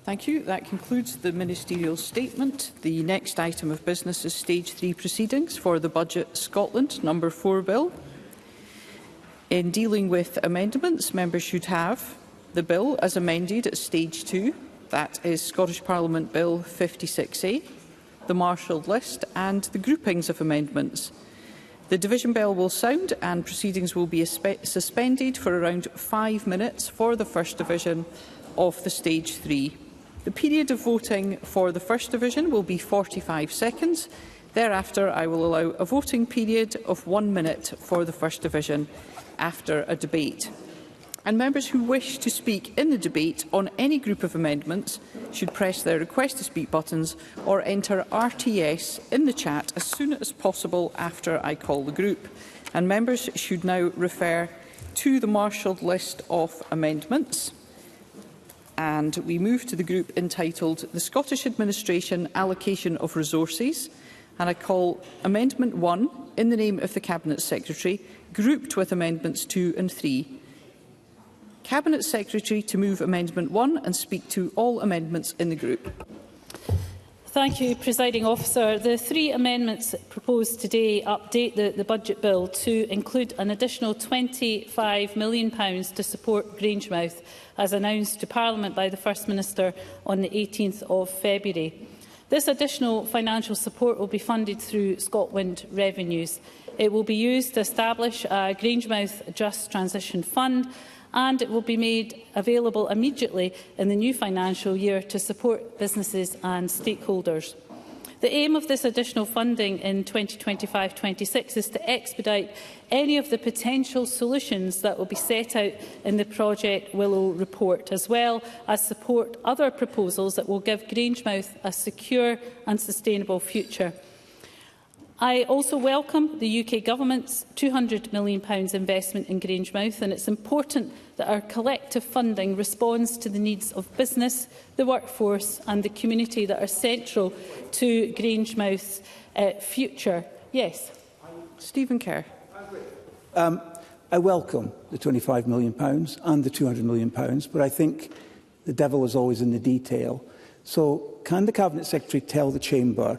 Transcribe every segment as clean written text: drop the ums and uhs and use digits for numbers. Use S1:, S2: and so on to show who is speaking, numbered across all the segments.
S1: Thank you. That concludes the ministerial statement. The next item of business is Stage 3 proceedings for the Budget Scotland No. 4 Bill. In dealing with amendments, members should have the bill as amended at Stage 2. That is Scottish Parliament Bill 56A, the marshalled list and the groupings of amendments. The division bell will sound and proceedings will be suspended for around 5 minutes for the first division of the Stage 3. The period of voting for the first division will be 45 seconds. Thereafter, I will allow a voting period of 1 minute for the first division after a debate. And members who wish to speak in the debate on any group of amendments should press their request to speak buttons or enter RTS in the chat as soon as possible after I call the group. And members should now refer to the marshalled list of amendments. And we move to the group entitled The Scottish Administration Allocation of Resources. And I call Amendment 1 in the name of the Cabinet Secretary, grouped with Amendments 2 and 3. Cabinet Secretary to move Amendment 1 and speak to all amendments in the group.
S2: Thank you, Presiding Officer. The 3 amendments proposed today update the budget bill to include an additional £25 million to support Grangemouth, as announced to Parliament by the First Minister on the 18th of February. This additional financial support will be funded through ScotWind revenues. It will be used to establish a Grangemouth Just Transition Fund, and it will be made available immediately in the new financial year to support businesses and stakeholders. The aim of this additional funding in 2025-26 is to expedite any of the potential solutions that will be set out in the Project Willow report, as well as support other proposals that will give Grangemouth a secure and sustainable future. I also welcome the UK Government's £200 million investment in Grangemouth, and it's important that our collective funding responds to the needs of business, the workforce and the community that are central to Grangemouth's future. Yes.
S1: Stephen Kerr.
S3: I welcome the £25 million and the £200 million, but I think the devil is always in the detail. So can the Cabinet Secretary tell the Chamber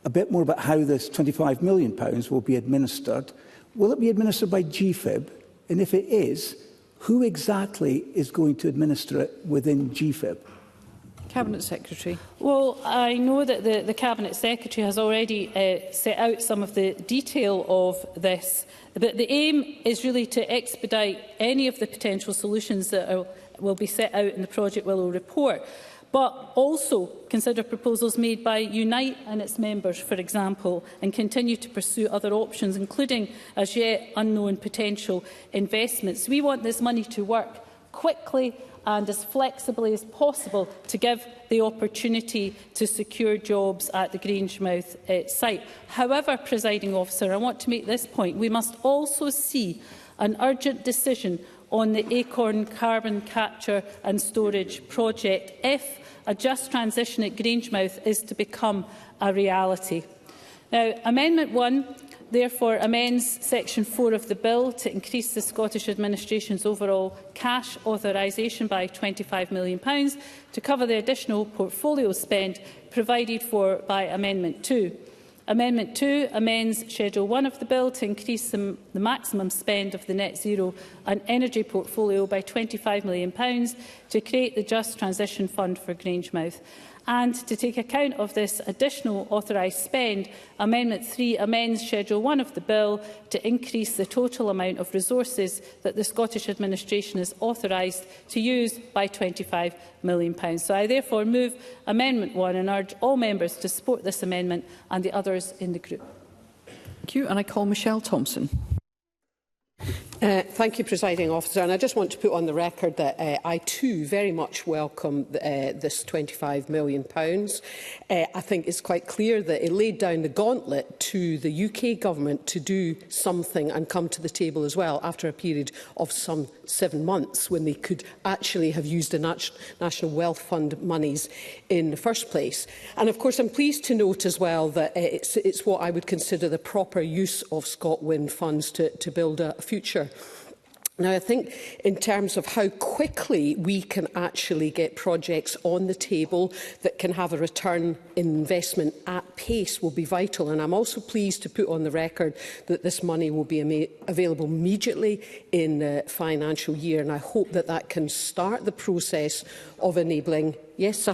S3: a bit more about how this £25 million will be administered? Will it be administered by GFIB? And if it is, who exactly is going to administer it within GFIB?
S1: Cabinet Secretary.
S2: Well, I know that the Cabinet Secretary has already set out some of the detail of this, but the aim is really to expedite any of the potential solutions that will be set out in the Project Willow report, but also consider proposals made by Unite and its members, for example, and continue to pursue other options, including as yet unknown potential investments. We want this money to work quickly and as flexibly as possible to give the opportunity to secure jobs at the Grangemouth site. However, Presiding Officer, I want to make this point. We must also see an urgent decision on the Acorn carbon capture and storage project if a just transition at Grangemouth is to become a reality. Now, Amendment 1 therefore amends Section 4 of the bill to increase the Scottish Administration's overall cash authorisation by £25 million to cover the additional portfolio spend provided for by Amendment 2. Amendment 2 amends Schedule 1 of the bill to increase the maximum spend of the Net Zero and Energy portfolio by £25 million to create the Just Transition Fund for Grangemouth. And to take account of this additional authorised spend, Amendment 3 amends Schedule 1 of the bill to increase the total amount of resources that the Scottish Administration is authorised to use by £25 million. So I therefore move Amendment 1 and urge all members to support this amendment and the others in the group.
S1: Thank you. And I call Michelle Thompson.
S4: Thank you, Presiding Officer. And I just want to put on the record that I too very much welcome this £25 million. I think it's quite clear that it laid down the gauntlet to the UK Government to do something and come to the table as well after a period of some 7 months when they could actually have used the National Wealth Fund monies in the first place. And of course I'm pleased to note as well that it's what I would consider the proper use of ScotWind funds to build a future Now, I think in terms of how quickly we can actually get projects on the table that can have a return in investment at pace will be vital. And I'm also pleased to put on the record that this money will be available immediately in the financial year. And I hope that that can start the process of enabling. Yes,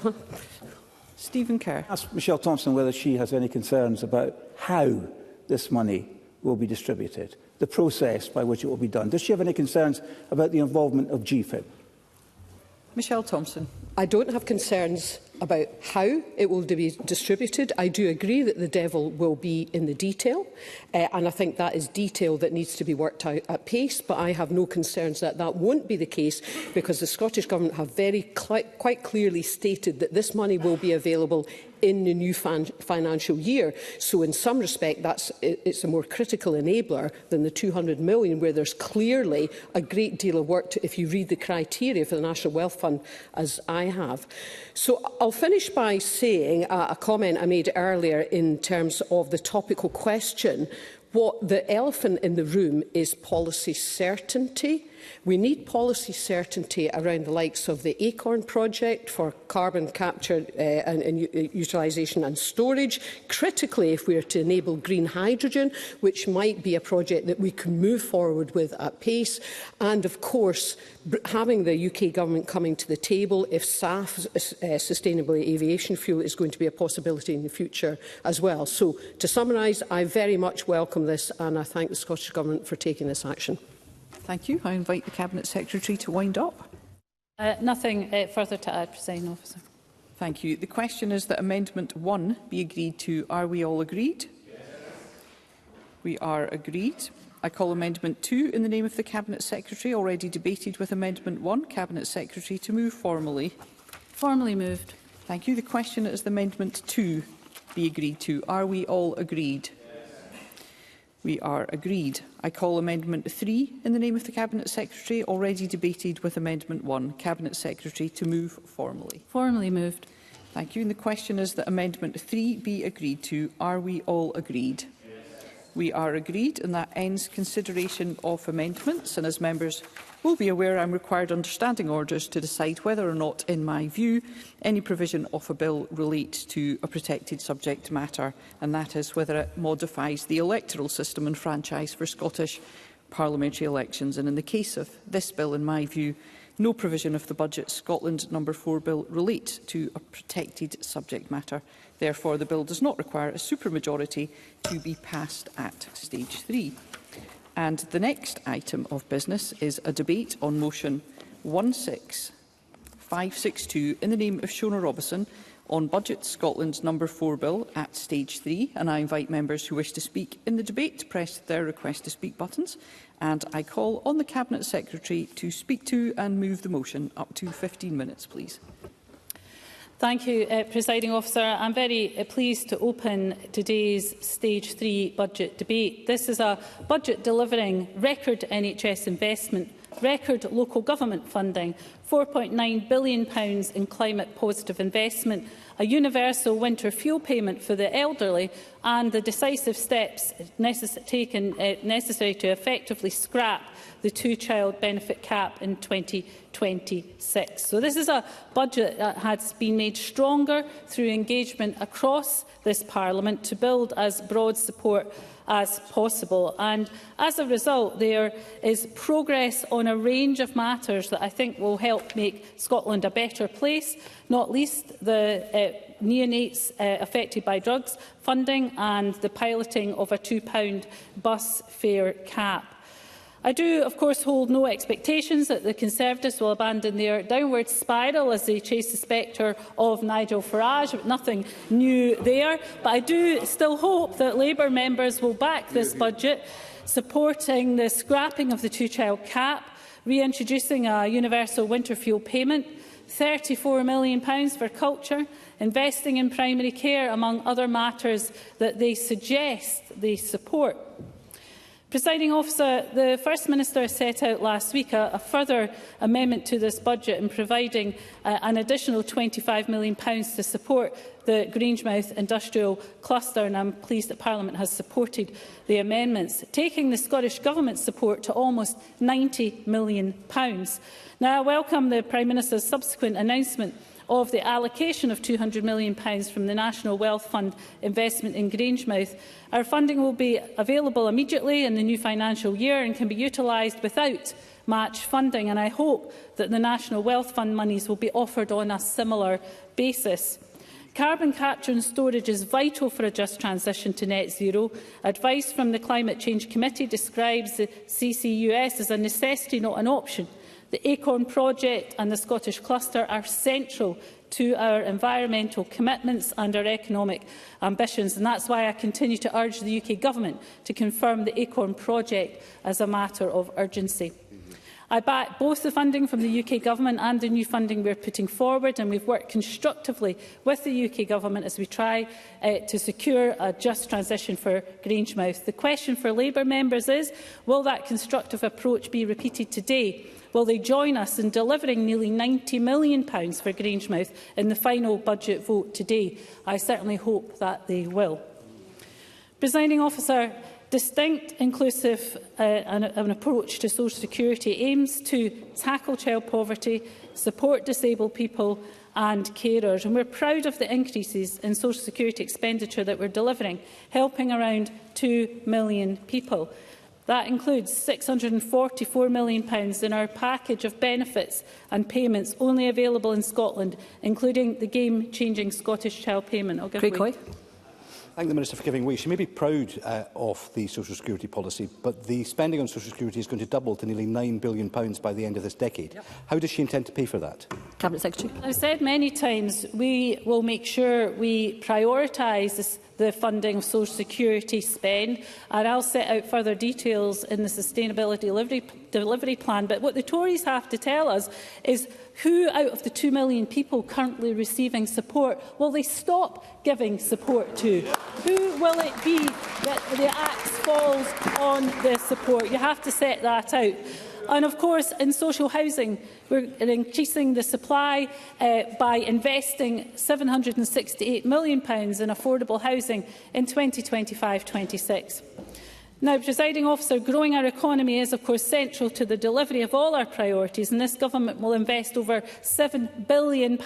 S1: Stephen Kerr.
S3: Ask Michelle Thompson whether she has any concerns about how this money will be distributed, the process by which it will be done. Does she have any concerns about the involvement of GFIB?
S1: Michelle Thompson.
S4: I don't have concerns about how it will be distributed. I do agree that the devil will be in the detail, and I think that is detail that needs to be worked out at pace, but I have no concerns that that won't be the case, because the Scottish Government have quite clearly stated that this money will be available in the new financial year. So in some respect, it's a more critical enabler than the 200 million, where there's clearly a great deal of work if you read the criteria for the National Wealth Fund, as I have. So I'll finish by saying a comment I made earlier in terms of the topical question. What the elephant in the room is policy certainty. We need policy certainty around the likes of the Acorn project for carbon capture and utilisation and storage. Critically, if we are to enable green hydrogen, which might be a project that we can move forward with at pace. And of course, having the UK Government coming to the table if SAF, sustainable aviation fuel, is going to be a possibility in the future as well. So to summarise, I very much welcome this, and I thank the Scottish Government for taking this action.
S1: Thank you. I invite the Cabinet Secretary to wind up.
S2: Nothing further to add, Presiding Officer.
S1: Thank you. The question is that Amendment 1 be agreed to. Are we all agreed? Yes. We are agreed. I call Amendment 2 in the name of the Cabinet Secretary, already debated with Amendment 1. Cabinet Secretary to move formally.
S2: Formally moved.
S1: Thank you. The question is that Amendment 2 be agreed to. Are we all agreed? We are agreed. I call Amendment 3 in the name of the Cabinet Secretary, already debated with Amendment 1. Cabinet Secretary to move formally.
S2: Formally moved.
S1: Thank you. And the question is that Amendment 3 be agreed to. Are we all agreed? Yes. We are agreed, and that ends consideration of amendments. And as members will be aware, I am required under standing orders to decide whether or not, in my view, any provision of a bill relates to a protected subject matter, and that is whether it modifies the electoral system and franchise for Scottish parliamentary elections. And in the case of this bill, in my view, no provision of the Budget Scotland No. 4 bill relates to a protected subject matter. Therefore, the bill does not require a supermajority to be passed at stage 3. And the next item of business is a debate on motion 16562 in the name of Shona Robertson on Budget Scotland No. 4 bill at stage 3. And I invite members who wish to speak in the debate to press their request to speak buttons. And I call on the Cabinet Secretary to speak to and move the motion. Up to 15 minutes, please.
S2: Thank you, Presiding Officer. I'm very pleased to open today's Stage 3 budget debate. This is a budget delivering record NHS investment, record local government funding, £4.9 billion in climate-positive investment, a universal winter fuel payment for the elderly, and the decisive steps necessary to effectively scrap the two-child benefit cap in 2026. So this is a budget that has been made stronger through engagement across this Parliament to build as broad support as possible. And as a result, there is progress on a range of matters that I think will help make Scotland a better place, not least the neonates affected by drugs funding and the piloting of a £2 bus fare cap. I do, of course, hold no expectations that the Conservatives will abandon their downward spiral as they chase the spectre of Nigel Farage, but nothing new there. But I do still hope that Labour members will back this budget, supporting the scrapping of the two-child cap, reintroducing a universal winter fuel payment, £34 million for culture, investing in primary care, among other matters that they suggest they support. Presiding Officer, the First Minister set out last week a further amendment to this budget in providing an additional £25 million to support the Grangemouth industrial cluster, and I'm pleased that Parliament has supported the amendments, taking the Scottish Government's support to almost £90 million. Now, I welcome the Prime Minister's subsequent announcement of the allocation of £200 million from the National Wealth Fund investment in Grangemouth. Our funding will be available immediately in the new financial year and can be utilised without match funding, and I hope that the National Wealth Fund monies will be offered on a similar basis. Carbon capture and storage is vital for a just transition to net zero. Advice from the Climate Change Committee describes the CCUS as a necessity, not an option. The Acorn project and the Scottish cluster are central to our environmental commitments and our economic ambitions, and that's why I continue to urge the UK Government to confirm the Acorn project as a matter of urgency. I back both the funding from the UK Government and the new funding we are putting forward, and we've worked constructively with the UK Government as we try to secure a just transition for Grangemouth. The question for Labour members is, will that constructive approach be repeated today? Will they join us in delivering nearly £90 million for Grangemouth in the final budget vote today? I certainly hope that they will. Presiding Officer, distinct, inclusive an approach to social security aims to tackle child poverty, support disabled people and carers. And we're proud of the increases in social security expenditure that we're delivering, helping around 2 million people. That includes £644 million in our package of benefits and payments only available in Scotland, including the game-changing Scottish Child Payment. I'll give way.
S5: Thank the Minister for giving way. She may be proud of the social security policy, but the spending on social security is going to double to nearly £9 billion by the end of this decade. Yep. How does she intend to pay for that?
S6: Cabinet Secretary.
S2: I've said many times we will make sure we prioritise the funding of social security spend, and I'll set out further details in the sustainability delivery plan. But what the Tories have to tell us is who out of the 2 million people currently receiving support will they stop giving support to? Who will it be that the axe falls on the support? You have to set that out. And of course, in social housing, we're increasing the supply by investing £768 million in affordable housing in 2025-26. Now, Presiding Officer, growing our economy is, of course, central to the delivery of all our priorities, and this Government will invest over £7 billion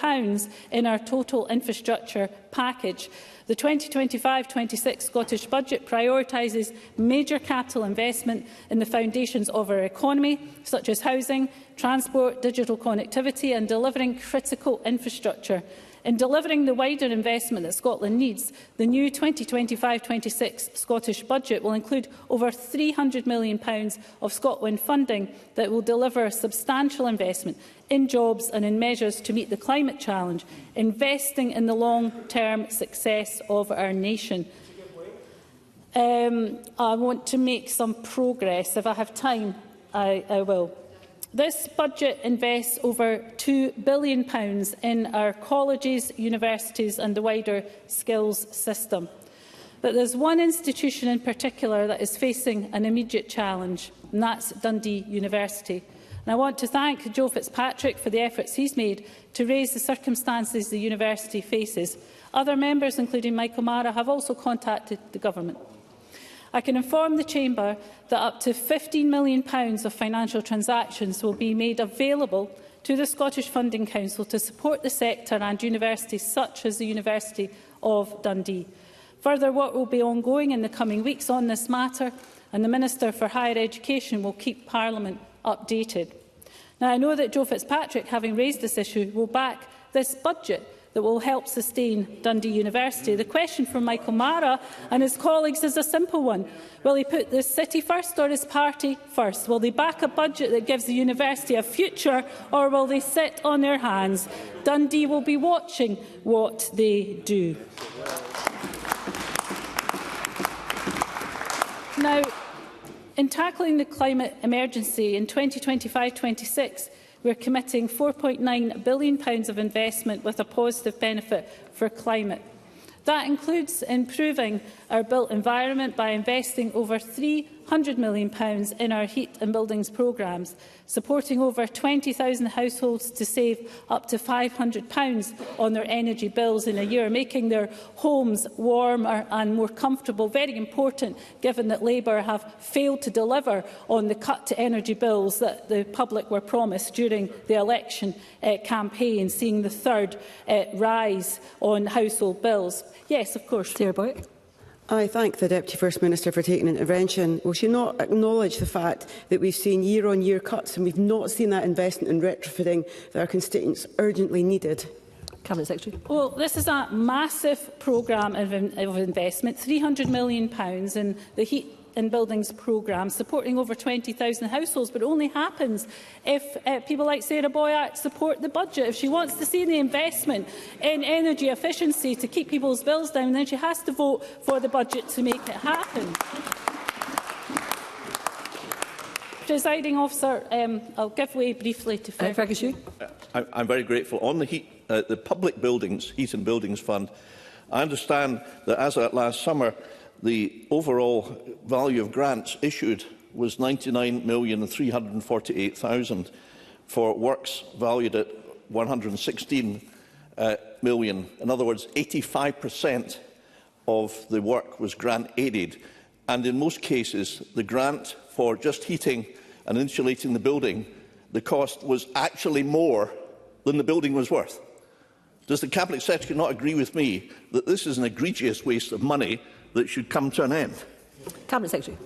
S2: in our total infrastructure package. The 2025-26 Scottish Budget prioritises major capital investment in the foundations of our economy, such as housing, transport, digital connectivity and delivering critical infrastructure. In delivering the wider investment that Scotland needs, the new 2025-26 Scottish Budget will include over £300 million of ScotWind funding that will deliver substantial investment in jobs and in measures to meet the climate challenge, investing in the long-term success of our nation. I want to make some progress. If I have time, I will. This budget invests over £2 billion in our colleges, universities and the wider skills system. But there's one institution in particular that is facing an immediate challenge, and that's Dundee University. And I want to thank Joe Fitzpatrick for the efforts he's made to raise the circumstances the university faces. Other members, including Michael Mara, have also contacted the Government. I can inform the Chamber that up to £15 million of financial transactions will be made available to the Scottish Funding Council to support the sector and universities such as the University of Dundee. Further work will be ongoing in the coming weeks on this matter, and the Minister for Higher Education will keep Parliament updated. Now, I know that Joe Fitzpatrick, having raised this issue, will back this budget that will help sustain Dundee University. The question from Michael Mara and his colleagues is a simple one. Will he put the city first or his party first? Will they back a budget that gives the university a future, or will they sit on their hands? Dundee will be watching what they do. Now, in tackling the climate emergency in 2025-26, we are committing £4.9 billion of investment with a positive benefit for climate. That includes improving our built environment by investing over £3 £100 million in our heat and buildings programmes, supporting over 20,000 households to save up to £500 on their energy bills in a year, making their homes warmer and more comfortable. Very important, given that Labour have failed to deliver on the cut to energy bills that the public were promised during the election campaign, seeing the third rise on household bills. Yes, of course.
S6: Sarah Boyd.
S7: I thank the Deputy First Minister for taking intervention. Will she not acknowledge the fact that we've seen year-on-year cuts and we've not seen that investment in retrofitting that our constituents urgently needed?
S6: Cabinet Secretary.
S2: Well, this is a massive programme of investment, £300 million in the heat and buildings programme, supporting over 20,000 households, but it only happens if people like Sarah Boyack support the budget. If she wants to see the investment in energy efficiency to keep people's bills down, then she has to vote for the budget to make it happen. Presiding Officer, I'll give way briefly to
S6: Fergus.
S8: I'm very grateful. On the public buildings, Heat and Buildings Fund, I understand that as at last summer, the overall value of grants issued was £99,348,000 for works valued at £116 million. In other words, 85% of the work was grant-aided, and in most cases, the grant for just heating and insulating the building, the cost was actually more than the building was worth. Does the Cabinet Secretary not agree with me that this is an egregious waste of money that should come to an end?
S6: Cabinet Secretary.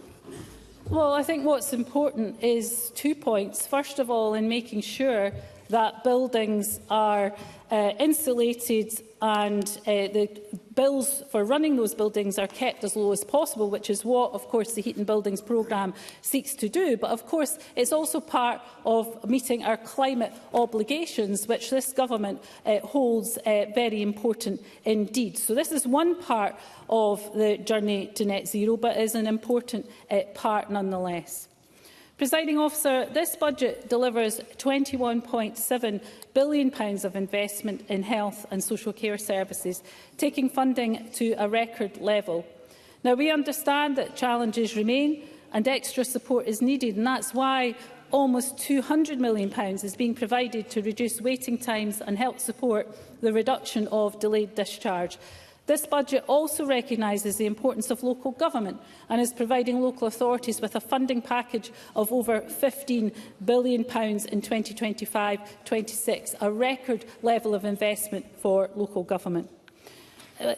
S2: Well, I think what's important is 2 points. First of all, in making sure that buildings are insulated and the bills for running those buildings are kept as low as possible, which is what, of course, the Heat and Buildings programme seeks to do. But, of course, it's also part of meeting our climate obligations, which this government holds very important indeed. So this is one part of the journey to net zero, but is an important part nonetheless. Presiding Officer, this budget delivers £21.7 billion of investment in health and social care services, taking funding to a record level. Now, we understand that challenges remain and extra support is needed, and that's why almost £200 million is being provided to reduce waiting times and help support the reduction of delayed discharge. This budget also recognises the importance of local government and is providing local authorities with a funding package of over £15 billion in 2025-26, a record level of investment for local government.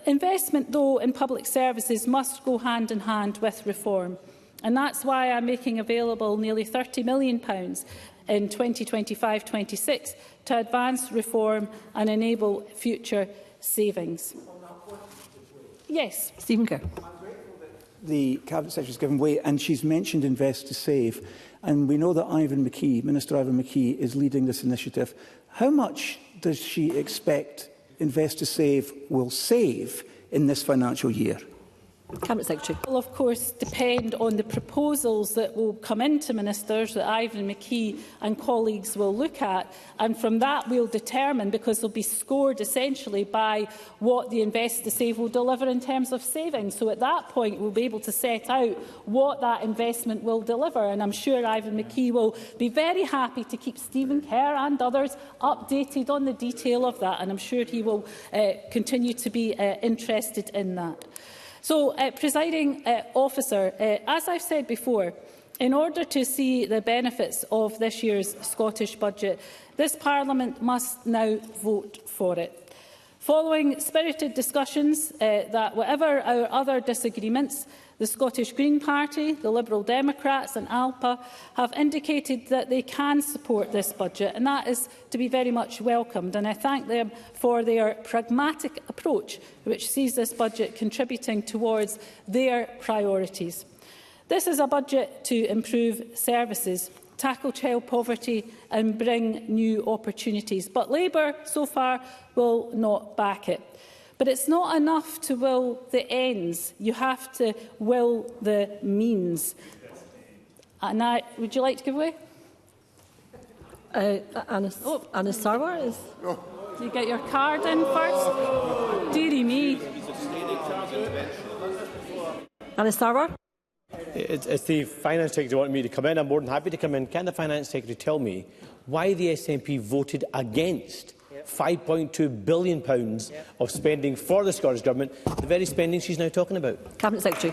S2: Investment, though, in public services must go hand in hand with reform, and that's why I'm making available nearly £30 million in 2025-26 to advance reform and enable future savings. Yes.
S6: Stephen Kerr.
S3: The Cabinet Secretary has given way, and she's mentioned Invest to Save. And we know that Minister Ivan McKee is leading this initiative. How much does she expect Invest to Save will save in this financial year?
S6: Cabinet Secretary.
S2: Will, of course, depend on the proposals that will come into ministers that Ivan McKee and colleagues will look at, and from that we'll determine, because they'll be scored essentially by what the Invest to Save will deliver in terms of savings. So at that point we'll be able to set out what that investment will deliver, and I'm sure Ivan McKee will be very happy to keep Stephen Kerr and others updated on the detail of that, and I'm sure he will continue to be interested in that. So, Presiding Officer, as I've said before, in order to see the benefits of this year's Scottish budget, this Parliament must now vote for it. Following spirited discussions that, whatever our other disagreements, the Scottish Green Party, the Liberal Democrats and ALPA have indicated that they can support this budget, and that is to be very much welcomed. And I thank them for their pragmatic approach, which sees this budget contributing towards their priorities. This is a budget to improve services, tackle child poverty and bring new opportunities. But Labour, so far, will not back it. But it's not enough to will the ends. You have to will the means. And would you like to give away?
S6: Anas Sarwar is.
S2: Do you get your card in first? Dearie me.
S6: Anas Sarwar.
S9: If the Finance Secretary wanted me to come in, I'm more than happy to come in. Can the Finance Secretary tell me why the SNP voted against £5.2 billion of spending for the Scottish Government, the very spending she's now talking about?
S6: Cabinet Secretary.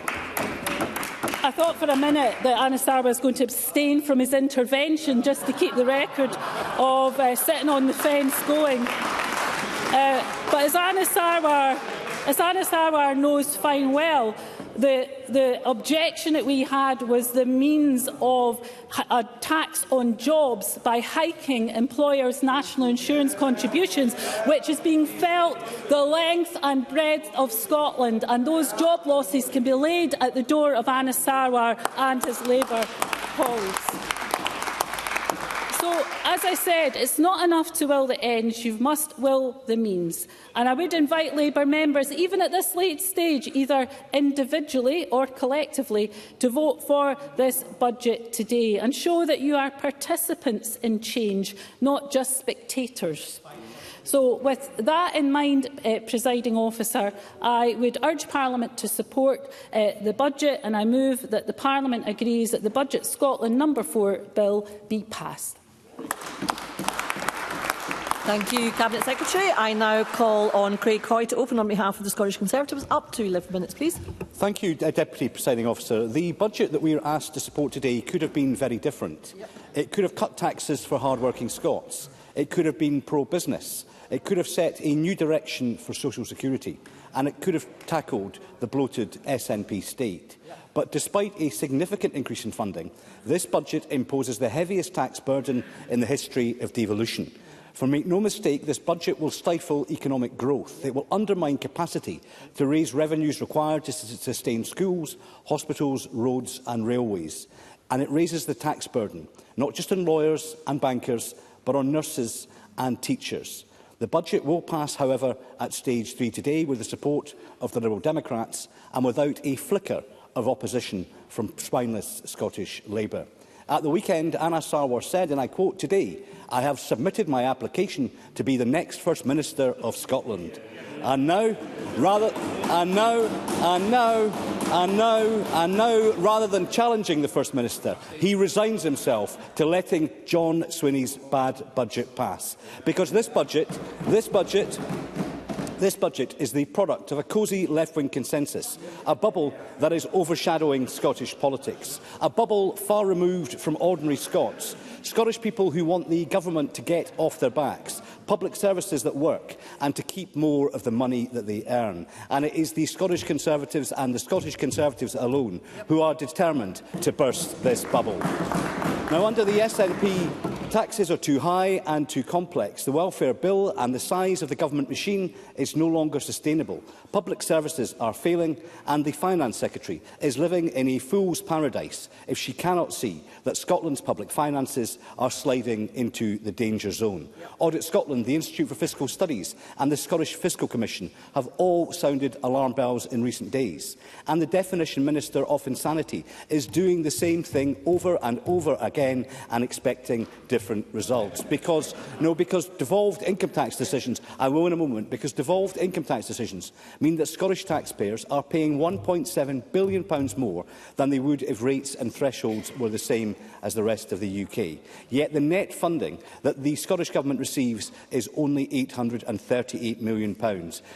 S2: I thought for a minute that Anasar was going to abstain from his intervention just to keep the record of sitting on the fence going. But as Anasar knows fine well, the objection that we had was the means of a tax on jobs by hiking employers' national insurance contributions, which is being felt the length and breadth of Scotland, and those job losses can be laid at the door of Anas Sarwar and his Labour colleagues. So, as I said, it's not enough to will the ends, you must will the means. And I would invite Labour members, even at this late stage, either individually or collectively, to vote for this budget today and show that you are participants in change, not just spectators. So, with that in mind, Presiding Officer, I would urge Parliament to support the budget, and I move that the Parliament agrees that the Budget Scotland No. 4 bill be passed.
S6: Thank you, Cabinet Secretary. I now call on Craig Hoy to open on behalf of the Scottish Conservatives. Up to 11 minutes, please.
S5: Thank you, Deputy Presiding Officer. The budget that we are asked to support today could have been very different. It could have cut taxes for hard-working Scots. It could have been pro-business. It could have set a new direction for social security. And it could have tackled the bloated SNP state. But despite a significant increase in funding, this budget imposes the heaviest tax burden in the history of devolution. For make no mistake, this budget will stifle economic growth. It will undermine capacity to raise revenues required to sustain schools, hospitals, roads and railways. And it raises the tax burden, not just on lawyers and bankers, but on nurses and teachers. The budget will pass, however, at stage 3 today with the support of the Liberal Democrats and without a flicker of opposition from spineless Scottish Labour. At the weekend, Anas Sarwar said, and I quote, "Today, I have submitted my application to be the next First Minister of Scotland." And now, rather than challenging the First Minister, he resigns himself to letting John Swinney's bad budget pass. Because this budget is the product of a cosy left-wing consensus, a bubble that is overshadowing Scottish politics, a bubble far removed from ordinary Scots, Scottish people who want the government to get off their backs, public services that work and to keep more of the money that they earn. And it is the Scottish Conservatives and the Scottish Conservatives alone who are determined to burst this bubble. Now, under the SNP, taxes are too high and too complex. The welfare bill and the size of the government machine is no longer sustainable. Public services are failing and the Finance Secretary is living in a fool's paradise if she cannot see that Scotland's public finances are sliding into the danger zone. Audit Scotland, the Institute for Fiscal Studies and the Scottish Fiscal Commission have all sounded alarm bells in recent days. And the Definition Minister of Insanity is doing the same thing over and over again and expecting different results. Because devolved income tax decisions, I will in a moment, because devolved income tax decisions mean that Scottish taxpayers are paying £1.7 billion more than they would if rates and thresholds were the same as the rest of the UK. Yet the net funding that the Scottish Government receives is only £838 million,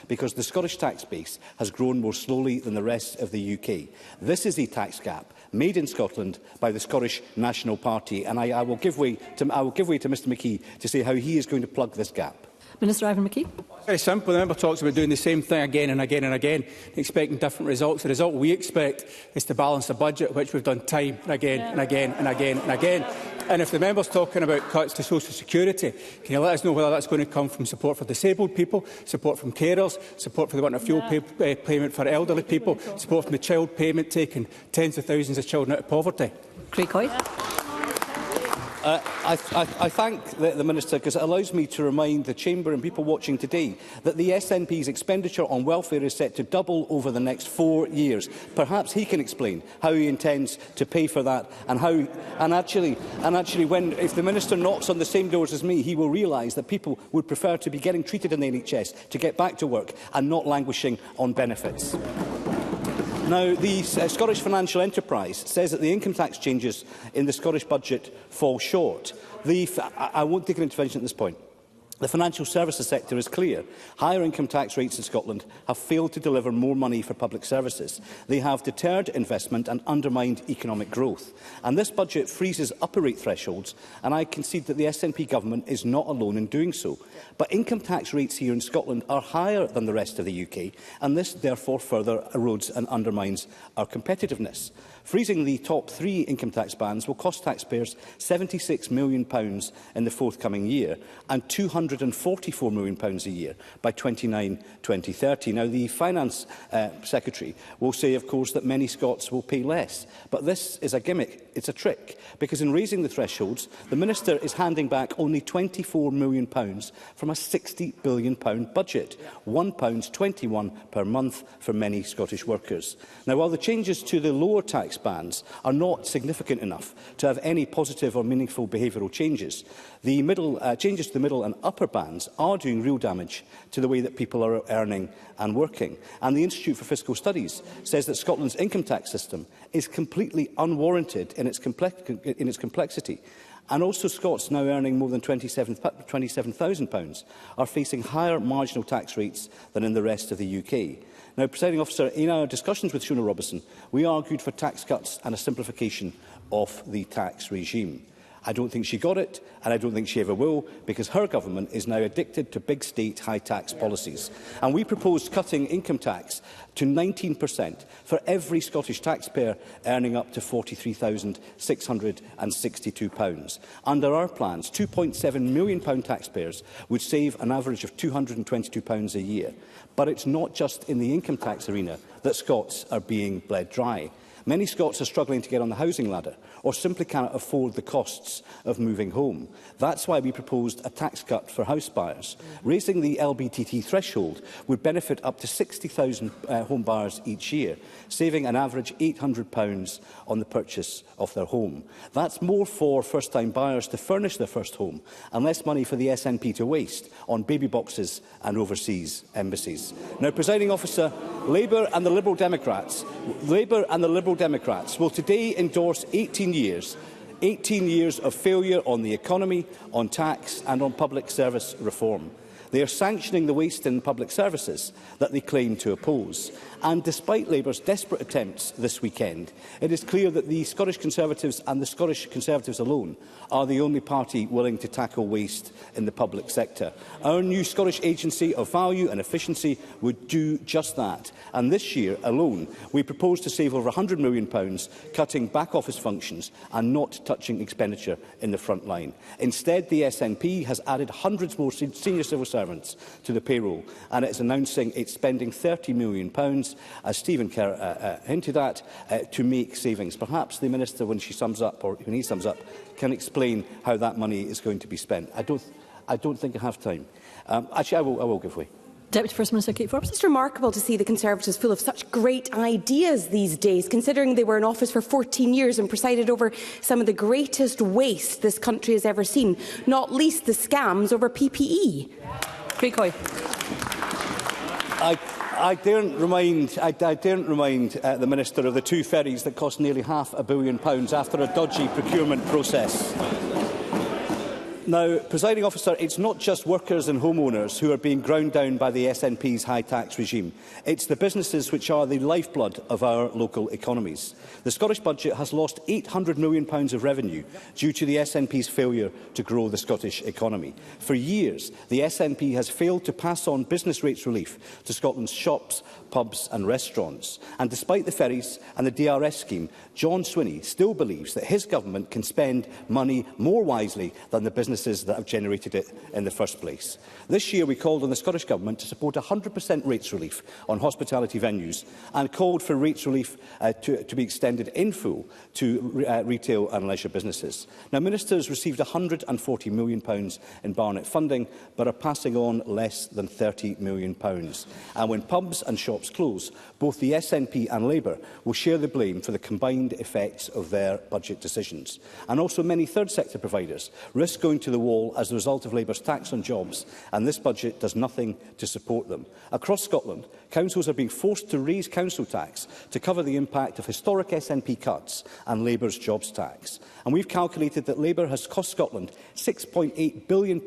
S5: because the Scottish tax base has grown more slowly than the rest of the UK. This is a tax gap made in Scotland by the Scottish National Party, and I will give way to Mr McKee to say how he is going to plug this gap.
S6: Minister Ivan McKee.
S3: Very simple. The member talks about doing the same thing again and again and again, expecting different results. The result we expect is to balance a budget, which we've done time and again and again and again and again. And if the member's talking about cuts to social security, can you let us know whether that's going to come from support for disabled people, support from carers, support for the winter fuel payment for elderly people, support from the child payment taking tens of thousands of children out of poverty?
S6: Craig Hoy.
S5: I thank the Minister because it allows me to remind the Chamber and people watching today that the SNP's expenditure on welfare is set to double over the next 4 years. Perhaps he can explain how he intends to pay for that and actually if the Minister knocks on the same doors as me, he will realise that people would prefer to be getting treated in the NHS to get back to work and not languishing on benefits. Now, the Scottish Financial Enterprise says that the income tax changes in the Scottish budget fall short. I won't take an intervention at this point. The financial services sector is clear. Higher income tax rates in Scotland have failed to deliver more money for public services. They have deterred investment and undermined economic growth. And this budget freezes upper rate thresholds, and I concede that the SNP government is not alone in doing so. But income tax rates here in Scotland are higher than the rest of the UK, and this therefore further erodes and undermines our competitiveness. Freezing the top 3 income tax bands will cost taxpayers £76 million in the forthcoming year and £244 million a year by 2029-2030. Now, the Finance Secretary will say, of course, that many Scots will pay less. But this is a gimmick. It's a trick, because in raising the thresholds, the Minister is handing back only £24 million from a £60 billion budget, £1.21 per month for many Scottish workers. Now, while the changes to the lower tax bands are not significant enough to have any positive or meaningful behavioural changes, the changes to the middle and upper bands are doing real damage to the way that people are earning and working. And the Institute for Fiscal Studies says that Scotland's income tax system is completely unwarranted in its complexity. And also Scots now earning more than £27,000 are facing higher marginal tax rates than in the rest of the UK. Now, Presiding Officer, in our discussions with Shona Robertson, we argued for tax cuts and a simplification of the tax regime. I don't think she got it, and I don't think she ever will, because her government is now addicted to big state high tax policies. And we proposed cutting income tax to 19% for every Scottish taxpayer earning up to £43,662. Under our plans, £2.7 million taxpayers would save an average of £222 a year. But it's not just in the income tax arena that Scots are being bled dry. Many Scots are struggling to get on the housing ladder or simply cannot afford the costs of moving home. That's why we proposed a tax cut for house buyers. Raising the LBTT threshold would benefit up to 60,000 home buyers each year, saving an average £800 on the purchase of their home. That's more for first-time buyers to furnish their first home and less money for the SNP to waste on baby boxes and overseas embassies. Now, Presiding Officer, Labour and the Liberal Democrats will today endorse 18 years of failure on the economy, on tax and on public service reform. They are sanctioning the waste in public services that they claim to oppose. And despite Labour's desperate attempts this weekend, it is clear that the Scottish Conservatives and the Scottish Conservatives alone are the only party willing to tackle waste in the public sector. Our new Scottish Agency of Value and Efficiency would do just that. And this year alone, we propose to save over £100 million cutting back-office functions and not touching expenditure in the front line. Instead, the SNP has added hundreds more senior civil servants to the payroll, and it is announcing it's spending £30 million, as Stephen Kerr hinted at, to make savings. Perhaps the Minister, when she sums up, or when he sums up, can explain how that money is going to be spent. I don't think I have time. Actually, I will give way.
S6: Deputy First Minister Kate Forbes.
S10: It's remarkable to see the Conservatives full of such great ideas these days, considering they were in office for 14 years and presided over some of the greatest waste this country has ever seen, not least the scams over PPE.
S6: Craig Hoy.
S5: I daren't remind the Minister of the 2 ferries that cost nearly £500 million after a dodgy procurement process. Now, Presiding Officer, it's not just workers and homeowners who are being ground down by the SNP's high tax regime. It's the businesses which are the lifeblood of our local economies. The Scottish budget has lost £800 million of revenue due to the SNP's failure to grow the Scottish economy. For years, the SNP has failed to pass on business rates relief to Scotland's shops, pubs and restaurants. And despite the ferries and the DRS scheme, John Swinney still believes that his government can spend money more wisely than the businesses that have generated it in the first place. This year we called on the Scottish Government to support 100% rates relief on hospitality venues and called for rates relief to be extended in full to retail and leisure businesses. Now, ministers received £140 million in Barnett funding, but are passing on less than £30 million. And when pubs and shops close, both the SNP and Labour will share the blame for the combined effects of their budget decisions. And also many third sector providers risk going to the wall as a result of Labour's tax on jobs, and this budget does nothing to support them. Across Scotland, councils are being forced to raise council tax to cover the impact of historic SNP cuts and Labour's jobs tax. And we've calculated that Labour has cost Scotland £6.8 billion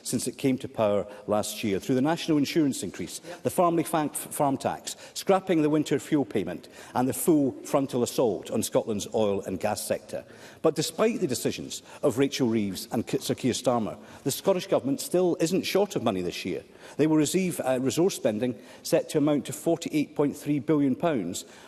S5: since it came to power last year, through the national insurance increase, the farm tax, scrapping the winter fuel payment and the full frontal assault on Scotland's oil and gas sector. But despite the decisions of Rachel Reeves and Sir Keir Starmer, the Scottish Government still isn't short of money this year. They will receive resource spending set to amount to £48.3 billion,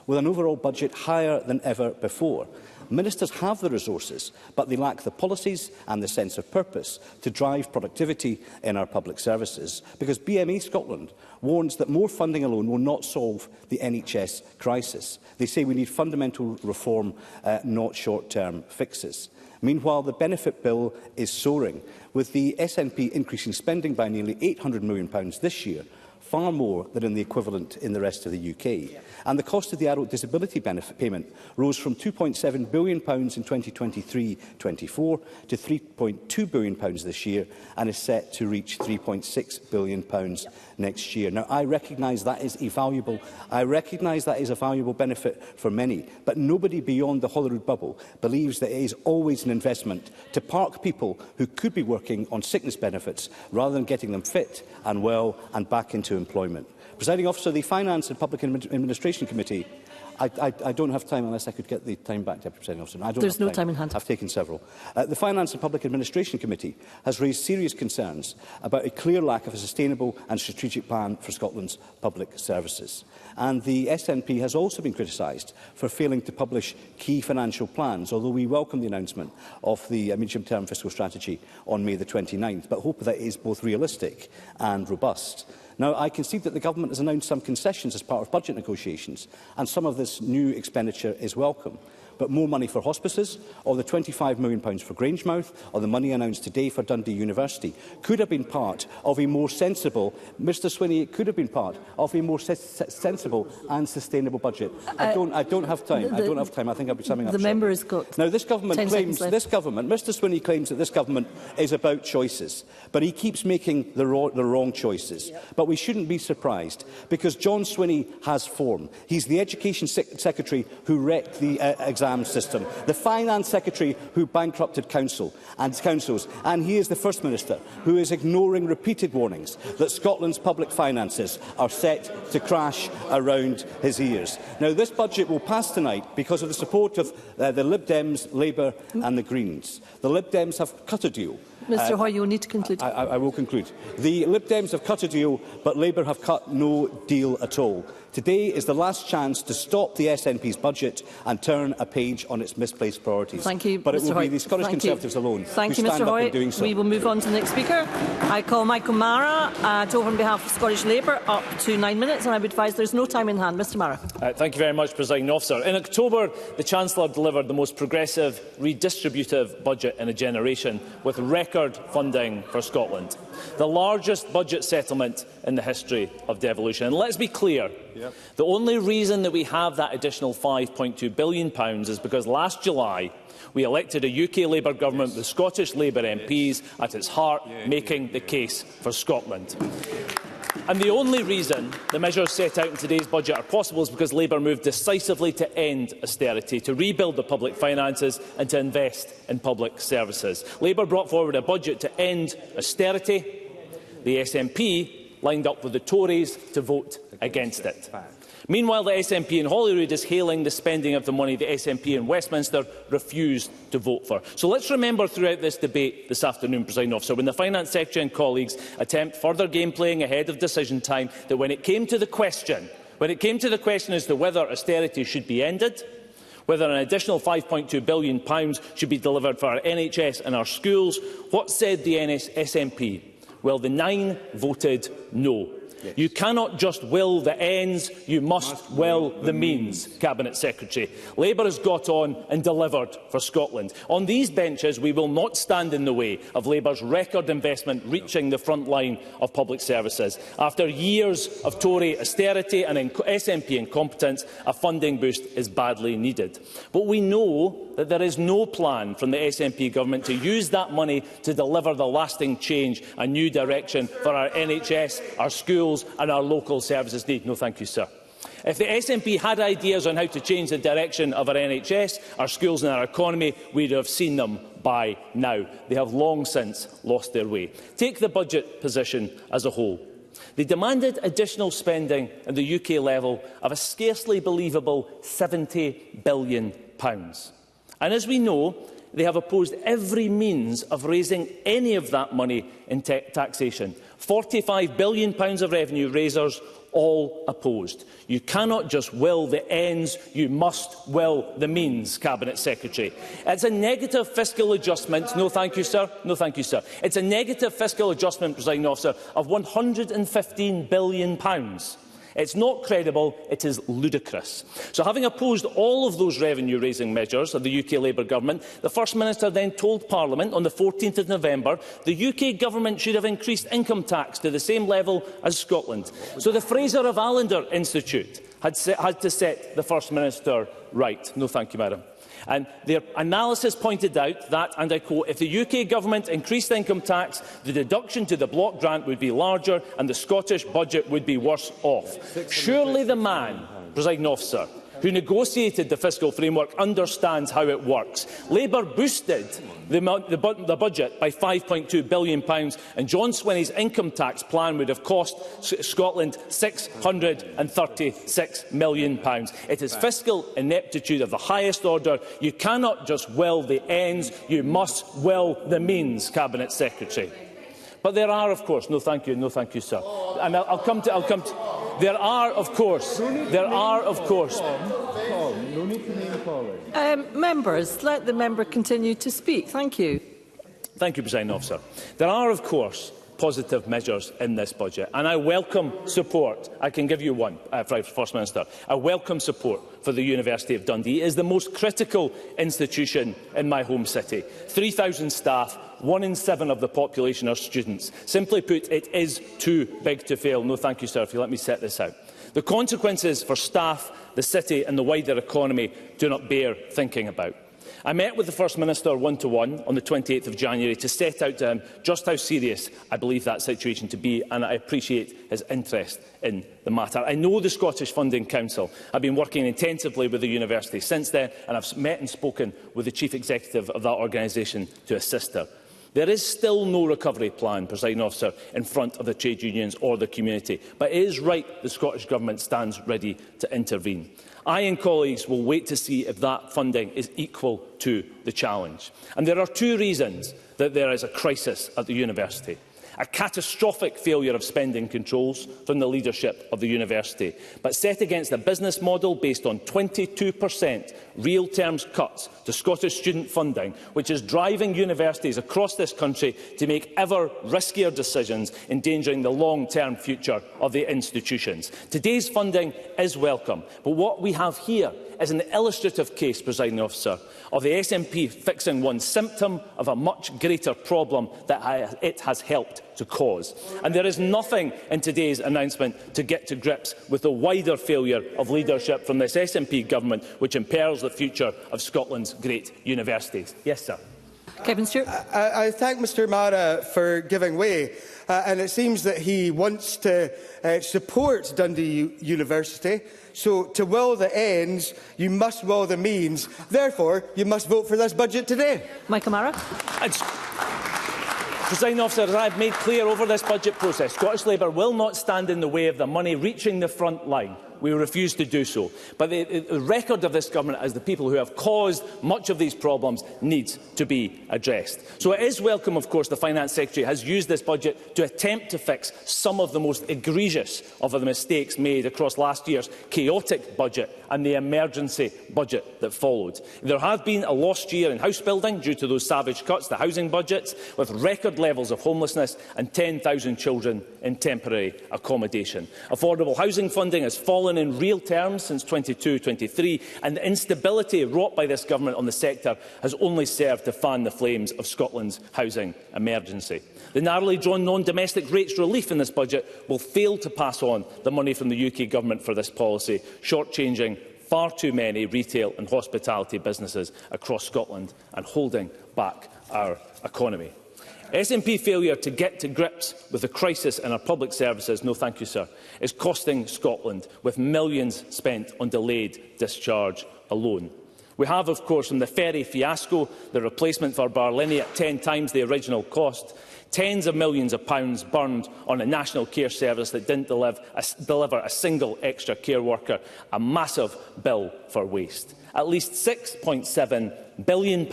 S5: with an overall budget higher than ever before. Ministers have the resources, but they lack the policies and the sense of purpose to drive productivity in our public services, because BMA Scotland warns that more funding alone will not solve the NHS crisis. They say we need fundamental reform, not short-term fixes. Meanwhile, the benefit bill is soaring, with the SNP increasing spending by nearly £800 million this year, far more than in the equivalent in the rest of the UK. And the cost of the adult disability benefit payment rose from £2.7 billion in 2023-24 to £3.2 billion this year, and is set to reach £3.6 billion next year. Now, I recognise that is a valuable benefit for many, but nobody beyond the Holyrood bubble believes that it is always an investment to park people who could be working on sickness benefits rather than getting them fit and well and back into employment. Presiding Officer, the Finance and Public Administration Committee, I don't have time unless I could get the time back, Deputy Presiding Officer.
S6: There's no time in hand.
S5: I've taken several. The Finance and Public Administration Committee has raised serious concerns about a clear lack of a sustainable and strategic plan for Scotland's public services. And the SNP has also been criticised for failing to publish key financial plans, although we welcome the announcement of the medium-term fiscal strategy on May the 29th, but hope that it is both realistic and robust. Now, I concede that the Government has announced some concessions as part of budget negotiations, and some of this new expenditure is welcome. But more money for hospices, or the £25 million for Grangemouth, or the money announced today for Dundee University, could have been part of a more sensible, Mr Swinney, it could have been part of a more sensible and sustainable budget. I don't have time. I don't have time. I think I'll be summing up.
S6: The member has got.
S5: Now, this government claims, Mr Swinney claims that this government is about choices, but he keeps making the wrong choices. But we shouldn't be surprised, because John Swinney has form. He's the Education Secretary who wrecked the exam system, the Finance Secretary who bankrupted councils, and he is the First Minister who is ignoring repeated warnings that Scotland's public finances are set to crash around his ears. Now, this budget will pass tonight because of the support of the Lib Dems, Labour and the Greens. The Lib Dems have cut a deal.
S6: Mr Hoy, you will need to conclude.
S5: I will conclude. The Lib Dems have cut a deal, but Labour have cut no deal at all. Today is the last chance to stop the SNP's budget and turn a page on its misplaced priorities.
S6: Thank you,
S5: but it
S6: Mr.
S5: will
S6: Hoy.
S5: be the Scottish Conservatives alone who stand up in doing so.
S6: We will move on to the next speaker. I call Michael Mara to open on behalf of Scottish Labour, up to 9 minutes, and I would advise there is no time in hand. Mr Mara.
S11: Thank you very much, Presiding Officer. In October, the Chancellor delivered the most progressive, redistributive budget in a generation, with record funding for Scotland. The largest budget settlement in the history of devolution. And let's be clear, the only reason that we have that additional £5.2 billion is because last July we elected a UK Labour government with Scottish Labour MPs at its heart, making the case for Scotland. And the only reason the measures set out in today's budget are possible is because Labour moved decisively to end austerity, to rebuild the public finances and to invest in public services. Labour brought forward a budget to end austerity. The SNP lined up with the Tories to vote against it. Meanwhile, the SNP in Holyrood is hailing the spending of the money the SNP in Westminster refused to vote for. So let's remember throughout this debate this afternoon, Presiding Officer, when the Finance Secretary and colleagues attempt further game playing ahead of decision time, that when it came to the question as to whether austerity should be ended, whether an additional £5.2 billion should be delivered for our NHS and our schools, what said the SNP? Well, the 9 voted no. Yes. You cannot just will the ends, you must will the means, Cabinet Secretary. Labour has got on and delivered for Scotland. On these benches, we will not stand in the way of Labour's record investment reaching the front line of public services. After years of Tory austerity and SNP incompetence, a funding boost is badly needed. But we know that there is no plan from the SNP government to use that money to deliver the lasting change and new direction for our NHS, our schools and our local services need. No, thank you, sir. If the SNP had ideas on how to change the direction of our NHS, our schools and our economy, we would have seen them by now. They have long since lost their way. Take the budget position as a whole. They demanded additional spending at the UK level of a scarcely believable £70 billion. And as we know, they have opposed every means of raising any of that money in taxation. £45 billion of revenue raisers, all opposed. You cannot just will the ends, you must will the means, Cabinet Secretary. It's a negative fiscal adjustment. No, thank you, sir. No, thank you, sir. It's a negative fiscal adjustment, Presiding Officer, of £115 billion. It's not credible, it is ludicrous. So, having opposed all of those revenue-raising measures of the UK Labour Government, the First Minister then told Parliament on the 14th of November the UK Government should have increased income tax to the same level as Scotland. So the Fraser of Allender Institute had to set the First Minister right. No, thank you, Madam. And their analysis pointed out that, and I quote, if the UK Government increased income tax, the deduction to the block grant would be larger and the Scottish budget would be worse off. Surely the man, Presiding Officer, who negotiated the fiscal framework understands how it works. Labour boosted the budget by £5.2 billion, and John Swinney's income tax plan would have cost Scotland £636 million. It is fiscal ineptitude of the highest order. You cannot just will the ends, you must will the means, Cabinet Secretary. But there are, of course, no thank you, sir. And I'll come to there are, of course,
S6: members, let the member continue to speak. Thank you.
S11: Thank you, Presiding Officer. There are, of course, positive measures in this budget, and I welcome support. I can give you one, First Minister. I welcome support for the University of Dundee. It is the most critical institution in my home city. 3,000 staff, 1 in 7 of the population are students. Simply put, it is too big to fail. No, thank you, sir, if you let me set this out. The consequences for staff, the city and the wider economy do not bear thinking about. I met with the First Minister one-to-one on the 28th of January to set out to him just how serious I believe that situation to be, and I appreciate his interest in the matter. I know the Scottish Funding Council. I've been working intensively with the university since then, and I've met and spoken with the Chief Executive of that organisation to assist her. There is still no recovery plan, Presiding Officer, in front of the trade unions or the community, but it is right the Scottish Government stands ready to intervene. I and colleagues will wait to see if that funding is equal to the challenge. And there are 2 reasons that there is a crisis at the university. A catastrophic failure of spending controls from the leadership of the university, but set against a business model based on 22% real terms cuts to Scottish student funding, which is driving universities across this country to make ever riskier decisions, endangering the long-term future of the institutions. Today's funding is welcome, but what we have here is an illustrative case, Presiding Officer, of the SNP fixing one symptom of a much greater problem that it has helped to cause. And there is nothing in today's announcement to get to grips with the wider failure of leadership from this SNP government, which imperils the future of Scotland's great universities. Yes, sir.
S6: Kevin Stewart.
S12: I thank Mr Mara for giving way, and it seems that he wants to support Dundee University. So, to will the ends, you must will the means. Therefore, you must vote for this budget today.
S6: Michael Mara.
S11: Presiding Officer, as I have made clear over this budget process, Scottish Labour will not stand in the way of the money reaching the front line. we refuse to do so. But the record of this government as the people who have caused much of these problems needs to be addressed. So it is welcome, of course, the Finance Secretary has used this budget to attempt to fix some of the most egregious of the mistakes made across last year's chaotic budget and the emergency budget that followed. There have been a lost year in house building due to those savage cuts to housing budgets, with record levels of homelessness and 10,000 children in temporary accommodation. Affordable housing funding has fallen in real terms since 22-23, and the instability wrought by this government on the sector has only served to fan the flames of Scotland's housing emergency. The narrowly drawn non-domestic rates relief in this budget will fail to pass on the money from the UK Government for this policy, shortchanging far too many retail and hospitality businesses across Scotland and holding back our economy. SNP failure to get to grips with the crisis in our public services, no thank you sir, is costing Scotland, with millions spent on delayed discharge alone. We have, of course, from the ferry fiasco, the replacement for Barlinnie at 10 times the original cost, tens of millions of pounds burned on a national care service that didn't deliver a single extra care worker, a massive bill for waste. At least £6.7 billion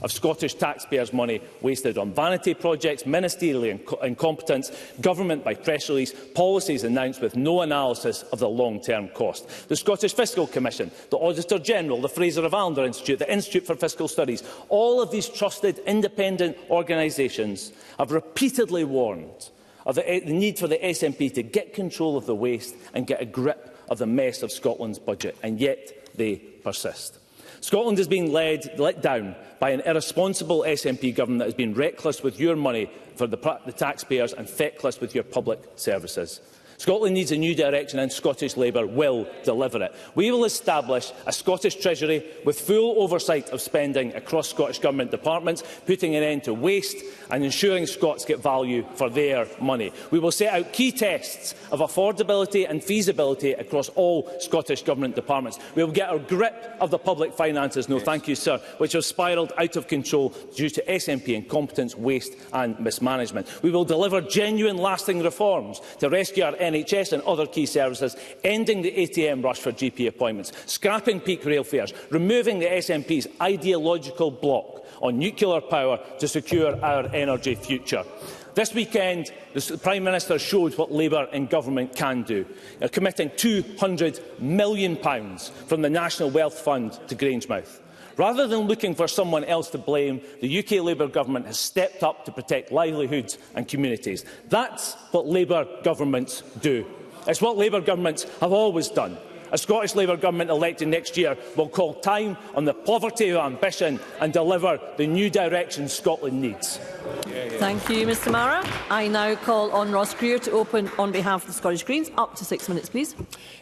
S11: of Scottish taxpayers' money wasted on vanity projects, ministerial incompetence, government by press release, policies announced with no analysis of the long-term cost. The Scottish Fiscal Commission, the Auditor General, the Fraser of Allender Institute, the Institute for Fiscal Studies, all of these trusted independent organisations have repeatedly warned of the need for the SNP to get control of the waste and get a grip of the mess of Scotland's budget, and yet they persist. Scotland is being let down by an irresponsible SNP government that has been reckless with your money for the taxpayers and feckless with your public services. Scotland needs a new direction, and Scottish Labour will deliver it. We will establish a Scottish Treasury with full oversight of spending across Scottish Government departments, putting an end to waste and ensuring Scots get value for their money. We will set out key tests of affordability and feasibility across all Scottish Government departments. We will get a grip of the public finances, no thank you sir, which have spiralled out of control due to SNP incompetence, waste and mismanagement. We will deliver genuine lasting reforms to rescue our NHS and other key services, ending the ATM rush for GP appointments, scrapping peak rail fares, removing the SNP's ideological block on nuclear power to secure our energy future. This weekend, the Prime Minister showed what Labour in government can do, committing £200 million from the National Wealth Fund to Grangemouth. Rather than looking for someone else to blame, the UK Labour government has stepped up to protect livelihoods and communities. That's what Labour governments do. It's what Labour governments have always done. A Scottish Labour government elected next year will call time on the poverty of ambition and deliver the new direction Scotland needs.
S6: Thank you, Mr Mara. I now call on Ross Greer to open on behalf of the Scottish Greens. Up to 6 minutes, please.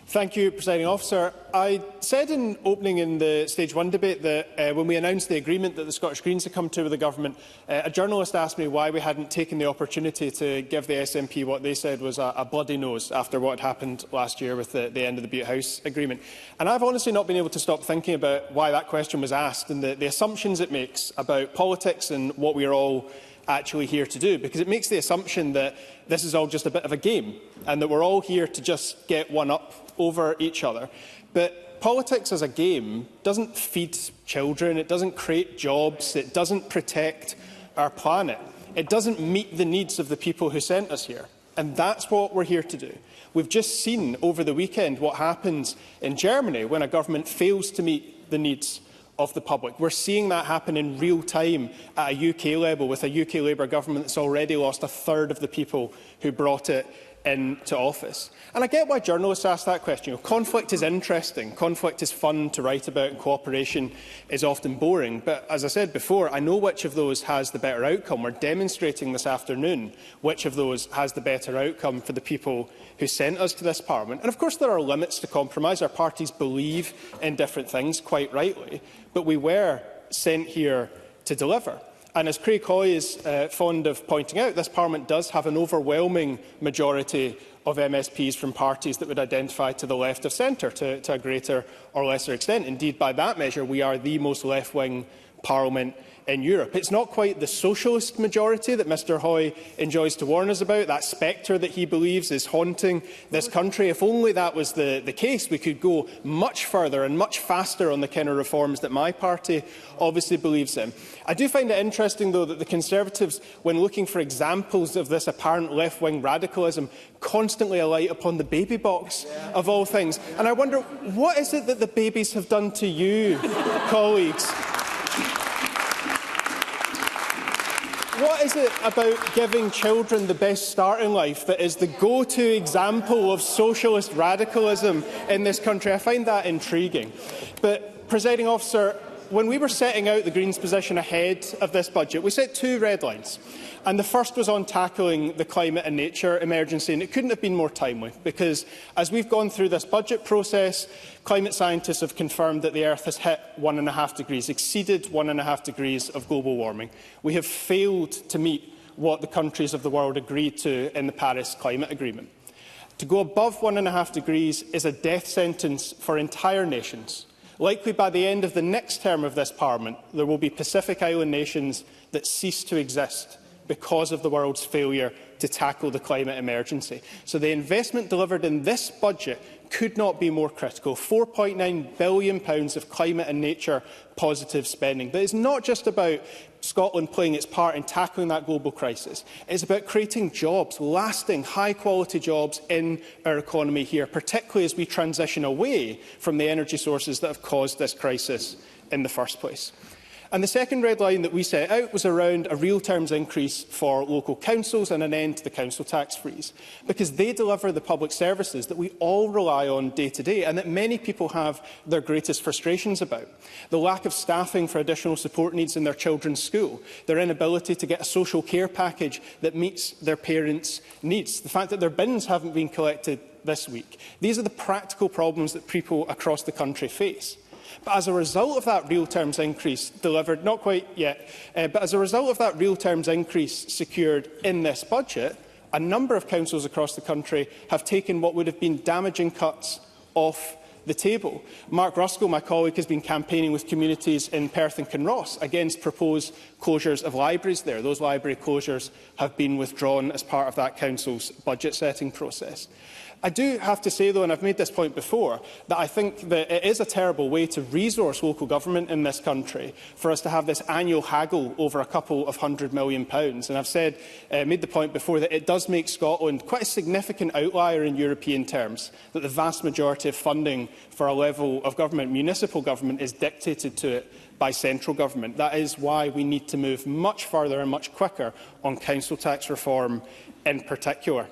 S13: Thank you, Presiding Officer. I said in opening in the Stage 1 debate that when we announced the agreement that the Scottish Greens had come to with the Government, a journalist asked me why we hadn't taken the opportunity to give the SNP what they said was a bloody nose after what had happened last year with the end of the Butte House agreement. And I've honestly not been able to stop thinking about why that question was asked and the assumptions it makes about politics and what we are all actually here to do, because it makes the assumption that this is all just a bit of a game and that we're all here to just get one up over each other. But politics as a game doesn't feed children, it doesn't create jobs, it doesn't protect our planet, it doesn't meet the needs of the people who sent us here. And that's what we're here to do. We've just seen over the weekend what happens in Germany when a government fails to meet the needs of the public. We're seeing that happen in real time at a UK level with a UK Labour government that's already lost a third of the people who brought it into office. And I get why journalists ask that question. Conflict is interesting, conflict is fun to write about, and cooperation is often boring. But as I said before, I know which of those has the better outcome. We're demonstrating this afternoon which of those has the better outcome for the people who sent us to this Parliament. And of course there are limits to compromise. Our parties believe in different things, quite rightly. But we were sent here to deliver. And as Craig Hoy is fond of pointing out, this Parliament does have an overwhelming majority of MSPs from parties that would identify to the left of centre to a greater or lesser extent. Indeed, by that measure, we are the most left-wing parliament in Europe. It's not quite the socialist majority that Mr Hoy enjoys to warn us about, that spectre that he believes is haunting this country. If only that was the case, we could go much further and much faster on the kind of reforms that my party obviously believes in. I do find it interesting, though, that the Conservatives, when looking for examples of this apparent left-wing radicalism, constantly alight upon the baby box, of all things. And I wonder, what is it that the babies have done to you, colleagues? What is it about giving children the best start in life that is the go-to example of socialist radicalism in this country? I find that intriguing. But, Presiding Officer, when we were setting out the Greens' position ahead of this budget, we set two red lines. And the first was on tackling the climate and nature emergency, and it couldn't have been more timely, because as we've gone through this budget process, climate scientists have confirmed that the Earth has hit 1.5 degrees, exceeded 1.5 degrees of global warming. We have failed to meet what the countries of the world agreed to in the Paris Climate Agreement. To go above 1.5 degrees is a death sentence for entire nations. Likely by the end of the next term of this Parliament, there will be Pacific Island nations that cease to exist because of the world's failure to tackle the climate emergency. So the investment delivered in this budget could not be more critical. £4.9 billion of climate and nature positive spending. But it's not just about Scotland playing its part in tackling that global crisis. It's about creating jobs, lasting, high-quality jobs in our economy here, particularly as we transition away from the energy sources that have caused this crisis in the first place. And the second red line that we set out was around a real terms increase for local councils and an end to the council tax freeze, because they deliver the public services that we all rely on day to day and that many people have their greatest frustrations about. The lack of staffing for additional support needs in their children's school, their inability to get a social care package that meets their parents' needs, the fact that their bins haven't been collected this week. These are the practical problems that people across the country face. But as a result of that real terms increase delivered, not quite yet, but as a result of that real terms increase secured in this budget, a number of councils across the country have taken what would have been damaging cuts off the table. Mark Ruskell, my colleague, has been campaigning with communities in Perth and Kinross against proposed closures of libraries there. Those library closures have been withdrawn as part of that council's budget setting process. I do have to say, though, and I've made this point before, that I think that it is a terrible way to resource local government in this country for us to have this annual haggle over a couple of £100 million. And I've said, made the point before that it does make Scotland quite a significant outlier in European terms, that the vast majority of funding for a level of government, municipal government, is dictated to it by central government. That is why we need to move much further and much quicker on council tax reform in particular.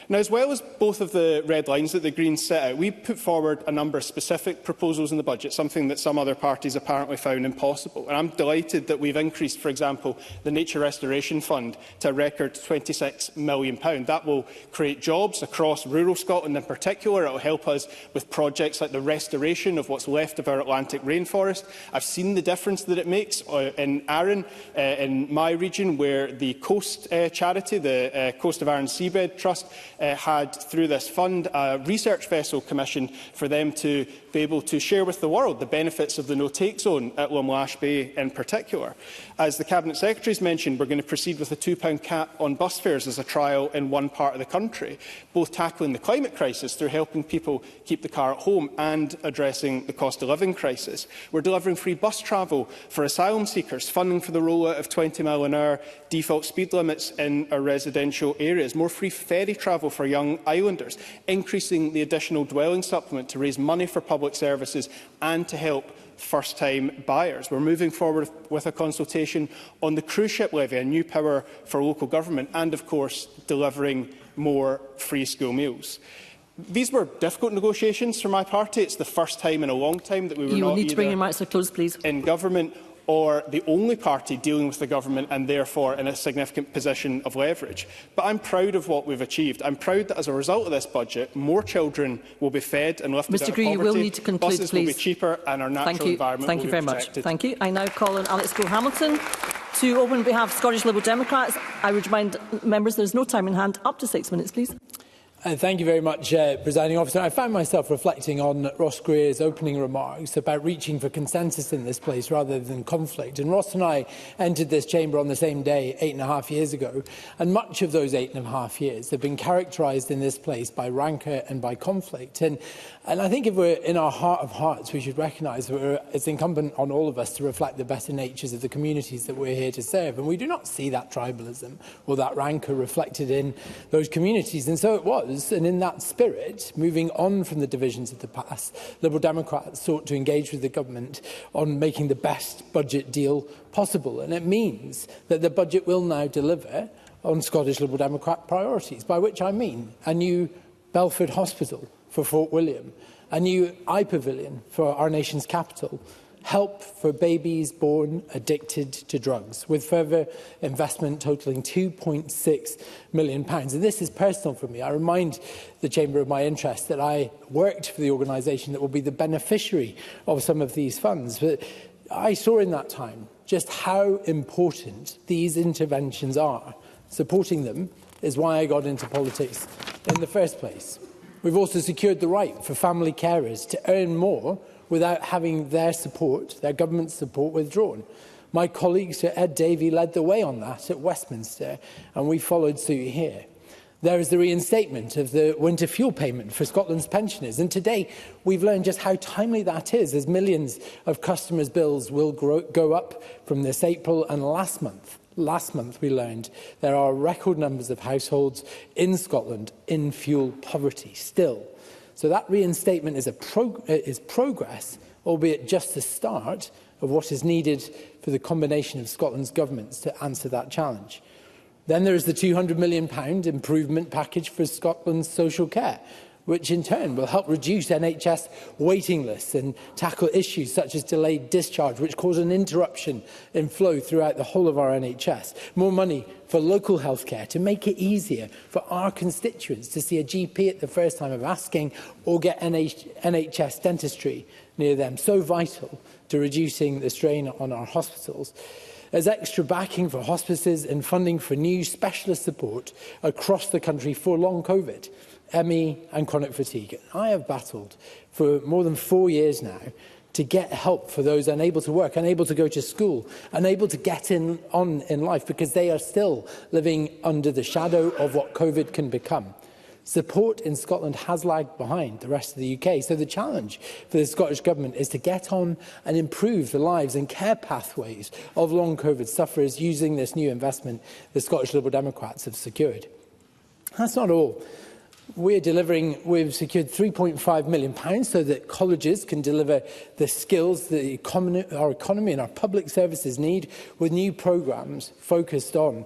S13: Now, as well as both of the red lines that the Greens set out, we put forward a number of specific proposals in the budget, something that some other parties apparently found impossible. And I'm delighted that we've increased, for example, the Nature Restoration Fund to a record £26 million. That will create jobs across rural Scotland in particular. It will help us with projects like the restoration of what's left of our Atlantic rainforest. I've seen the difference that it makes in Arran, in my region, where the Coast charity, the Coast of Arran Seabed Trust, had, through this fund, a research vessel commissioned for them to be able to share with the world the benefits of the no-take zone at Lumlash Bay in particular. As the Cabinet Secretary has mentioned, we're going to proceed with a £2 cap on bus fares as a trial in one part of the country, both tackling the climate crisis through helping people keep the car at home and addressing the cost of living crisis. We're delivering free bus travel for asylum seekers, funding for the rollout of 20-mile-an-hour default speed limits in our residential areas, more free ferry travel for young islanders, increasing the additional dwelling supplement to raise money for public services and to help first-time buyers. We're moving forward with a consultation on the cruise ship levy, a new power for local government, and, of course, delivering more free school meals. These were difficult negotiations for my party. It's the first time in a long time that we were not either in government or the only party dealing with the government and therefore in a significant position of leverage. But I'm proud of what we've achieved. I'm proud that as a result of this budget, more children will be fed and lifted out of poverty.
S6: You will need to conclude,
S13: buses
S6: please.
S13: will be cheaper and our natural environment will be protected.
S6: Thank you. I now call on Alex Cole-Hamilton to open on behalf of Scottish Liberal Democrats. I would remind members there is no time in hand. Up to 6 minutes, please.
S14: Thank you very much, Presiding Officer. I found myself reflecting on Ross Greer's opening remarks about reaching for consensus in this place rather than conflict. And Ross and I entered this chamber on the same day 8.5 years ago, and much of those 8.5 years have been characterised in this place by rancour and by conflict. And I think if we're in our heart of hearts, we should recognise that it's incumbent on all of us to reflect the better natures of the communities that we're here to serve. And we do not see that tribalism or that rancour reflected in those communities. And so it was. And in that spirit, moving on from the divisions of the past, Liberal Democrats sought to engage with the government on making the best budget deal possible. And it means that the budget will now deliver on Scottish Liberal Democrat priorities, by which I mean a new Belford Hospital for Fort William, a new eye pavilion for our nation's capital, help for babies born addicted to drugs, with further investment totalling £2.6 million. And this is personal for me. I remind the Chamber of my interest that I worked for the organisation that will be the beneficiary of some of these funds. But I saw in that time just how important these interventions are. Supporting them is why I got into politics in the first place. We've also secured the right for family carers to earn more without having their support, their government support, withdrawn. My colleague Sir Ed Davey led the way on that at Westminster, and we followed suit here. There is the reinstatement of the winter fuel payment for Scotland's pensioners, and today we've learned just how timely that is, as millions of customers' bills will go up from this April. And last month we learned there are record numbers of households in Scotland in fuel poverty still. So that reinstatement is progress, albeit just the start of what is needed for the combination of Scotland's governments to answer that challenge. Then there is the £200 million improvement package for Scotland's social care, which in turn will help reduce NHS waiting lists and tackle issues such as delayed discharge, which cause an interruption in flow throughout the whole of our NHS. More money for local healthcare to make it easier for our constituents to see a GP at the first time of asking or get NHS dentistry near them, so vital to reducing the strain on our hospitals. There's extra backing for hospices and funding for new specialist support across the country for long COVID, ME and chronic fatigue. I have battled for more than 4 years now to get help for those unable to work, unable to go to school, unable to get on in life because they are still living under the shadow of what COVID can become. Support in Scotland has lagged behind the rest of the UK, so the challenge for the Scottish Government is to get on and improve the lives and care pathways of long COVID sufferers using this new investment the Scottish Liberal Democrats have secured. That's not all. We've secured £3.5 million so that colleges can deliver the skills that our economy and our public services need, with new programmes focused on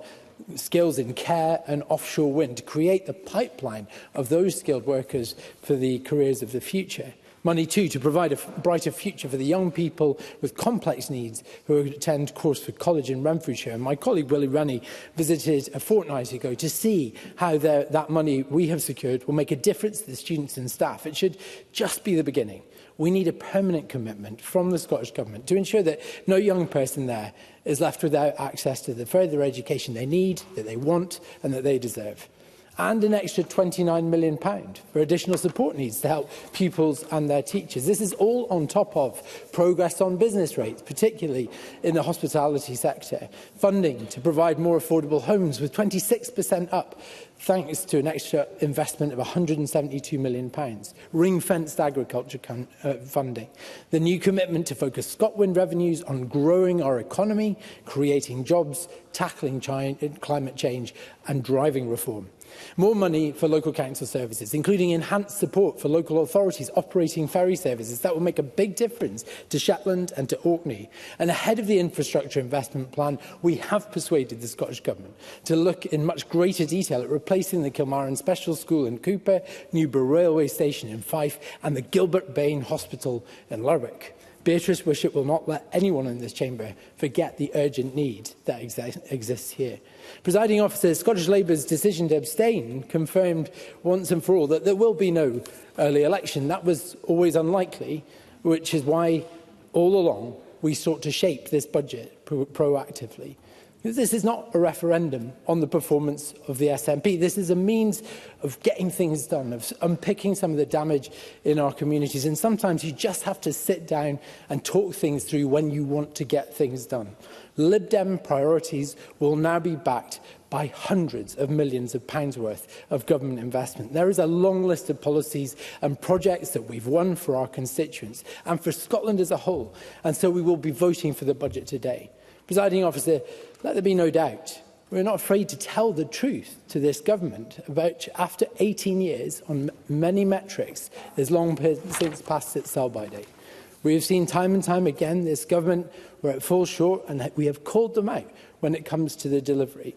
S14: skills in care and offshore wind to create the pipeline of those skilled workers for the careers of the future. Money too to provide a brighter future for the young people with complex needs who attend Corsford College in Renfrewshire. And my colleague Willie Rennie visited a fortnight ago to see how that money we have secured will make a difference to the students and staff. It should just be the beginning. We need a permanent commitment from the Scottish Government to ensure that no young person there is left without access to the further education they need, that they want and that they deserve. And an extra £29 million for additional support needs to help pupils and their teachers. This is all on top of progress on business rates, particularly in the hospitality sector. Funding to provide more affordable homes with 26% up, thanks to an extra investment of £172 million. Ring-fenced agriculture funding. The new commitment to focus ScotWind revenues on growing our economy, creating jobs, tackling climate change and driving reform. More money for local council services, including enhanced support for local authorities operating ferry services. That will make a big difference to Shetland and to Orkney. And ahead of the infrastructure investment plan, we have persuaded the Scottish Government to look in much greater detail at replacing the Kilmartin Special School in Cooper, Newborough Railway Station in Fife and the Gilbert Bain Hospital in Lerwick. Beatrice Wishart will not let anyone in this chamber forget the urgent need that exists here. Presiding Officer, Scottish Labour's decision to abstain confirmed once and for all that there will be no early election. That was always unlikely, which is why all along we sought to shape this budget proactively. This is not a referendum on the performance of the SNP. This is a means of getting things done, of unpicking some of the damage in our communities. And sometimes you just have to sit down and talk things through when you want to get things done. Lib Dem priorities will now be backed by hundreds of millions of pounds worth of government investment. There is a long list of policies and projects that we've won for our constituents and for Scotland as a whole. And so we will be voting for the budget today. Presiding Officer, let there be no doubt, we're not afraid to tell the truth to this government about, after 18 years on many metrics, is long since past its sell-by date. We have seen time and time again this government where it falls short, and we have called them out when it comes to the delivery.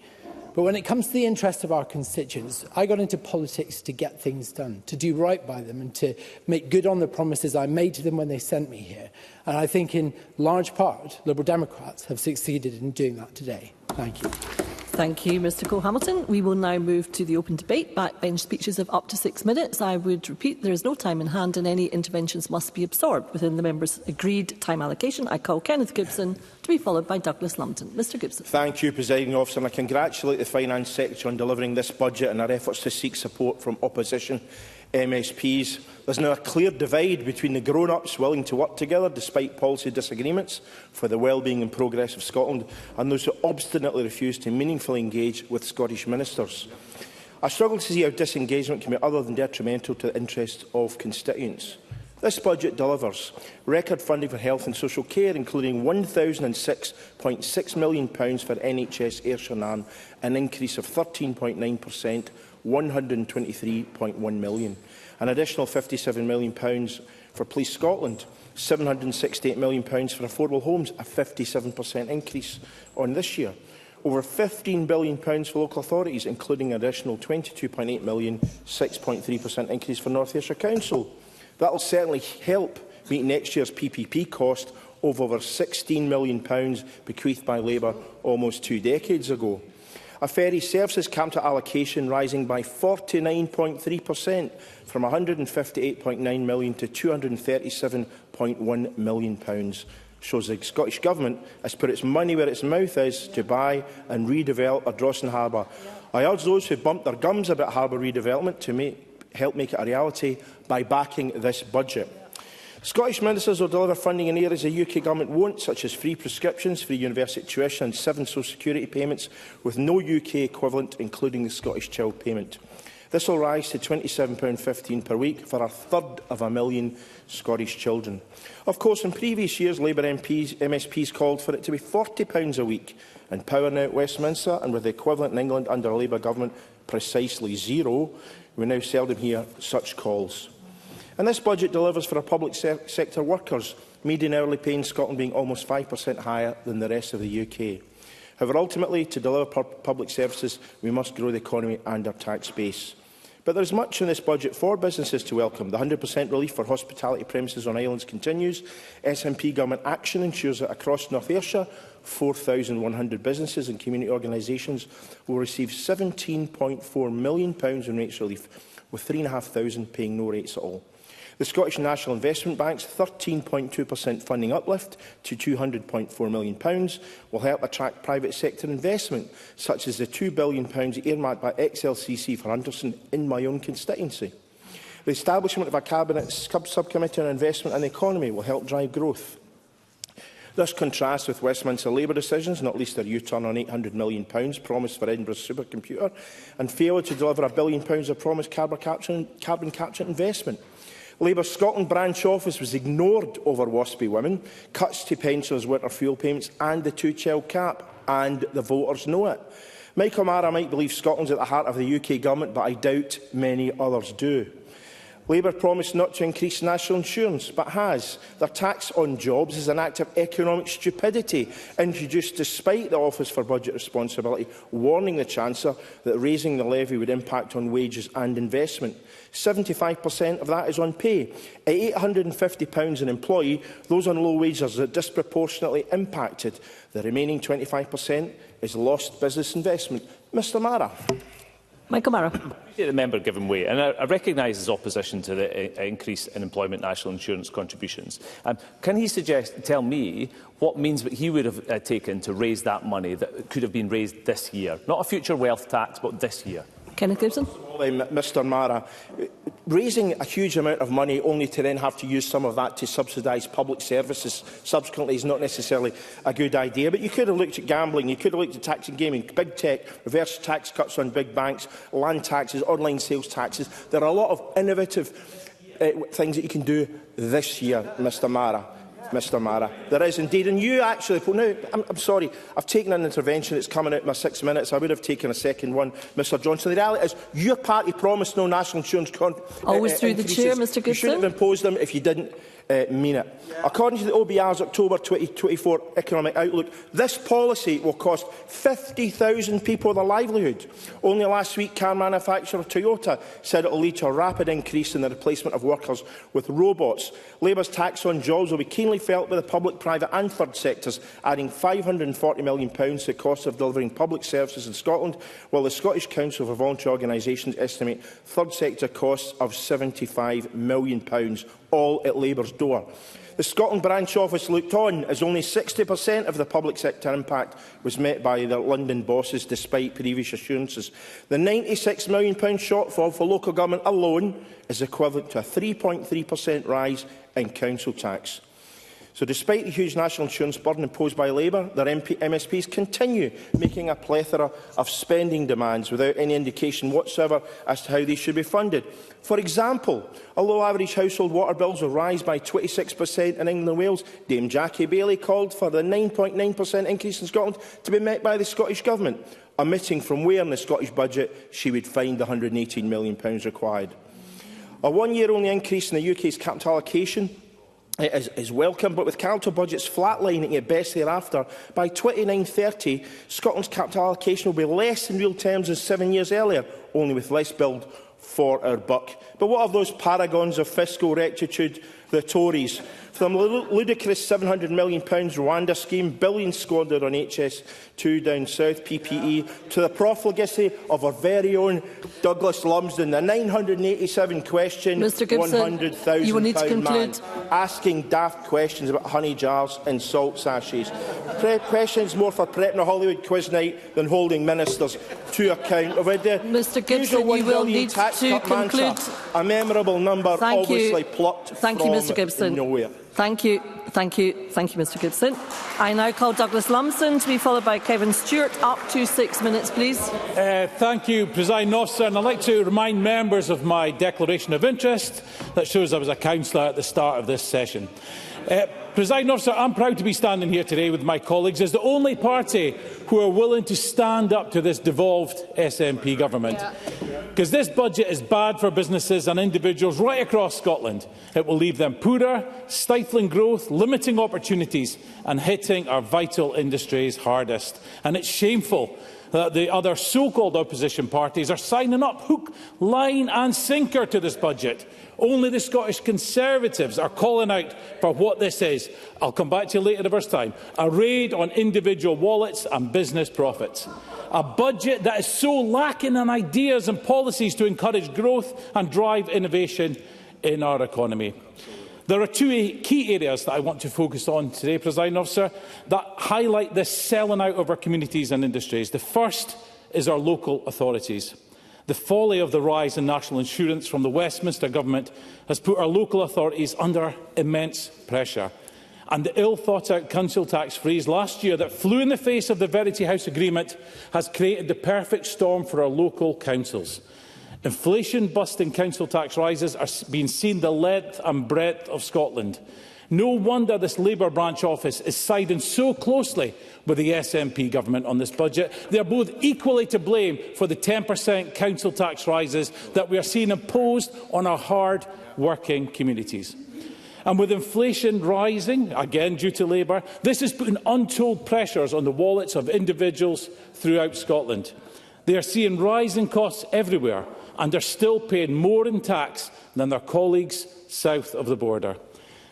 S14: But when it comes to the interests of our constituents, I got into politics to get things done, to do right by them and to make good on the promises I made to them when they sent me here. And I think in large part, Liberal Democrats have succeeded in doing that today. Thank you.
S6: Thank you, Mr Cole-Hamilton. We will now move to the open debate. Backbench speeches of up to 6 minutes. I would repeat, there is no time in hand and any interventions must be absorbed within the members' agreed time allocation. I call Kenneth Gibson to be followed by Douglas Lumpton. Mr Gibson.
S15: Thank you, Presiding Officer. And I congratulate the Finance Secretary on delivering this budget and our efforts to seek support from opposition MSPs. There's now a clear divide between the grown-ups willing to work together despite policy disagreements for the well-being and progress of Scotland and those who obstinately refuse to meaningfully engage with Scottish ministers. I struggle to see how disengagement can be other than detrimental to the interests of constituents. This budget delivers record funding for health and social care, including £1,006.6 million for NHS Ayrshire, an increase of 13.9%, £123.1 million. An additional £57 million for Police Scotland, £768 million for affordable homes, a 57% increase on this year. Over £15 billion for local authorities, including an additional £22.8 million, 6.3% increase for North Ayrshire Council. That will certainly help meet next year's PPP cost of over £16 million bequeathed by Labour almost 2 decades ago. A ferry services capital allocation rising by 49.3% from £158.9 million to £237.1 million shows the Scottish Government has put its money where its mouth is to buy and redevelop Ardrossan Harbour. I urge those who bumped their gums about harbour redevelopment to help make it a reality by backing this budget. Scottish ministers will deliver funding in areas the UK Government won't, such as free prescriptions, free university tuition and 7 social security payments, with no UK equivalent, including the Scottish Child Payment. This will rise to £27.15 per week for a third of 1 million Scottish children. Of course, in previous years, Labour MSPs called for it to be £40 a week. In power now at Westminster, and with the equivalent in England under a Labour Government precisely zero, we now seldom hear such calls. And this budget delivers for our public sector workers, median hourly pay in Scotland being almost 5% higher than the rest of the UK. However, ultimately, to deliver public services, we must grow the economy and our tax base. But there is much in this budget for businesses to welcome. The 100% relief for hospitality premises on islands continues. SNP government action ensures that across North Ayrshire, 4,100 businesses and community organisations will receive £17.4 million in rates relief, with 3,500 paying no rates at all. The Scottish National Investment Bank's 13.2% funding uplift to £200.4 million will help attract private sector investment, such as the £2 billion earmarked by XLCC for Hunterston in my own constituency. The establishment of a Cabinet subcommittee on investment and the economy will help drive growth. This contrasts with Westminster Labour decisions, not least their U-turn on £800 million promised for Edinburgh's supercomputer, and failure to deliver £1 billion of promised carbon capture investment. Labour's Scotland branch office was ignored over WASPy women, cuts to pensioners' winter fuel payments and the 2-child cap, and the voters know it. Michael Mara might believe Scotland's at the heart of the UK Government, but I doubt many others do. Labour promised not to increase national insurance, but has. Their tax on jobs is an act of economic stupidity, introduced despite the Office for Budget Responsibility warning the Chancellor that raising the levy would impact on wages and investment. 75% of that is on pay. At £850 an employee, those on low wages are disproportionately impacted. The remaining 25% is lost business investment. Mr Mara.
S6: Michael Mara.
S11: The member given way, and I recognise his opposition to the increase in employment national insurance contributions. Can he tell me what means that he would have taken to raise that money that could have been raised this year? Not a future wealth tax, but this year.
S6: Kenneth Gibson.
S15: Mr Mara, raising a huge amount of money only to then have to use some of that to subsidise public services subsequently is not necessarily a good idea. But you could have looked at gambling, you could have looked at tax and gaming, big tech, reverse tax cuts on big banks, land taxes, online sales taxes. There are a lot of innovative things that you can do this year, Mr Mara. There is indeed. And you actually, now, I'm sorry, I've taken an intervention that's coming out in my 6 minutes. I would have taken a second one, Mr Johnson. The reality is, your party promised no national insurance
S6: always through the chair, Mr Gibson.
S15: You shouldn't have imposed them if you didn't mean it. Yeah. According to the OBR's October 2024 Economic Outlook, this policy will cost 50,000 people their livelihood. Only last week, car manufacturer Toyota said it will lead to a rapid increase in the replacement of workers with robots. Labour's tax on jobs will be keenly felt by the public, private and third sectors, adding £540 million to the cost of delivering public services in Scotland, while the Scottish Council for Voluntary Organisations estimate third sector costs of £75 million, all at Labour's door. The Scotland branch office looked on as only 60% of the public sector impact was met by the London bosses, despite previous assurances. The £96 million shortfall for local government alone is equivalent to a 3.3% rise in council tax. So despite the huge national insurance burden imposed by Labour, their MSPs continue making a plethora of spending demands without any indication whatsoever as to how these should be funded. For example, although average household water bills will rise by 26% in England and Wales, Dame Jackie Bailey called for the 9.9% increase in Scotland to be met by the Scottish Government, omitting from where in the Scottish budget she would find the £118 million required. A one-year-only increase in the UK's capital allocation is welcome, but with capital budgets flatlining at best thereafter, by 2930, Scotland's capital allocation will be less in real terms than 7 years earlier, only with less build for our buck. But what of those paragons of fiscal rectitude, the Tories? From the ludicrous £700 million Rwanda scheme, billions squandered on HS2 down south, PPE, to the profligacy of our very own Douglas Lumsden, the 987 question, £100,000 man, asking daft questions about honey jars and salt sachets. Questions more for prepping a Hollywood quiz night than holding ministers to account.
S6: Mr Gibson, you will need to conclude.
S15: A memorable number, obviously plucked from
S6: Mr Gibson.
S15: Nowhere.
S6: Thank you, Mr Gibson. I now call Douglas Lumsden to be followed by Kevin Stewart. Up to 6 minutes, please.
S16: Thank you, Presiding Officer. And I'd like to remind members of my declaration of interest that shows I was a councillor at the start of this session. Presiding Officer, I'm proud to be standing here today with my colleagues as the only party who are willing to stand up to this devolved SNP government. Because this budget is bad for businesses and individuals right across Scotland. It will leave them poorer, stifling growth, limiting opportunities and hitting our vital industries hardest. And it's shameful that the other so-called opposition parties are signing up hook, line and sinker to this budget. Only the Scottish Conservatives are calling out for what this is. I'll come back to you later in verse time. A raid on individual wallets and business profits. A budget that is so lacking in ideas and policies to encourage growth and drive innovation in our economy. There are two key areas that I want to focus on today, Presiding Officer, that highlight this selling out of our communities and industries. The first is our local authorities. The folly of the rise in national insurance from the Westminster Government has put our local authorities under immense pressure. And the ill-thought-out council tax freeze last year that flew in the face of the Verity House Agreement has created the perfect storm for our local councils. Inflation-busting council tax rises are being seen the length and breadth of Scotland. No wonder this Labour branch office is siding so closely with the SNP government on this budget. They are both equally to blame for the 10% council tax rises that we are seeing imposed on our hard-working communities. And with inflation rising, again due to Labour, this is putting untold pressures on the wallets of individuals throughout Scotland. They are seeing rising costs everywhere and are still paying more in tax than their colleagues south of the border.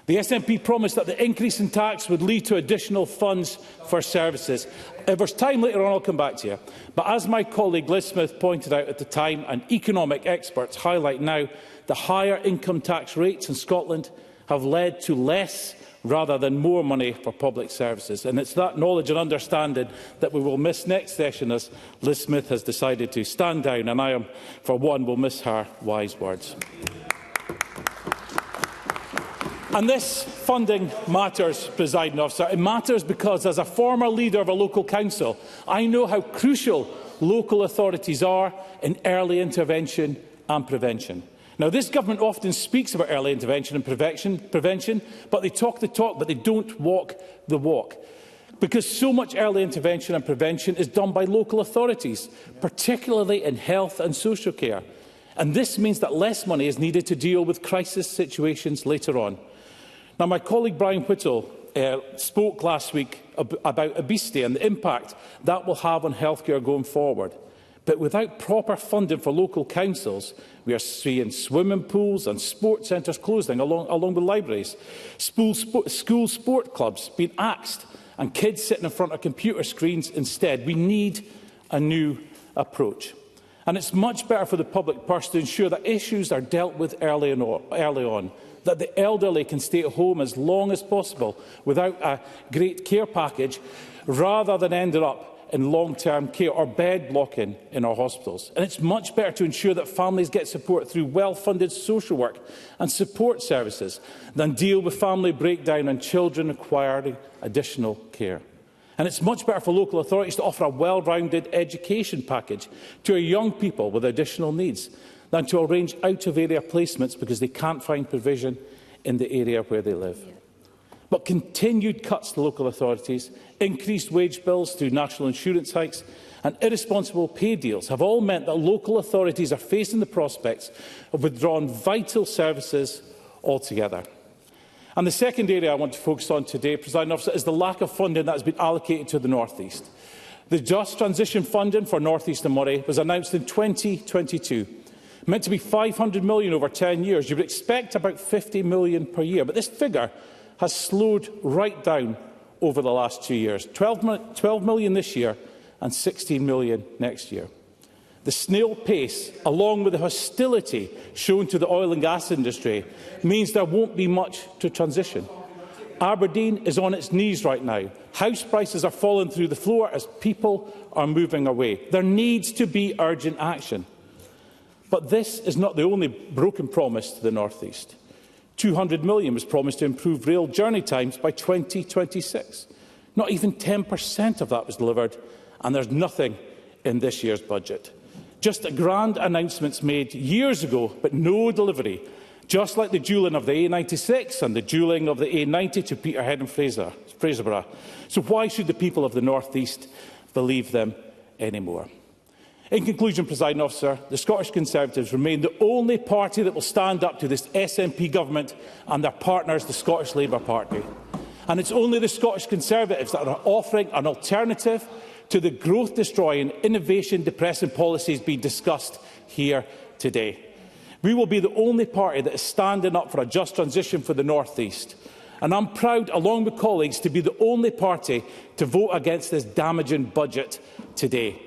S16: The SNP promised that the increase in tax would lead to additional funds for services. If there's time later on, I'll come back to you. But as my colleague Liz Smith pointed out at the time, and economic experts highlight now, the higher income tax rates in Scotland have led to less rather than more money for public services. And it's that knowledge and understanding that we will miss next session, as Liz Smith has decided to stand down, and I, for one, will miss her wise words. And this funding matters, Presiding Officer. It matters because, as a former leader of a local council, I know how crucial local authorities are in early intervention and prevention. Now, this government often speaks about early intervention and prevention, but they talk the talk, but they don't walk the walk. Because so much early intervention and prevention is done by local authorities, particularly in health and social care. And this means that less money is needed to deal with crisis situations later on. Now, my colleague Brian Whittle spoke last week about obesity and the impact that will have on healthcare going forward. But without proper funding for local councils, we are seeing swimming pools and sports centres closing along with libraries, school sport clubs being axed and kids sitting in front of computer screens instead. We need a new approach. And it's much better for the public purse to ensure that issues are dealt with early on, that the elderly can stay at home as long as possible without a great care package, rather than ending up in long-term care or bed blocking in our hospitals. And it's much better to ensure that families get support through well-funded social work and support services than deal with family breakdown and children requiring additional care. And it's much better for local authorities to offer a well-rounded education package to our young people with additional needs than to arrange out-of-area placements because they can't find provision in the area where they live. But continued cuts to local authorities, increased wage bills through national insurance hikes and irresponsible pay deals have all meant that local authorities are facing the prospects of withdrawing vital services altogether. And the second area I want to focus on today, Presiding Officer, is the lack of funding that has been allocated to the North East. The Just Transition funding for North East and Moray was announced in 2022. Meant to be £500 million over 10 years. You would expect about £50 million per year, but this figure has slowed right down over the last 2 years. 12 million this year and 16 million next year. The snail pace, along with the hostility shown to the oil and gas industry, means there won't be much to transition. Aberdeen is on its knees right now. House prices are falling through the floor as people are moving away. There needs to be urgent action. But this is not the only broken promise to the North East. £200 million was promised to improve rail journey times by 2026. Not even 10% of that was delivered, and there's nothing in this year's budget. Just grand announcements made years ago, but no delivery, just like the dualling of the A96 and the dualling of the A90 to Peterhead and Fraserburgh. So why should the people of the North East believe them anymore? In conclusion, Presiding Officer, the Scottish Conservatives remain the only party that will stand up to this SNP government and their partners, the Scottish Labour Party. And it's only the Scottish Conservatives that are offering an alternative to the growth-destroying, innovation-depressing policies being discussed here today. We will be the only party that is standing up for a just transition for the North East. And I'm proud, along with colleagues, to be the only party to vote against this damaging budget today.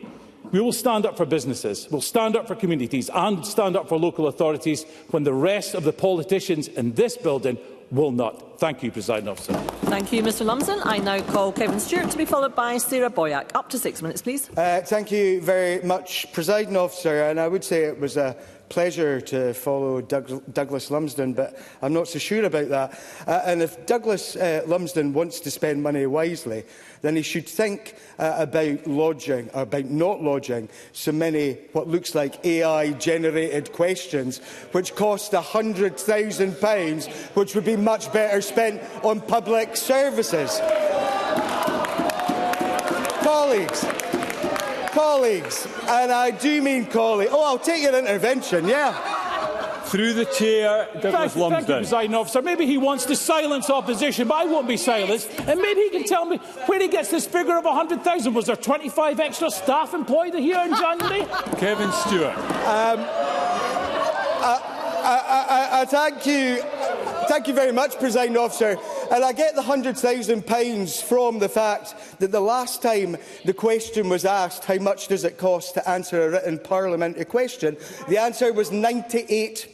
S16: We will stand up for businesses, we'll stand up for communities and stand up for local authorities when the rest of the politicians in this building will not. Thank you, Presiding Officer.
S6: Thank you, Mr Lumsden. I now call Kevin Stewart to be followed by Sarah Boyack. Up to 6 minutes, please.
S12: Thank you very much, Presiding Officer. And I would say it was a pleasure to follow Douglas Lumsden, but I'm not so sure about that. And if Douglas Lumsden wants to spend money wisely, then he should think about not lodging so many what looks like AI-generated questions, which cost £100,000, which would be much better spent on public services. Colleagues, and I do mean colleagues. Oh, I'll take your intervention, yeah.
S16: Through the chair, Douglas Lumsden. Thank you, Presiding Officer. Maybe he wants to silence opposition, but I won't be silenced. And maybe he can tell me where he gets this figure of 100,000. Was there 25 extra staff employed here in January?
S17: Kevin Stewart.
S12: Thank you. thank you very much, Presiding Officer. And I get the £100,000 from the fact that the last time the question was asked, how much does it cost to answer a written parliamentary question, the answer was £98.25.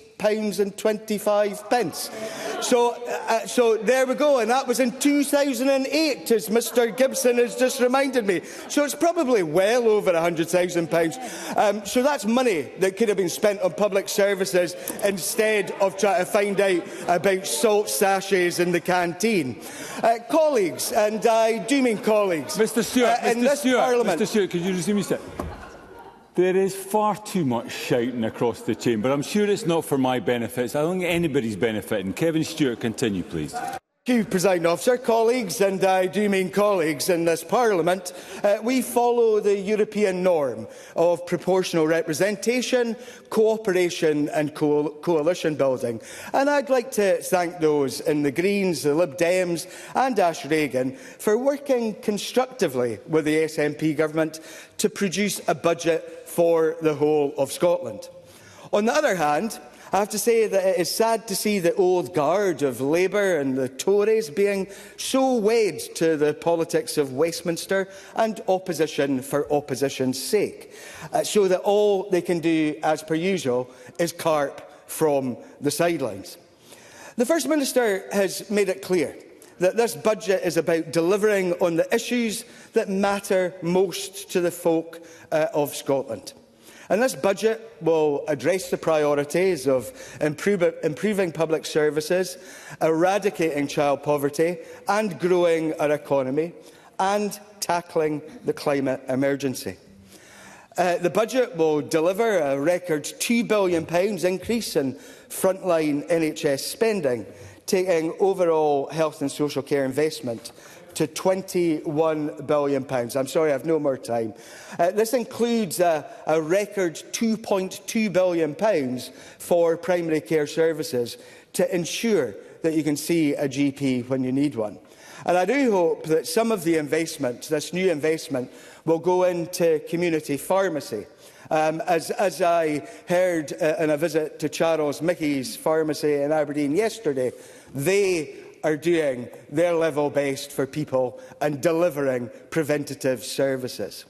S12: So there we go, and that was in 2008, as Mr Gibson has just reminded me. So it's probably well over £100,000. So that's money that could have been spent on public services instead of trying to find out about salt sachets in the canteen. Colleagues, and I do mean colleagues, Mr Stewart,
S17: Mr Stewart, could you resume your seat? There is far too much shouting across the chamber. I'm sure it's not for my benefit. I don't think anybody's benefiting. Kevin Stewart, continue, please.
S12: Thank you, Presiding Officer. Colleagues, and I do mean colleagues in this Parliament, we follow the European norm of proportional representation, cooperation and coalition building. And I'd like to thank those in the Greens, the Lib Dems and Ash Regan for working constructively with the SNP government to produce a budget for the whole of Scotland. On the other hand, I have to say that it is sad to see the old guard of Labour and the Tories being so wed to the politics of Westminster and opposition for opposition's sake, so that all they can do, as per usual, is carp from the sidelines. The First Minister has made it clear that this budget is about delivering on the issues that matter most to the folk of Scotland. And this budget will address the priorities of improving public services, eradicating child poverty and growing our economy, and tackling the climate emergency. The budget will deliver a record £2 billion increase in frontline NHS spending, taking overall health and social care investment to £21 billion. I'm sorry, I have no more time. This includes a record £2.2 billion for primary care services to ensure that you can see a GP when you need one. And I do hope that some of the investment, this new investment, will go into community pharmacy. As I heard in a visit to Charles Mickey's pharmacy in Aberdeen yesterday, they are doing their level best for people and delivering preventative services.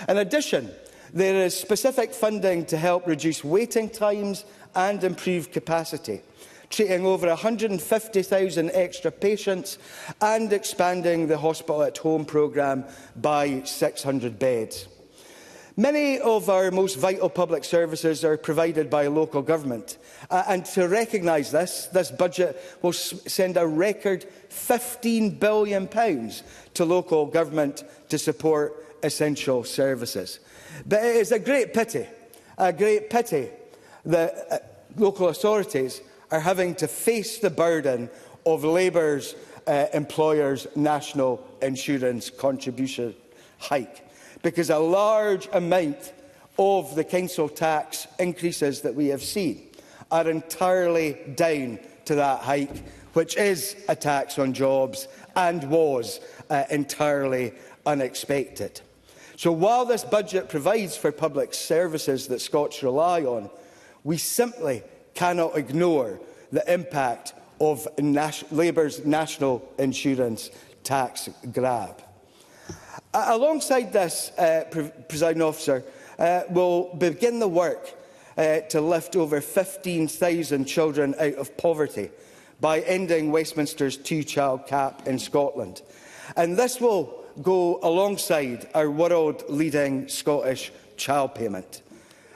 S12: In addition, there is specific funding to help reduce waiting times and improve capacity, treating over 150,000 extra patients and expanding the Hospital at Home programme by 600 beds. Many of our most vital public services are provided by local government. And to recognise this budget will send a record £15 billion to local government to support essential services. But it is a great pity that local authorities are having to face the burden of Labour's employers' national insurance contribution hike, because a large amount of the council tax increases that we have seen are entirely down to that hike, which is a tax on jobs and was entirely unexpected. So while this budget provides for public services that Scots rely on, we simply cannot ignore the impact of Labour's national insurance tax grab. Alongside this, Presiding Officer, we'll begin the work to lift over 15,000 children out of poverty by ending Westminster's two-child cap in Scotland. And this will go alongside our world-leading Scottish child payment.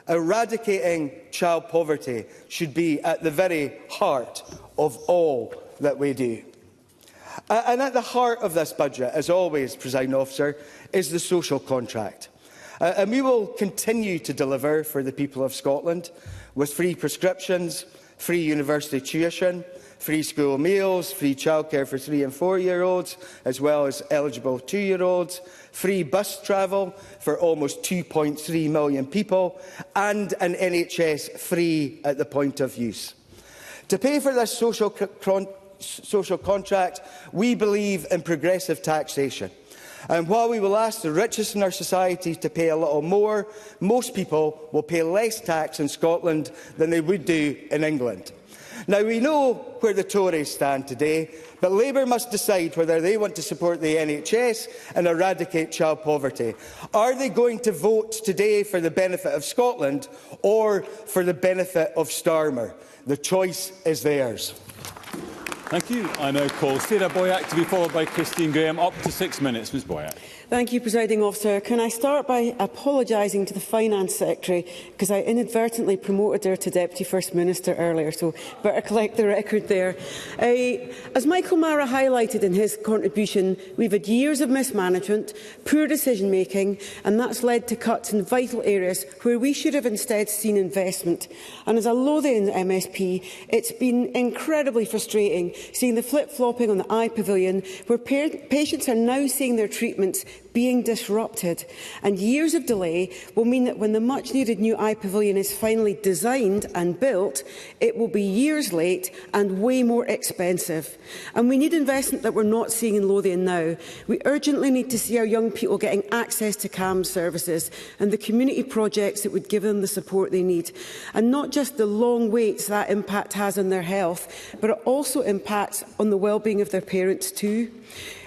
S12: Eradicating child poverty should be at the very heart of all that we do. And at the heart of this budget, as always, Presiding Officer, is the social contract. And we will continue to deliver for the people of Scotland with free prescriptions, free university tuition, free school meals, free childcare for 3- and 4-year-olds, as well as eligible 2-year-olds, free bus travel for almost 2.3 million people, and an NHS free at the point of use. To pay for this social contract, we believe in progressive taxation. And while we will ask the richest in our society to pay a little more, most people will pay less tax in Scotland than they would do in England. Now, we know where the Tories stand today, but Labour must decide whether they want to support the NHS and eradicate child poverty. Are they going to vote today for the benefit of Scotland or for the benefit of Starmer? The choice is theirs.
S17: Thank you. I now call Sarah Boyack to be followed by Christine Graham. Up to 6 minutes, Ms Boyack.
S7: Thank you, Presiding Officer. Can I start by apologising to the Finance Secretary because I inadvertently promoted her to Deputy First Minister earlier, so better collect the record there. As Michael Mara highlighted in his contribution, we've had years of mismanagement, poor decision-making, and that's led to cuts in vital areas where we should have instead seen investment. And as a Lothian MSP, it's been incredibly frustrating seeing the flip-flopping on the eye pavilion, where patients are now seeing their treatments being disrupted. And years of delay will mean that when the much-needed new eye pavilion is finally designed and built, it will be years late and way more expensive. And we need investment that we're not seeing in Lothian now. We urgently need to see our young people getting access to CAMS services and the community projects that would give them the support they need. And not just the long waits that impact has on their health, but it also impacts on the well-being of their parents too.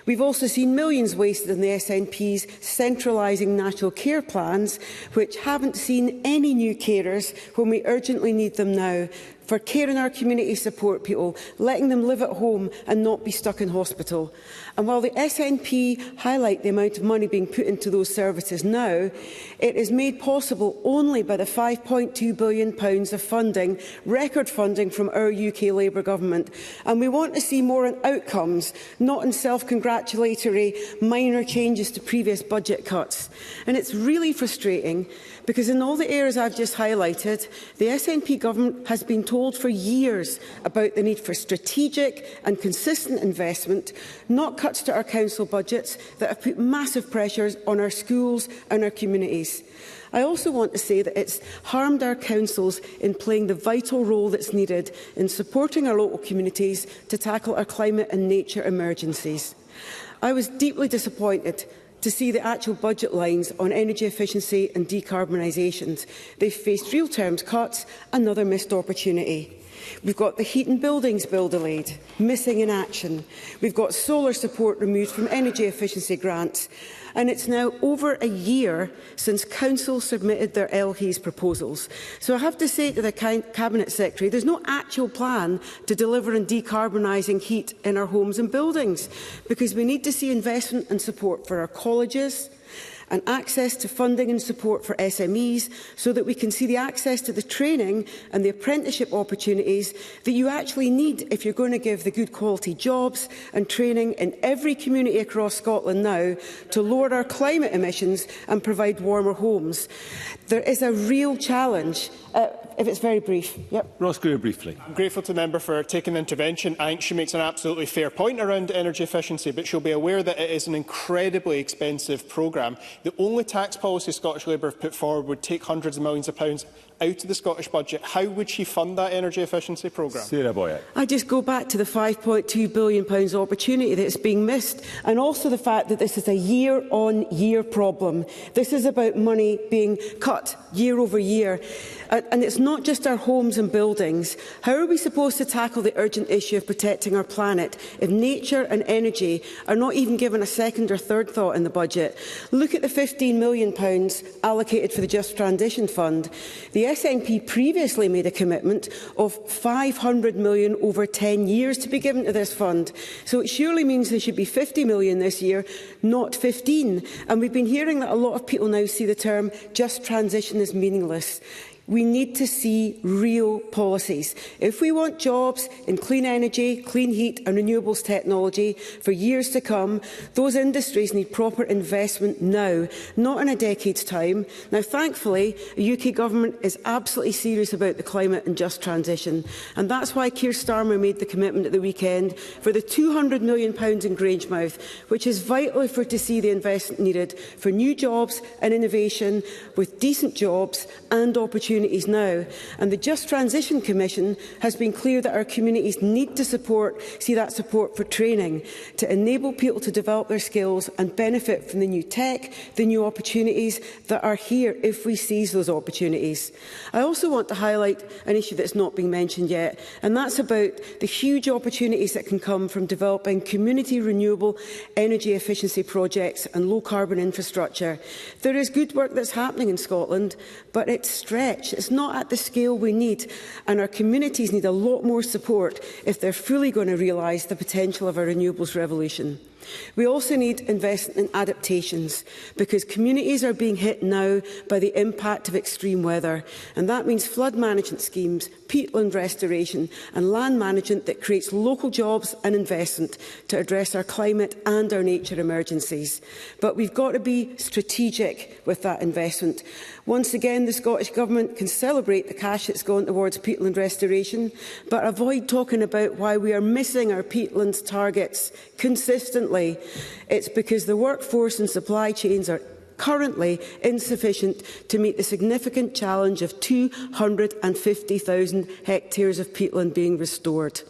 S7: We've also seen millions wasted in the SNP's centralising national care plans, which haven't seen any new carers when we urgently need them now, for care in our community support people, letting them live at home and not be stuck in hospital. And while the SNP highlight the amount of money being put into those services now, it is made possible only by the £5.2 billion of funding, record funding from our UK Labour Government. And we want to see more on outcomes, not in self-congratulatory minor changes to previous budget cuts. And it's really frustrating because in all the areas I've just highlighted, the SNP government has been told for years about the need for strategic and consistent investment, not cuts to our council budgets that have put massive pressures on our schools and our communities. I also want to say that it's harmed our councils in playing the vital role that's needed in supporting our local communities to tackle our climate and nature emergencies. I was deeply disappointed to see the actual budget lines on energy efficiency and decarbonisation. They've faced real terms cuts, another missed opportunity. We've got the Heat and Buildings Bill delayed, missing in action. We've got solar support removed from energy efficiency grants. And it's now over a year since Council submitted their LHES proposals. So I have to say to the Cabinet Secretary, there's no actual plan to deliver on decarbonising heat in our homes and buildings, because we need to see investment and support for our colleges, and access to funding and support for SMEs, so that we can see the access to the training and the apprenticeship opportunities that you actually need if you're going to give the good quality jobs and training in every community across Scotland now to lower our climate emissions and provide warmer homes. There is a real challenge. If it's very brief. Yep.
S17: Ross Greer, briefly.
S13: I'm grateful to the member for taking the intervention. I think she makes an absolutely fair point around energy efficiency, but she'll be aware that it is an incredibly expensive programme. The only tax policy Scottish Labour have put forward would take hundreds of millions of pounds out of the Scottish budget. How would she fund that energy efficiency programme?
S17: Sarah Boyack.
S7: I just go back to the £5.2 billion opportunity that is being missed, and also the fact that this is a year-on-year problem. This is about money being cut year over year. And it's not just our homes and buildings. How are we supposed to tackle the urgent issue of protecting our planet if nature and energy are not even given a second or third thought in the budget? Look at the £15 million allocated for the Just Transition Fund. The SNP previously made a commitment of £500 million over 10 years to be given to this fund. So it surely means there should be £50 million this year, not 15. And we've been hearing that a lot of people now see the term just transition as meaningless. We need to see real policies. If we want jobs in clean energy, clean heat and renewables technology for years to come, those industries need proper investment now, not in a decade's time. Now, thankfully, the UK Government is absolutely serious about the climate and just transition. And that's why Keir Starmer made the commitment at the weekend for the £200 million in Grangemouth, which is vital for to see the investment needed for new jobs and innovation with decent jobs and opportunities opportunities now, and the Just Transition Commission has been clear that our communities need to see that support for training to enable people to develop their skills and benefit from the new tech, the new opportunities that are here if we seize those opportunities. I also want to highlight an issue that's not been mentioned yet, and that's about the huge opportunities that can come from developing community renewable energy efficiency projects and low-carbon infrastructure. There is good work that's happening in Scotland, but it's stretched. It's not at the scale we need, and our communities need a lot more support if they're fully going to realise the potential of our renewables revolution. We also need investment in adaptations, because communities are being hit now by the impact of extreme weather, and that means flood management schemes, peatland restoration and land management that creates local jobs and investment to address our climate and our nature emergencies. But we've got to be strategic with that investment. Once again, the Scottish Government can celebrate the cash that's gone towards peatland restoration, but avoid talking about why we are missing our peatlands targets consistently. It's because the workforce and supply chains are currently insufficient to meet the significant challenge of 250,000 hectares of peatland being restored.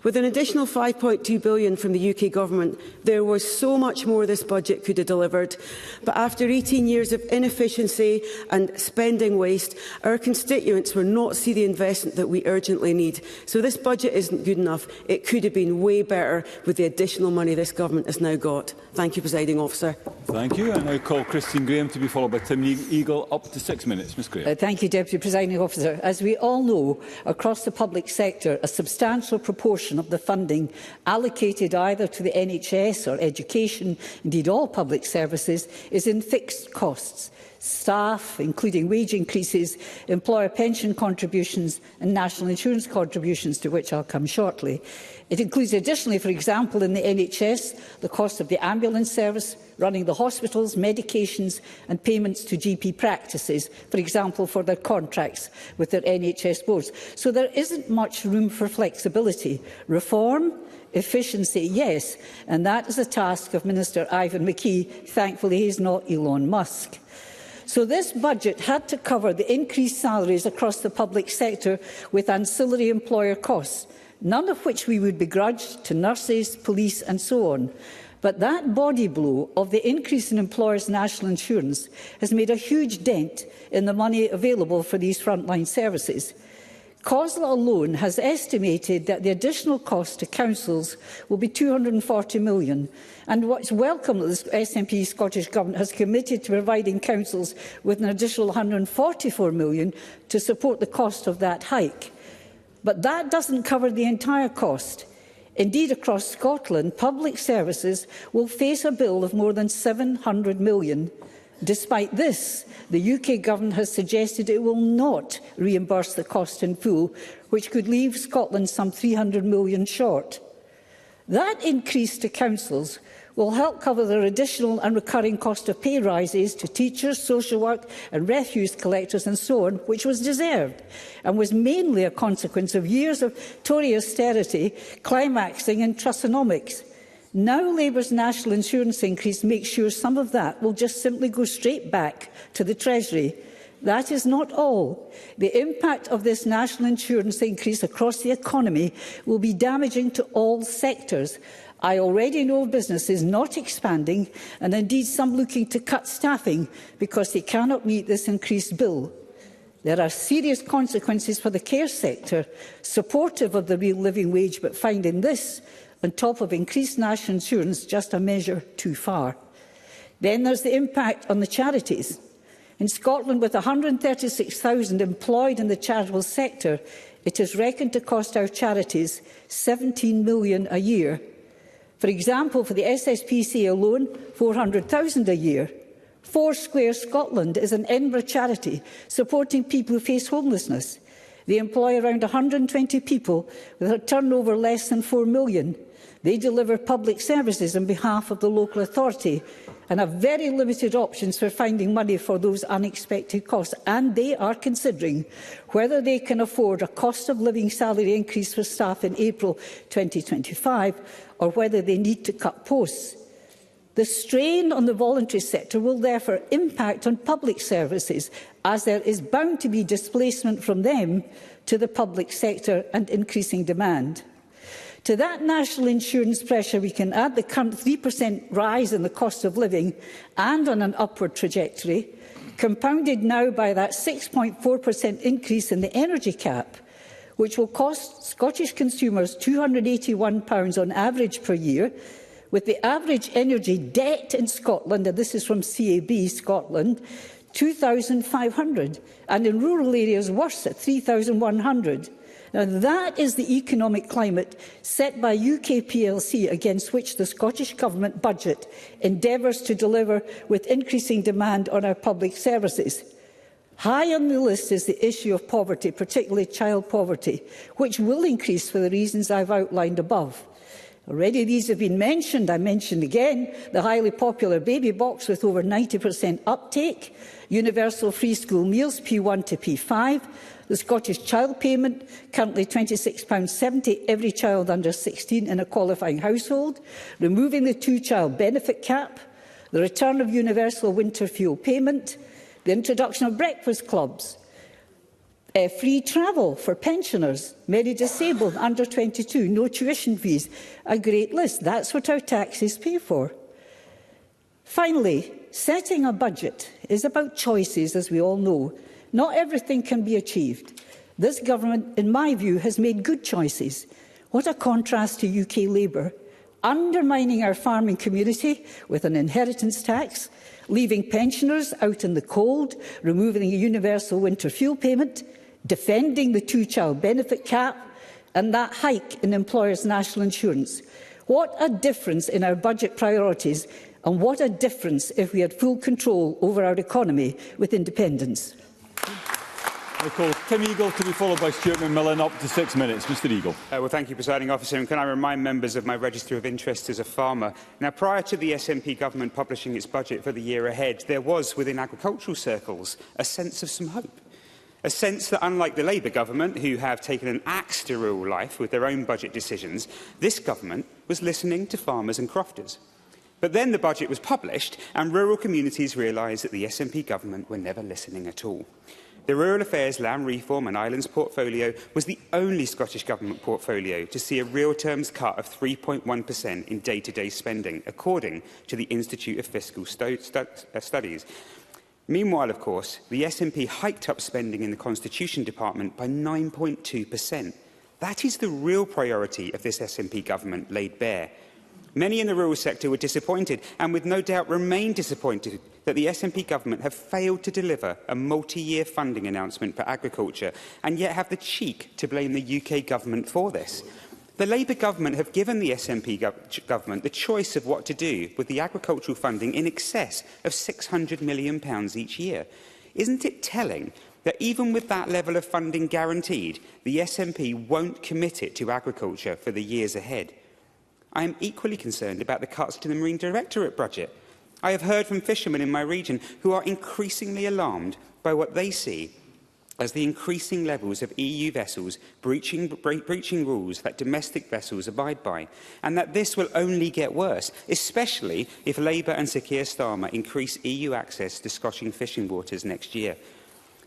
S7: With an additional £5.2 billion from the UK Government, there was so much more this budget could have delivered. But after 18 years of inefficiency and spending waste, our constituents will not see the investment that we urgently need. So this budget isn't good enough. It could have been way better with the additional money this Government has now got. Thank you, Presiding Officer.
S17: Thank you. I now call Christine Graham to be followed by Tim Eagle. Up to 6 minutes. Ms Graham.
S18: Thank you, Deputy Presiding Officer. As we all know, across the public sector, a substantial proportion of the funding allocated either to the NHS or education, indeed all public services, is in fixed costs. Staff, including wage increases, employer pension contributions and national insurance contributions, to which I'll come shortly. It includes additionally, for example, in the NHS, the cost of the ambulance service, running the hospitals, medications and payments to GP practices, for example, for their contracts with their NHS boards. So there isn't much room for flexibility. Reform, efficiency, yes, and that is the task of Minister Ivan McKee. Thankfully, he is not Elon Musk. So this budget had to cover the increased salaries across the public sector with ancillary employer costs, none of which we would begrudge to nurses, police and so on. But that body blow of the increase in employers' national insurance has made a huge dent in the money available for these frontline services. COSLA alone has estimated that the additional cost to councils will be £240 million. And what's welcome that the SNP Scottish Government has committed to providing councils with an additional £144 million to support the cost of that hike. But that doesn't cover the entire cost. Indeed, across Scotland, public services will face a bill of more than £700 million. Despite this, the UK Government has suggested it will not reimburse the cost in full, which could leave Scotland some £300 million short. That increase to councils will help cover their additional and recurring cost of pay rises to teachers, social work and refuse collectors and so on, which was deserved and was mainly a consequence of years of Tory austerity climaxing in Trussonomics. Now Labour's national insurance increase makes sure some of that will just simply go straight back to the Treasury. That is not all. The impact of this national insurance increase across the economy will be damaging to all sectors. I already know of businesses not expanding and indeed some looking to cut staffing because they cannot meet this increased bill. There are serious consequences for the care sector, supportive of the real living wage, but finding this on top of increased national insurance just a measure too far. Then there's the impact on the charities. In Scotland, with 136,000 employed in the charitable sector, it is reckoned to cost our charities £17 million a year. For example, for the SSPC alone, £400,000 a year. Foursquare Scotland is an Edinburgh charity supporting people who face homelessness. They employ around 120 people with a turnover less than £4 million. They deliver public services on behalf of the local authority and have very limited options for finding money for those unexpected costs. And they are considering whether they can afford a cost of living salary increase for staff in April 2025 or whether they need to cut posts. The strain on the voluntary sector will therefore impact on public services, as there is bound to be displacement from them to the public sector and increasing demand. To that national insurance pressure, we can add the current 3% rise in the cost of living and on an upward trajectory, compounded now by that 6.4% increase in the energy cap, which will cost Scottish consumers £281 on average per year, with the average energy debt in Scotland, and this is from CAB Scotland, £2,500, and in rural areas worse at £3,100. Now, that is the economic climate set by UK plc against which the Scottish Government budget endeavours to deliver with increasing demand on our public services. High on the list is the issue of poverty, particularly child poverty, which will increase for the reasons I've outlined above. Already these have been mentioned. I mentioned again the highly popular baby box with over 90% uptake, universal free school meals P1 to P5, the Scottish Child Payment, currently £26.70 every child under 16 in a qualifying household, removing the two-child benefit cap, the return of universal winter fuel payment, the introduction of breakfast clubs, free travel for pensioners, many disabled, under 22, no tuition fees, a great list. That's what our taxes pay for. Finally, setting a budget is about choices, as we all know. Not everything can be achieved. This government, in my view, has made good choices. What a contrast to UK Labour, undermining our farming community with an inheritance tax, leaving pensioners out in the cold, removing a universal winter fuel payment, defending the two-child benefit cap, and that hike in employers' national insurance. What a difference in our budget priorities, and what a difference if we had full control over our economy with independence.
S17: I call Tim Eagle to be followed by Stuart McMillan. Up to 6 minutes. Mr Eagle.
S19: Well, thank you, Presiding Officer. And can I remind members of my register of interest as a farmer? Now, prior to the SNP government publishing its budget for the year ahead, there was, within agricultural circles, a sense of some hope. A sense that, unlike the Labour government, who have taken an axe to rural life with their own budget decisions, this government was listening to farmers and crofters. But then the budget was published, and rural communities realised that the SNP government were never listening at all. The Rural Affairs, Land Reform and Islands portfolio was the only Scottish Government portfolio to see a real terms cut of 3.1% in day-to-day spending, according to the Institute of Fiscal Studies. Meanwhile, of course, the SNP hiked up spending in the Constitution Department by 9.2%. That is the real priority of this SNP government laid bare. Many in the rural sector were disappointed, and would no doubt remain disappointed, that the SNP government have failed to deliver a multi-year funding announcement for agriculture, and yet have the cheek to blame the UK government for this. The Labour government have given the SNP government the choice of what to do with the agricultural funding in excess of £600 million each year. Isn't it telling that even with that level of funding guaranteed, the SNP won't commit it to agriculture for the years ahead? I am equally concerned about the cuts to the Marine Directorate budget. I have heard from fishermen in my region who are increasingly alarmed by what they see as the increasing levels of EU vessels breaching rules that domestic vessels abide by, and that this will only get worse, especially if Labour and Sir Keir Starmer increase EU access to Scottish fishing waters next year.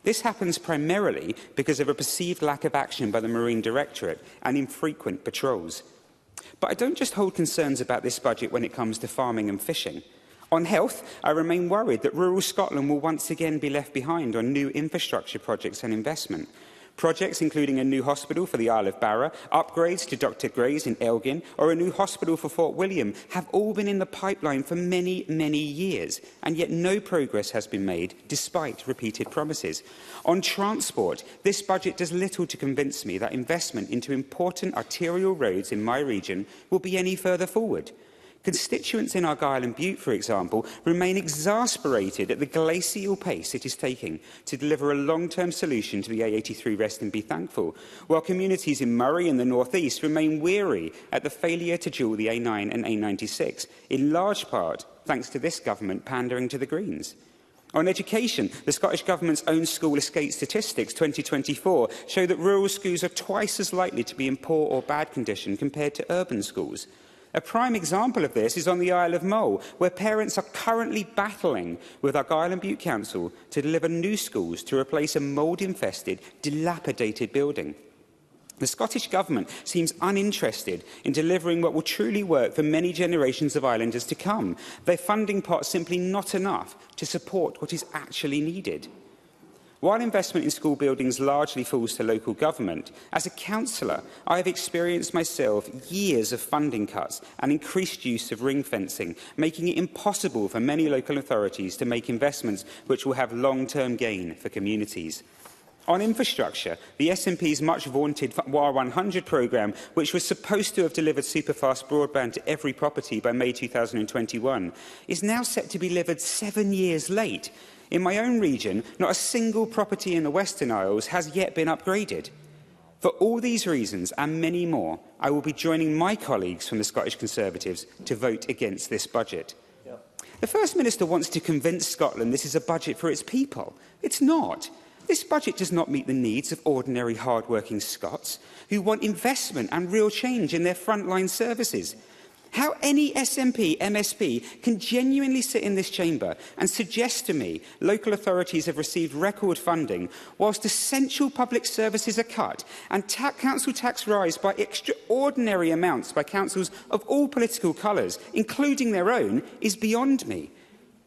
S19: This happens primarily because of a perceived lack of action by the Marine Directorate and infrequent patrols. But I don't just hold concerns about this budget when it comes to farming and fishing. On health, I remain worried that rural Scotland will once again be left behind on new infrastructure projects and investment. Projects including a new hospital for the Isle of Barra, upgrades to Dr Gray's in Elgin, or a new hospital for Fort William have all been in the pipeline for many, many years, and yet no progress has been made, despite repeated promises. On transport, this budget does little to convince me that investment into important arterial roads in my region will be any further forward. Constituents in Argyll and Bute, for example, remain exasperated at the glacial pace it is taking to deliver a long-term solution to the A83 Rest and Be Thankful, while communities in Murray and the North East remain weary at the failure to dual the A9 and A96, in large part thanks to this government pandering to the Greens. On education, the Scottish Government's own school escape statistics 2024 show that rural schools are twice as likely to be in poor or bad condition compared to urban schools. A prime example of this is on the Isle of Mull, where parents are currently battling with Argyll and Bute Council to deliver new schools to replace a mould-infested, dilapidated building. The Scottish Government seems uninterested in delivering what will truly work for many generations of islanders to come. Their funding pot is simply not enough to support what is actually needed. While investment in school buildings largely falls to local government, as a councillor, I have experienced myself years of funding cuts and increased use of ring fencing, making it impossible for many local authorities to make investments which will have long-term gain for communities. On infrastructure, the SNP's much-vaunted WAR100 programme, which was supposed to have delivered superfast broadband to every property by May 2021, is now set to be delivered 7 years late. In my own region, not a single property in the Western Isles has yet been upgraded. For all these reasons and many more, I will be joining my colleagues from the Scottish Conservatives to vote against this budget. The First Minister wants to convince Scotland this is a budget for its people. It's not. This budget does not meet the needs of ordinary hard-working Scots who want investment and real change in their frontline services. How any SNP, MSP can genuinely sit in this chamber and suggest to me local authorities have received record funding whilst essential public services are cut and council tax rise by extraordinary amounts by councils of all political colours, including their own, is beyond me.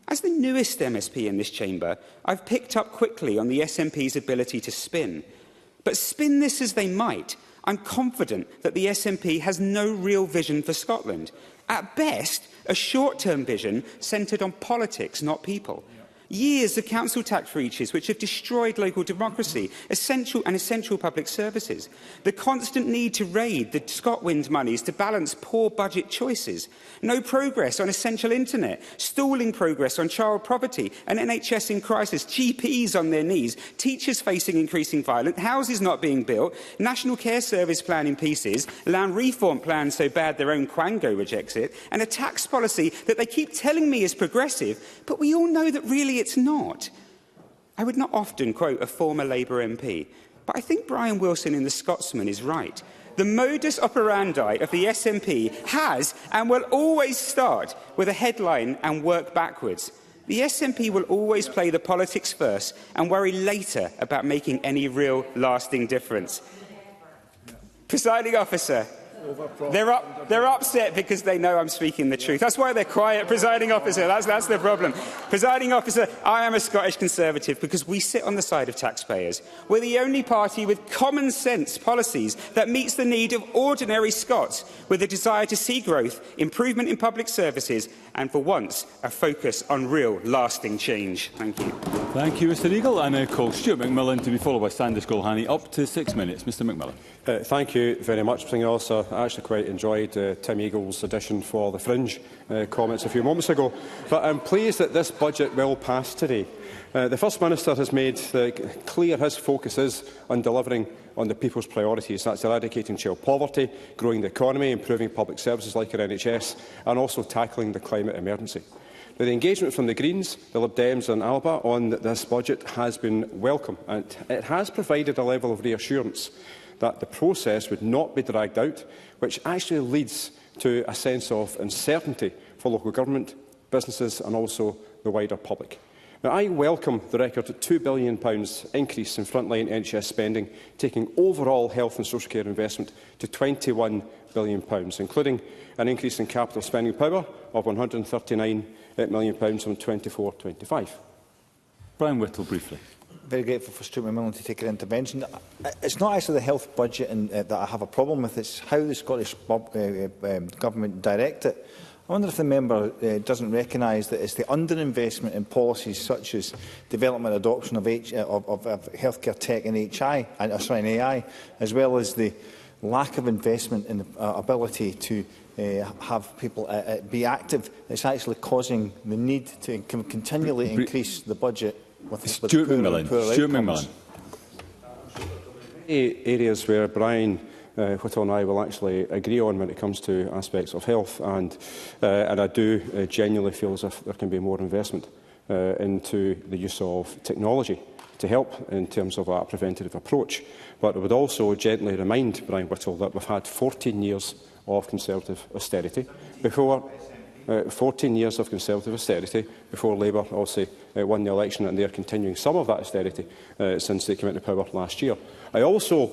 S19: As the newest MSP in this chamber, I've picked up quickly on the SNP's ability to spin. But spin this as they might, I'm confident that the SNP has no real vision for Scotland. At best, a short-term vision centred on politics, not people. Years of council tax breaches which have destroyed local democracy, essential public services. The constant need to raid the ScotWind monies to balance poor budget choices. No progress on essential internet. Stalling progress on child poverty. An NHS in crisis. GPs on their knees. Teachers facing increasing violence. Houses not being built. National Care Service plan in pieces. Land reform plan so bad their own Quango rejects it. And a tax policy that they keep telling me is progressive, but we all know that really it's not. I would not often quote a former Labour MP, but I think Brian Wilson in The Scotsman is right. The modus operandi of the SNP has and will always start with a headline and work backwards. The SNP will always play the politics first and worry later about making any real lasting difference. Presiding officer, they're upset because they know I'm speaking the truth. That's why they're quiet, presiding officer. That's the problem. Presiding officer, I am a Scottish Conservative because we sit on the side of taxpayers. We're the only party with common sense policies that meets the need of ordinary Scots with a desire to see growth, improvement in public services and, for once, a focus on real, lasting change. Thank you.
S17: Thank you, Mr Eagle. I now call Stuart McMillan to be followed by Sanders Golhani. Up to 6 minutes. Mr McMillan.
S20: Thank you very much, Presiding Officer. I actually quite enjoyed Tim Eagle's addition for the fringe comments a few moments ago. But I'm pleased that this budget will pass today. The First Minister has made clear his focus is on delivering on the people's priorities. That's eradicating child poverty, growing the economy, improving public services like our NHS, and also tackling the climate emergency. Now, the engagement from the Greens, the Lib Dems and Alba on this budget has been welcome, and it has provided a level of reassurance that the process would not be dragged out, which actually leads to a sense of uncertainty for local government, businesses and also the wider public. Now, I welcome the record £2 billion increase in frontline NHS spending, taking overall health and social care investment to £21 billion, including an increase in capital spending power of £139 million from 24-25.
S17: Brian Whittle, briefly.
S21: Very grateful for Stuart McMillan to take an intervention. It's not actually the health budget that I have a problem with, it's how the Scottish Government direct it. I wonder if the member doesn't recognise that it's the underinvestment in policies such as development and adoption of healthcare tech and AI, as well as the lack of investment in the ability to have people be active, that's actually causing the need to continually increase the budget.
S17: Stuart McMillan.
S20: Areas where Brian Whittle and I will actually agree on when it comes to aspects of health, and I do genuinely feel as if there can be more investment into the use of technology to help in terms of a preventative approach. But I would also gently remind Brian Whittle that we've had 14 years of Conservative austerity before 14 years of Conservative austerity before Labour also won the election, and they are continuing some of that austerity since they came into power last year. I also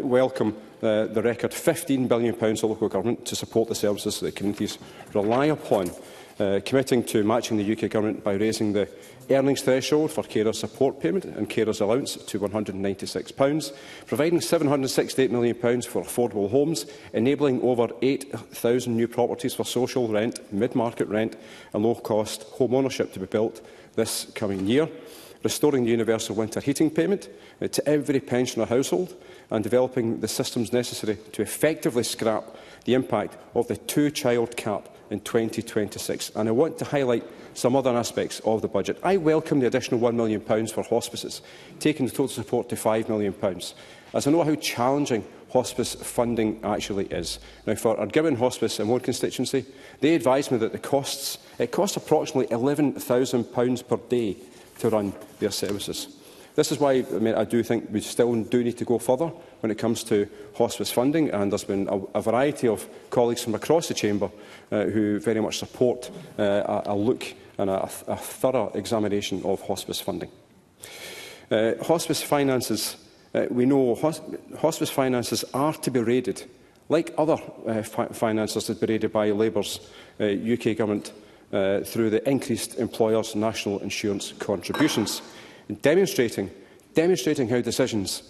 S20: welcome the record £15 billion of local government to support the services that communities rely upon, committing to matching the UK Government by raising the earnings threshold for carers support payment and carers allowance to £196, providing £768 million for affordable homes, enabling over 8,000 new properties for social rent, mid-market rent and low-cost home ownership to be built this coming year, restoring the universal winter heating payment to every pensioner household, and developing the systems necessary to effectively scrap the impact of the two-child cap in 2026. And I want to highlight some other aspects of the budget. I welcome the additional £1 million for hospices, taking the total support to £5 million, as I know how challenging hospice funding actually is. Now, for Ardgibbon Hospice in one constituency, they advised me that it costs approximately £11,000 per day to run their services. This is why I do think we still do need to go further when it comes to hospice funding, and there's been a variety of colleagues from across the chamber who very much support a look and a thorough examination of hospice funding. Hospice finances, we know hospice finances are to be raided, like other finances that be raided by Labour's UK Government through the increased employers' national insurance contributions, demonstrating how decisions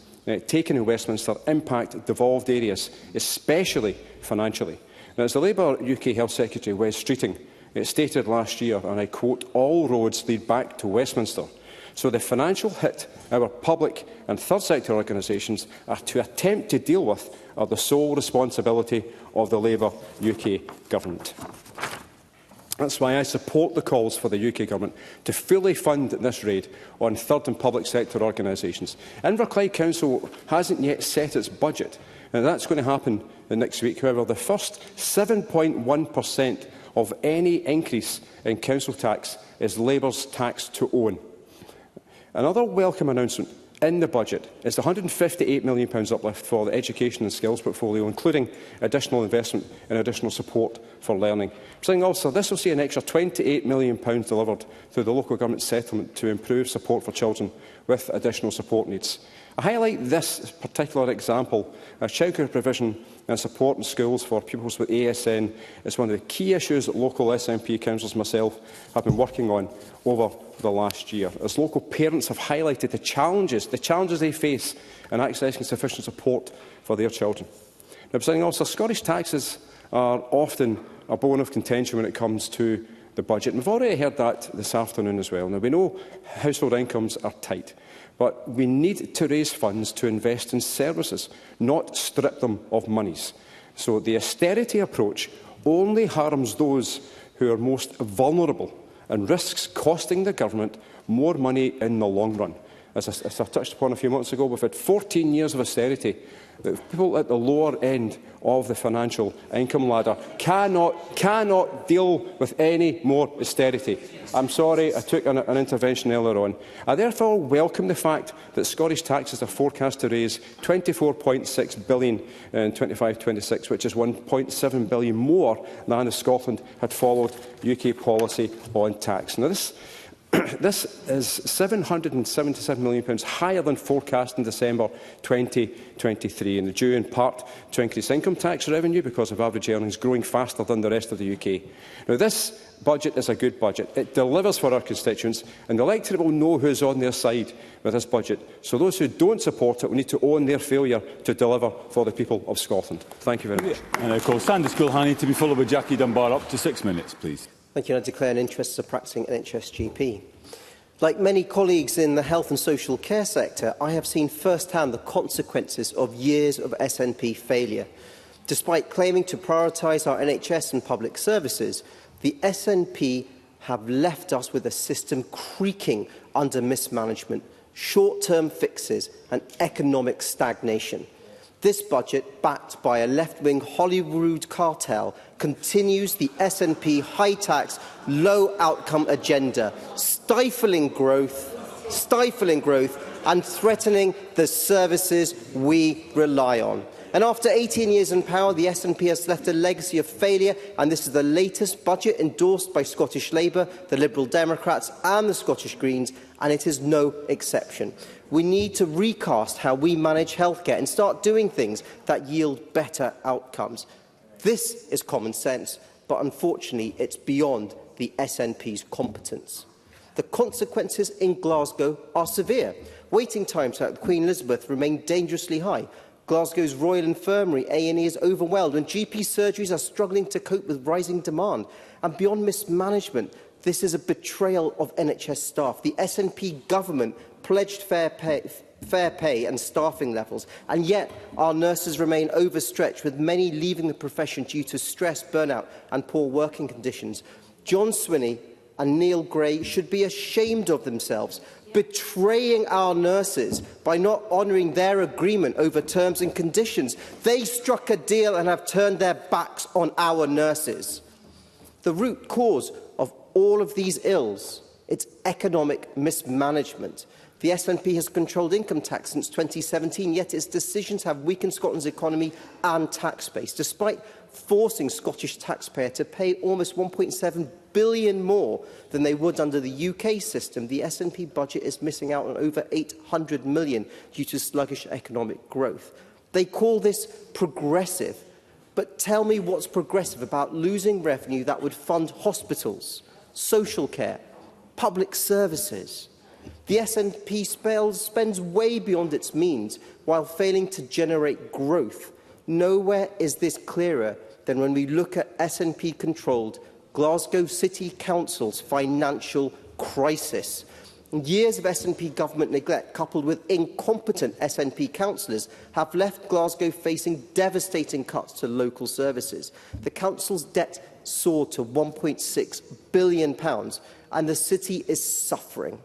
S20: taken in Westminster impact devolved areas, especially financially. Now, as the Labour UK Health Secretary, Wes Streeting, stated last year, and I quote, "All roads lead back to Westminster." So the financial hit our public and third sector organisations are to attempt to deal with are the sole responsibility of the Labour UK Government. That's why I support the calls for the UK Government to fully fund this raid on third and public sector organisations. Inverclyde Council hasn't yet set its budget, and that's going to happen next week. However, the first 7.1% of any increase in council tax is Labour's tax to own. Another welcome announcement in the budget is the £158 million uplift for the education and skills portfolio, including additional investment and additional support for learning. Also, this will see an extra £28 million delivered through the local government settlement to improve support for children with additional support needs. I highlight this particular example as childcare provision and support in schools for pupils with ASN is one of the key issues that local SNP councillors and myself have been working on over the last year, as local parents have highlighted the challenges they face in accessing sufficient support for their children. Now, also, Scottish taxes are often a bone of contention when it comes to the budget, and we've already heard that this afternoon as well. Now, we know household incomes are tight, but we need to raise funds to invest in services, not strip them of monies. So the austerity approach only harms those who are most vulnerable and risks costing the government more money in the long run. As I touched upon a few months ago, we've had 14 years of austerity. The people at the lower end of the financial income ladder cannot deal with any more austerity. I'm sorry I took an intervention earlier on. I therefore welcome the fact that Scottish taxes are forecast to raise £24.6 billion in 25-26, which is £1.7 billion more than if Scotland had followed UK policy on tax. Now, this is £777 million higher than forecast in December 2023, and due in part to increased income tax revenue because of average earnings growing faster than the rest of the UK. Now, this budget is a good budget. It delivers for our constituents, and the electorate will know who is on their side with this budget. So those who don't support it will need to own their failure to deliver for the people of Scotland. Thank you very much.
S17: And I call Sanders Gulhani to be followed by Jackie Dunbar. Up to 6 minutes, please.
S4: Thank you. I declare an interest as a practising NHS GP. Like many colleagues in the health and social care sector, I have seen firsthand the consequences of years of SNP failure. Despite claiming to prioritise our NHS and public services, the SNP have left us with a system creaking under mismanagement, short-term fixes and economic stagnation. This budget, backed by a left-wing Hollywood cartel, continues the SNP high-tax, low-outcome agenda, stifling growth and threatening the services we rely on. And after 18 years in power, the SNP has left a legacy of failure, and this is the latest budget endorsed by Scottish Labour, the Liberal Democrats and the Scottish Greens, and it is no exception. We need to recast how we manage healthcare and start doing things that yield better outcomes. This is common sense, but unfortunately it's beyond the SNP's competence. The consequences in Glasgow are severe. Waiting times at Queen Elizabeth remain dangerously high. Glasgow's Royal Infirmary A&E is overwhelmed, and GP surgeries are struggling to cope with rising demand. And beyond mismanagement, this is a betrayal of NHS staff. The SNP government pledged fair pay and staffing levels, and yet our nurses remain overstretched, with many leaving the profession due to stress, burnout and poor working conditions. John Swinney and Neil Gray should be ashamed of themselves, betraying our nurses by not honouring their agreement over terms and conditions. They struck a deal and have turned their backs on our nurses. The root cause of all of these ills, it's economic mismanagement. The SNP has controlled income tax since 2017, yet its decisions have weakened Scotland's economy and tax base, despite forcing Scottish taxpayers to pay almost £1.7 billion more than they would under the UK system. The SNP budget is missing out on over £800 million due to sluggish economic growth. They call this progressive, but tell me what's progressive about losing revenue that would fund hospitals, social care, public services. The SNP spends way beyond its means while failing to generate growth. Nowhere is this clearer than when we look at SNP-controlled Glasgow City Council's financial crisis. Years of SNP government neglect, coupled with incompetent SNP councillors, have left Glasgow facing devastating cuts to local services. The council's debt soared to £1.6 billion, and the city is suffering.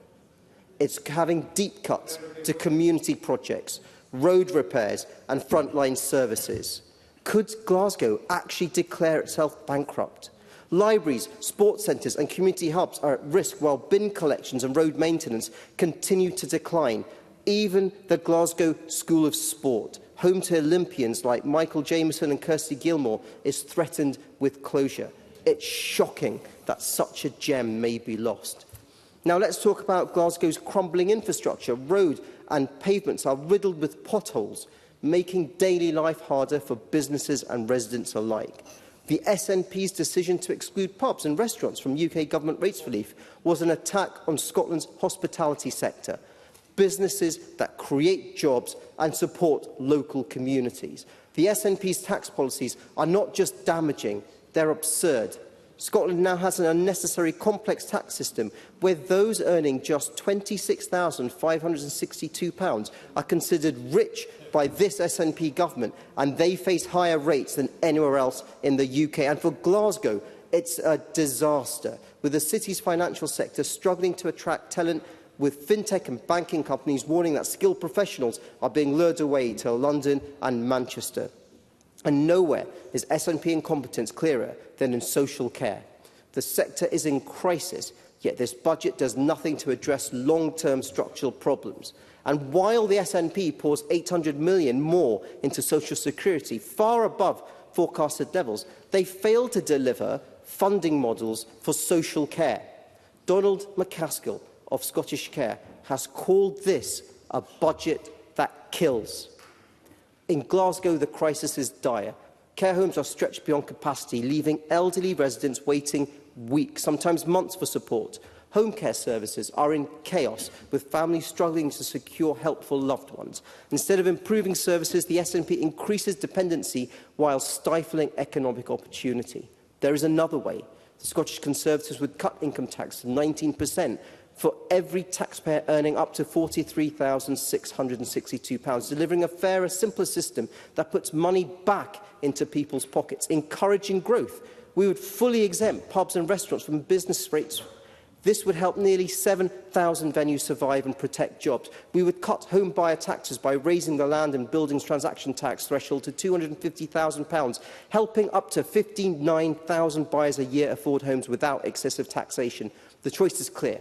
S4: It's having deep cuts to community projects, road repairs and frontline services. Could Glasgow actually declare itself bankrupt? Libraries, sports centres and community hubs are at risk, while bin collections and road maintenance continue to decline. Even the Glasgow School of Sport, home to Olympians like Michael Jameson and Kirsty Gilmore, is threatened with closure. It's shocking that such a gem may be lost. Now let's talk about Glasgow's crumbling infrastructure. Road and pavements are riddled with potholes, making daily life harder for businesses and residents alike. The SNP's decision to exclude pubs and restaurants from UK government rates relief was an attack on Scotland's hospitality sector, businesses that create jobs and support local communities. The SNP's tax policies are not just damaging, they're absurd. Scotland now has an unnecessary complex tax system where those earning just £26,562 are considered rich by this SNP government, and they face higher rates than anywhere else in the UK. And for Glasgow, it's a disaster, with the city's financial sector struggling to attract talent, with fintech and banking companies warning that skilled professionals are being lured away to London and Manchester. And nowhere is SNP incompetence clearer than in social care. The sector is in crisis, yet this budget does nothing to address long-term structural problems. And while the SNP pours £800 million more into social security, far above forecasted levels, they fail to deliver funding models for social care. Donald McCaskill of Scottish Care has called this a budget that kills. In Glasgow, the crisis is dire. Care homes are stretched beyond capacity, leaving elderly residents waiting weeks, sometimes months, for support. Home care services are in chaos, with families struggling to secure helpful loved ones. Instead of improving services, the SNP increases dependency while stifling economic opportunity. There is another way. The Scottish Conservatives would cut income tax to 19%, for every taxpayer earning up to £43,662, delivering a fairer, simpler system that puts money back into people's pockets, encouraging growth. We would fully exempt pubs and restaurants from business rates. This would help nearly 7,000 venues survive and protect jobs. We would cut home buyer taxes by raising the land and buildings transaction tax threshold to £250,000, helping up to 59,000 buyers a year afford homes without excessive taxation. The choice is clear.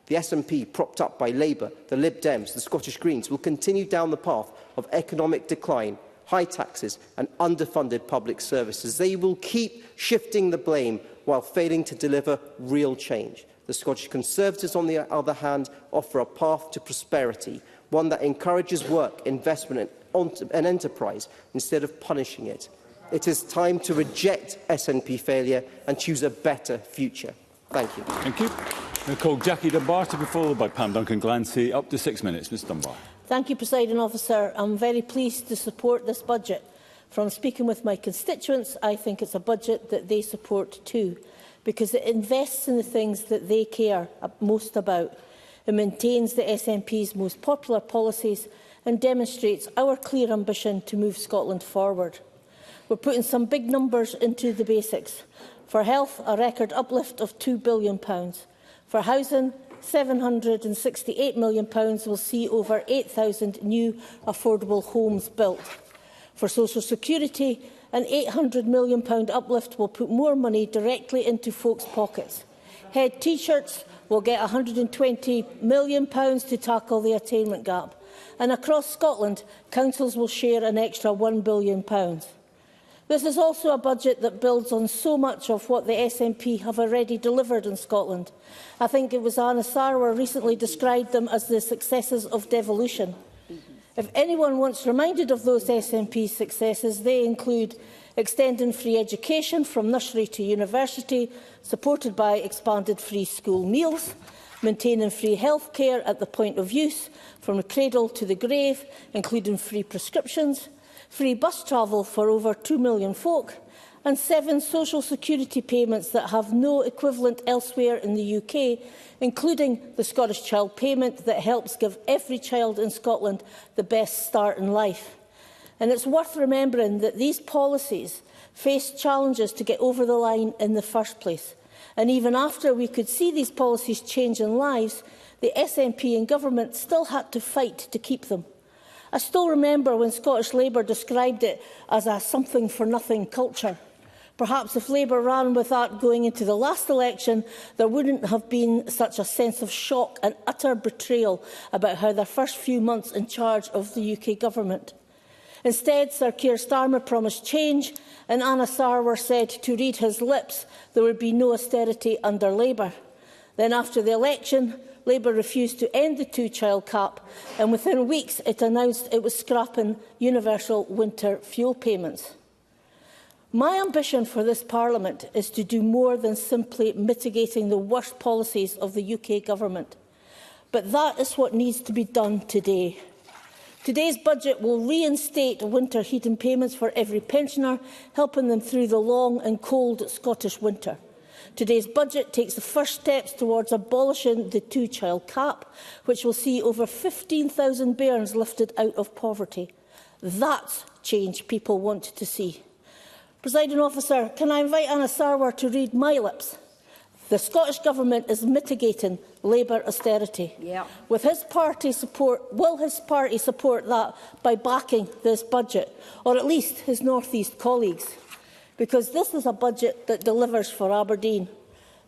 S4: The SNP, propped up by Labour, the Lib Dems, the Scottish Greens, will continue down the path of economic decline, high taxes and underfunded public services. They will keep shifting the blame while failing to deliver real change. The Scottish Conservatives, on the other hand, offer a path to prosperity, one that encourages work, investment and enterprise instead of punishing it. It is time to reject SNP failure and choose a better future. Thank you.
S17: Thank you. I call Jackie Dunbar to be followed by Pam Duncan-Glancy. Up to 6 minutes. Ms Dunbar.
S1: Thank you, Presiding Officer. I'm very pleased to support this budget. From speaking with my constituents, I think it's a budget that they support too, because it invests in the things that they care most about. It maintains the SNP's most popular policies and demonstrates our clear ambition to move Scotland forward. We're putting some big numbers into the basics. For health, a record uplift of £2 billion. For housing, £768 million will see over 8,000 new affordable homes built. For social security, an £800 million uplift will put more money directly into folks' pockets. Head T-shirts will get £120 million to tackle the attainment gap. And across Scotland, councils will share an extra £1 billion. This is also a budget that builds on so much of what the SNP have already delivered in Scotland. I think it was Anna Sarwar recently described them as the successes of devolution. If anyone wants reminded of those SNP successes, they include extending free education from nursery to university, supported by expanded free school meals, maintaining free health care at the point of use, from the cradle to the grave, including free prescriptions, free bus travel for over 2 million folk, and 7 social security payments that have no equivalent elsewhere in the UK, including the Scottish Child Payment that helps give every child in Scotland the best start in life. And it's worth remembering that these policies faced challenges to get over the line in the first place. And even after we could see these policies changing lives, the SNP and government still had to fight to keep them. I still remember when Scottish Labour described it as a something-for-nothing culture. Perhaps if Labour ran with that going into the last election, there wouldn't have been such a sense of shock and utter betrayal about how their first few months in charge of the UK government. Instead, Sir Keir Starmer promised change, and Anna Sarwar said to read his lips there would be no austerity under Labour. Then, after the election, Labour refused to end the two-child cap, and within weeks it announced it was scrapping universal winter fuel payments. My ambition for this Parliament is to do more than simply mitigating the worst policies of the UK government. But that is what needs to be done today. Today's budget will reinstate winter heating payments for every pensioner, helping them through the long and cold Scottish winter. Today's budget takes the first steps towards abolishing the two-child cap, which will see over 15,000 bairns lifted out of poverty. That's change people want to see. Presiding Officer, can I invite Anna Sarwar to read my lips? The Scottish Government is mitigating Labour austerity. Will his party support that by backing this budget, or at least his North East colleagues? Because this is a budget that delivers for Aberdeen.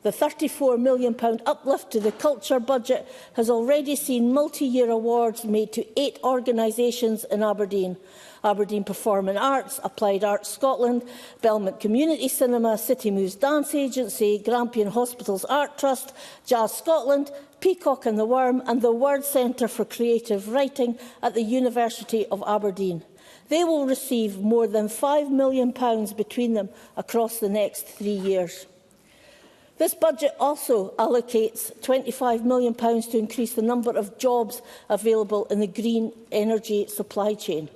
S1: The £34 million uplift to the culture budget has already seen multi-year awards made to 8 organisations in Aberdeen. Aberdeen Performing Arts, Applied Arts Scotland, Belmont Community Cinema, City Moves Dance Agency, Grampian Hospitals Art Trust, Jazz Scotland, Peacock and the Worm and the Word Centre for Creative Writing at the University of Aberdeen. They will receive more than £5 million between them across the next 3 years. This budget also allocates £25 million to increase the number of jobs available in the green energy supply chain.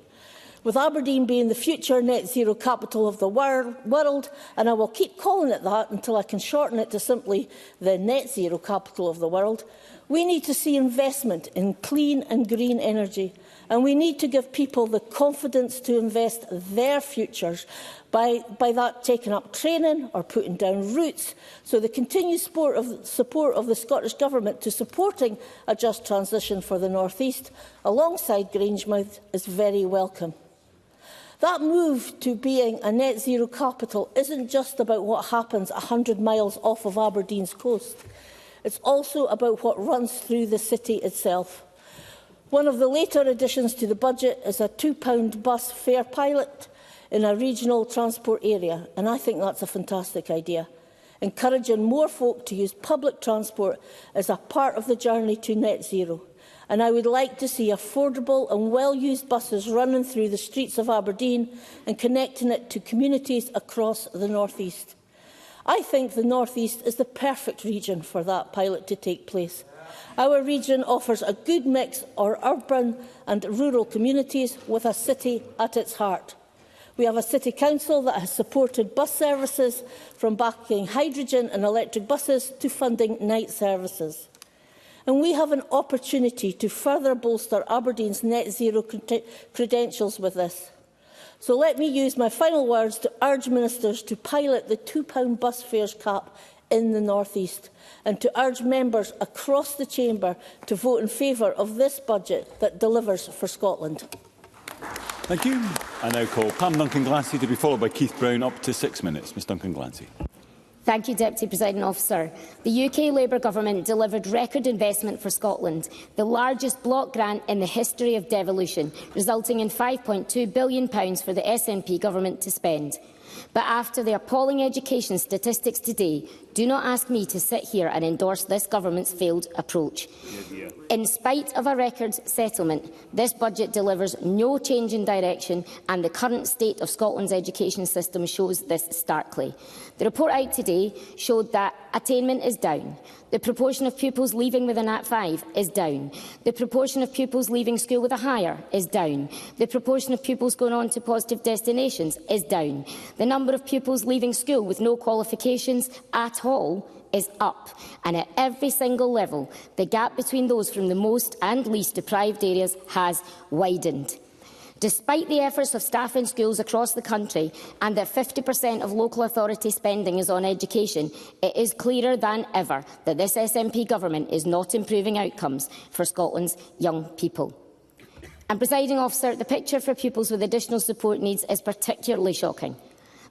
S1: With Aberdeen being the future net zero capital of the world, and I will keep calling it that until I can shorten it to simply the net zero capital of the world, we need to see investment in clean and green energy, and we need to give people the confidence to invest their futures by that taking up training or putting down roots. So the continued support of the Scottish Government to supporting a just transition for the North East, alongside Grangemouth, is very welcome. That move to being a net zero capital isn't just about what happens 100 miles off of Aberdeen's coast. It's also about what runs through the city itself. One of the later additions to the budget is a £2 bus fare pilot in a regional transport area, and I think that's a fantastic idea. Encouraging more folk to use public transport is a part of the journey to net zero, and I would like to see affordable and well-used buses running through the streets of Aberdeen and connecting it to communities across the North East. I think the North East is the perfect region for that pilot to take place. Our region offers a good mix of urban and rural communities with a city at its heart. We have a city council that has supported bus services, from backing hydrogen and electric buses to funding night services. And we have an opportunity to further bolster Aberdeen's net zero credentials with this. So let me use my final words to urge ministers to pilot the £2 bus fares cap in the North East, and to urge members across the chamber to vote in favour of this budget that delivers for Scotland.
S17: Thank you. I now call Pam Duncan-Glancy to be followed by Keith Brown. Up to 6 minutes. Ms Duncan-Glancy.
S8: Thank you, Deputy Presiding Officer. The UK Labour Government delivered record investment for Scotland, the largest block grant in the history of devolution, resulting in £5.2 billion for the SNP Government to spend. But after the appalling education statistics today, do not ask me to sit here and endorse this government's failed approach. In spite of a record settlement, this budget delivers no change in direction, and the current state of Scotland's education system shows this starkly. The report out today showed that attainment is down. The proportion of pupils leaving with an At-5 is down. The proportion of pupils leaving school with a higher is down. The proportion of pupils going on to positive destinations is down. The number of pupils leaving school with no qualifications at all is up. And at every single level, the gap between those from the most and least deprived areas has widened. Despite the efforts of staff in schools across the country and that 50% of local authority spending is on education, it is clearer than ever that this SNP government is not improving outcomes for Scotland's young people. And, Presiding Officer, the picture for pupils with additional support needs is particularly shocking.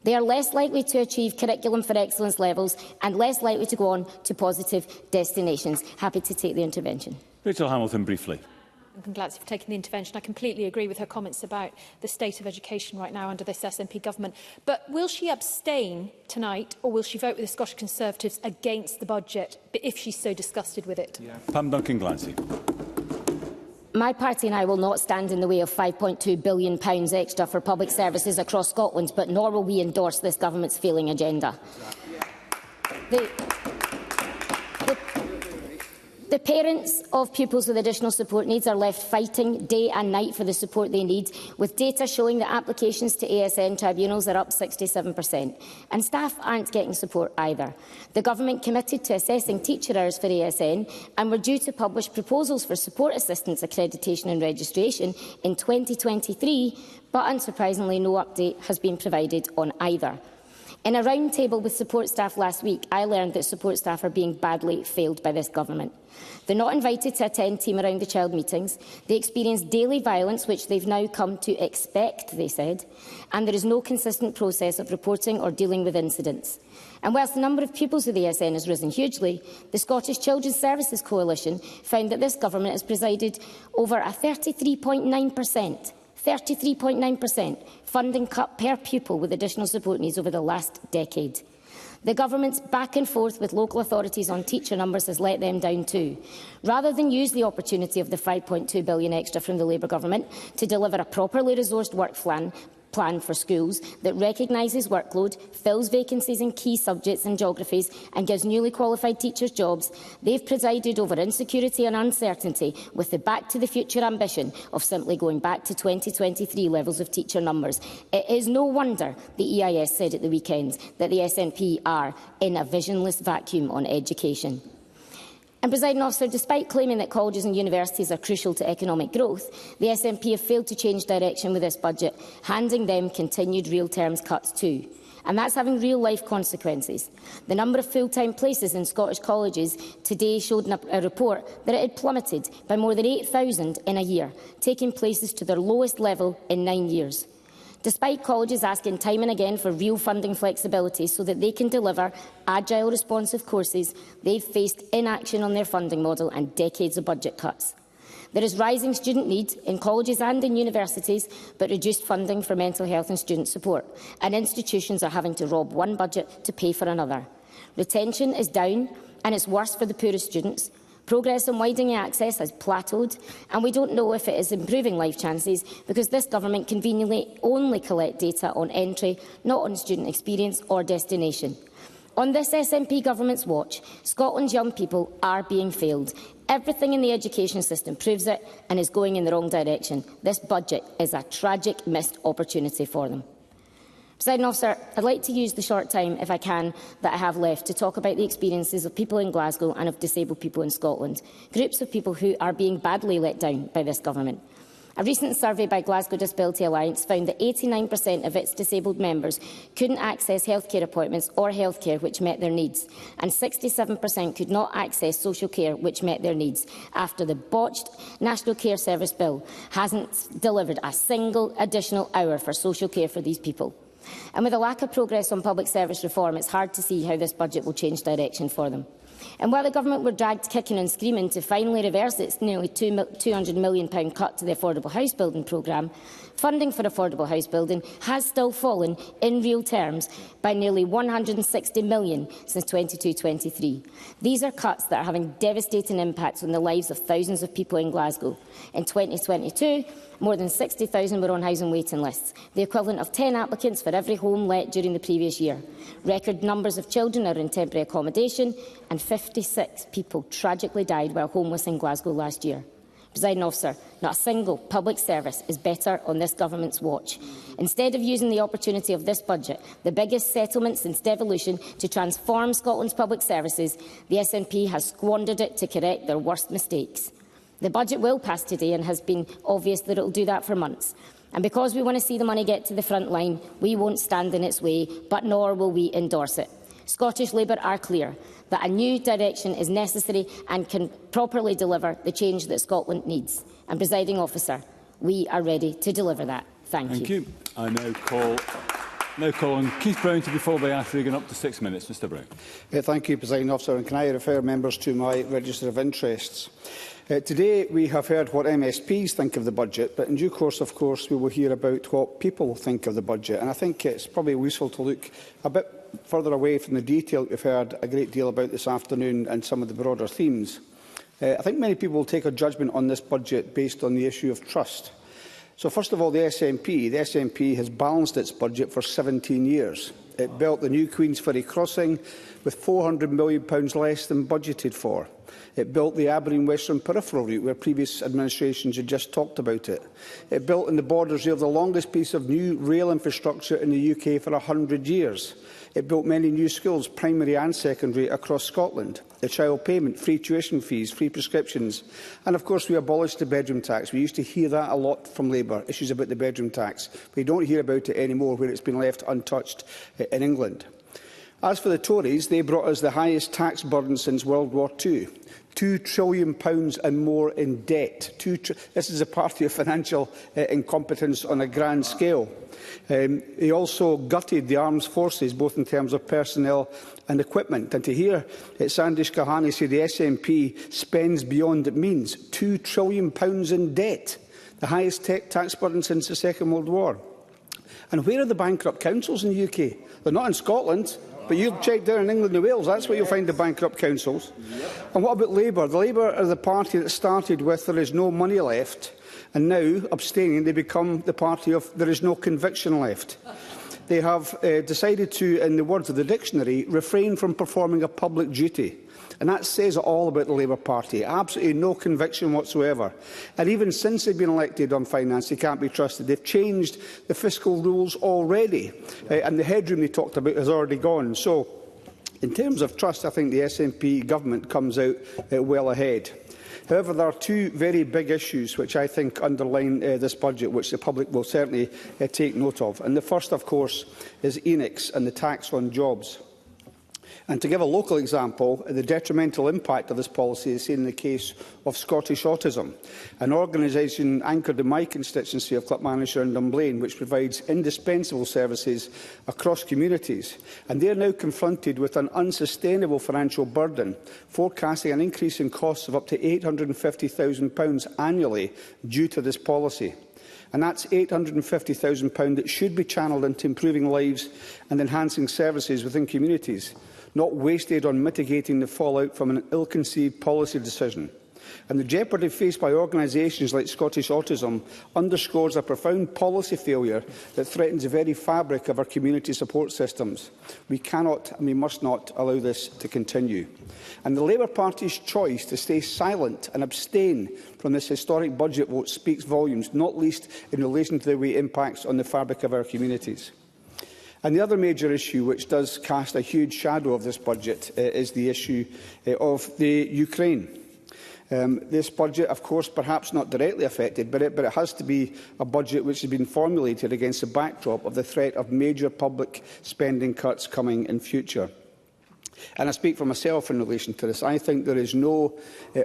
S8: They are less likely to achieve curriculum for excellence levels and less likely to go on to positive destinations. Happy to take the intervention.
S17: Rachel Hamilton, briefly.
S22: I'm glad for taking the intervention. I completely agree with her comments about the state of education right now under this SNP government. But will she abstain tonight, or will she vote with the Scottish Conservatives against the budget if she's so disgusted with it?
S17: Pam Duncan-Glancy.
S8: My party and I will not stand in the way of £5.2 billion extra for public services across Scotland, but nor will we endorse this government's failing agenda. The parents of pupils with additional support needs are left fighting day and night for the support they need, with data showing that applications to ASN tribunals are up 67%. And staff aren't getting support either. The Government committed to assessing teacher hours for ASN and were due to publish proposals for support assistance accreditation and registration in 2023, but unsurprisingly no update has been provided on either. In a roundtable with support staff last week, I learned that support staff are being badly failed by this government. They're not invited to attend Team Around the Child meetings. They experience daily violence, which they've now come to expect, they said, and there is no consistent process of reporting or dealing with incidents. And whilst the number of pupils with ASN has risen hugely, the Scottish Children's Services Coalition found that this government has presided over a 33.9% funding cut per pupil with additional support needs over the last decade. The government's back and forth with local authorities on teacher numbers has let them down too. Rather than use the opportunity of the £5.2 billion extra from the Labour government to deliver a properly resourced work plan for schools that recognises workload, fills vacancies in key subjects and geographies and gives newly qualified teachers jobs, they've presided over insecurity and uncertainty with the Back to the Future ambition of simply going back to 2023 levels of teacher numbers. It is no wonder the EIS said at the weekend that the SNP are in a visionless vacuum on education. And, Presiding Officer, despite claiming that colleges and universities are crucial to economic growth, the SNP have failed to change direction with this budget, handing them continued real terms cuts too. And that's having real-life consequences. The number of full-time places in Scottish colleges today showed in a report that it had plummeted by more than 8,000 in a year, taking places to their lowest level in 9 years. Despite colleges asking time and again for real funding flexibility so that they can deliver agile, responsive courses, they've faced inaction on their funding model and decades of budget cuts. There is rising student need in colleges and in universities, but reduced funding for mental health and student support, and institutions are having to rob one budget to pay for another. Retention is down, and it's worse for the poorest students. Progress on widening access has plateaued, and we don't know if it is improving life chances because this government conveniently only collect data on entry, not on student experience or destination. On this SNP government's watch, Scotland's young people are being failed. Everything in the education system proves it and is going in the wrong direction. This budget is a tragic missed opportunity for them. Presiding Officer, I'd like to use the short time, if I can, that I have left to talk about the experiences of people in Glasgow and of disabled people in Scotland, groups of people who are being badly let down by this government. A recent survey by Glasgow Disability Alliance found that 89% of its disabled members couldn't access healthcare appointments or healthcare which met their needs, and 67% could not access social care which met their needs, after the botched National Care Service Bill hasn't delivered a single additional hour for social care for these people. And with a lack of progress on public service reform, it's hard to see how this budget will change direction for them. And while the government were dragged kicking and screaming to finally reverse its nearly £200 million cut to the affordable house building programme, funding for affordable house building has still fallen in real terms by nearly £160 million since 22-23. These are cuts that are having devastating impacts on the lives of thousands of people in Glasgow. In 2022, more than 60,000 were on housing waiting lists, the equivalent of 10 applicants for every home let during the previous year. Record numbers of children are in temporary accommodation, and 56 people tragically died while homeless in Glasgow last year. Presiding Officer, not a single public service is better on this government's watch. Instead of using the opportunity of this budget, the biggest settlement since devolution, to transform Scotland's public services, the SNP has squandered it to correct their worst mistakes. The budget will pass today, and has been obvious that it will do that for months. And because we want to see the money get to the front line, we won't stand in its way, but nor will we endorse it. Scottish Labour are clear that a new direction is necessary and can properly deliver the change that Scotland needs. And, Presiding Officer, we are ready to deliver that. Thank you.
S17: I now call on Keith Brown to be followed by Ash Regan, up to 6 minutes. Mr Brown.
S2: Thank you, Presiding Officer. And can I refer members to my register of interests? Today we have heard what MSPs think of the budget, but in due course, of course, we will hear about what people think of the budget. And I think it's probably useful to look a bit further away from the detail we've heard a great deal about this afternoon and some of the broader themes. I think many people will take a judgment on this budget based on the issue of trust. So first of all, the SNP has balanced its budget for 17 years. It built the new Queensferry crossing with £400 million less than budgeted for. It built the Aberdeen Western Peripheral route, where previous administrations had just talked about it. It built in the Borders Rail the longest piece of new rail infrastructure in the UK for 100 years. It built many new schools, primary and secondary, across Scotland. The child payment, free tuition fees, free prescriptions. And of course we abolished the bedroom tax. We used to hear that a lot from Labour, issues about the bedroom tax. We don't hear about it anymore, where it's been left untouched in England. As for the Tories, they brought us the highest tax burden since World War II. £2 trillion and more in debt. This is a party of financial incompetence on a grand scale. He also gutted the armed forces, both in terms of personnel and equipment. And to hear Sandish Kahani say the SNP spends beyond it means £2 trillion in debt, the highest tax burden since the Second World War. And where are the bankrupt councils in the UK? They're not in Scotland. But you'll check down in England and Wales, that's where you'll find the bankrupt councils. And what about Labour? The Labour are the party that started with there is no money left, and now, abstaining, they become the party of there is no conviction left. They have decided to, in the words of the dictionary, refrain from performing a public duty. And that says it all about the Labour Party. Absolutely no conviction whatsoever. And even since they've been elected on finance, they can't be trusted. They've changed the fiscal rules already. And the headroom they talked about has already gone. So, in terms of trust, I think the SNP government comes out well ahead. However, there are two very big issues which I think underline this budget, which the public will certainly take note of. And the first, of course, is ENIX and the tax on jobs. And to give a local example, the detrimental impact of this policy is seen in the case of Scottish Autism, an organisation anchored in my constituency of Clackmannanshire and Dunblane, which provides indispensable services across communities. And they are now confronted with an unsustainable financial burden, forecasting an increase in costs of up to £850,000 annually due to this policy. And that's £850,000 that should be channelled into improving lives and enhancing services within communities, not wasted on mitigating the fallout from an ill-conceived policy decision. And the jeopardy faced by organisations like Scottish Autism underscores a profound policy failure that threatens the very fabric of our community support systems. We cannot and we must not allow this to continue. And the Labour Party's choice to stay silent and abstain from this historic budget vote speaks volumes, not least in relation to the way it impacts on the fabric of our communities. And the other major issue which does cast a huge shadow of this budget is the issue of the Ukraine. This budget, of course, perhaps not directly affected, but it has to be a budget which has been formulated against the backdrop of the threat of major public spending cuts coming in future. And I speak for myself in relation to this. I think there is no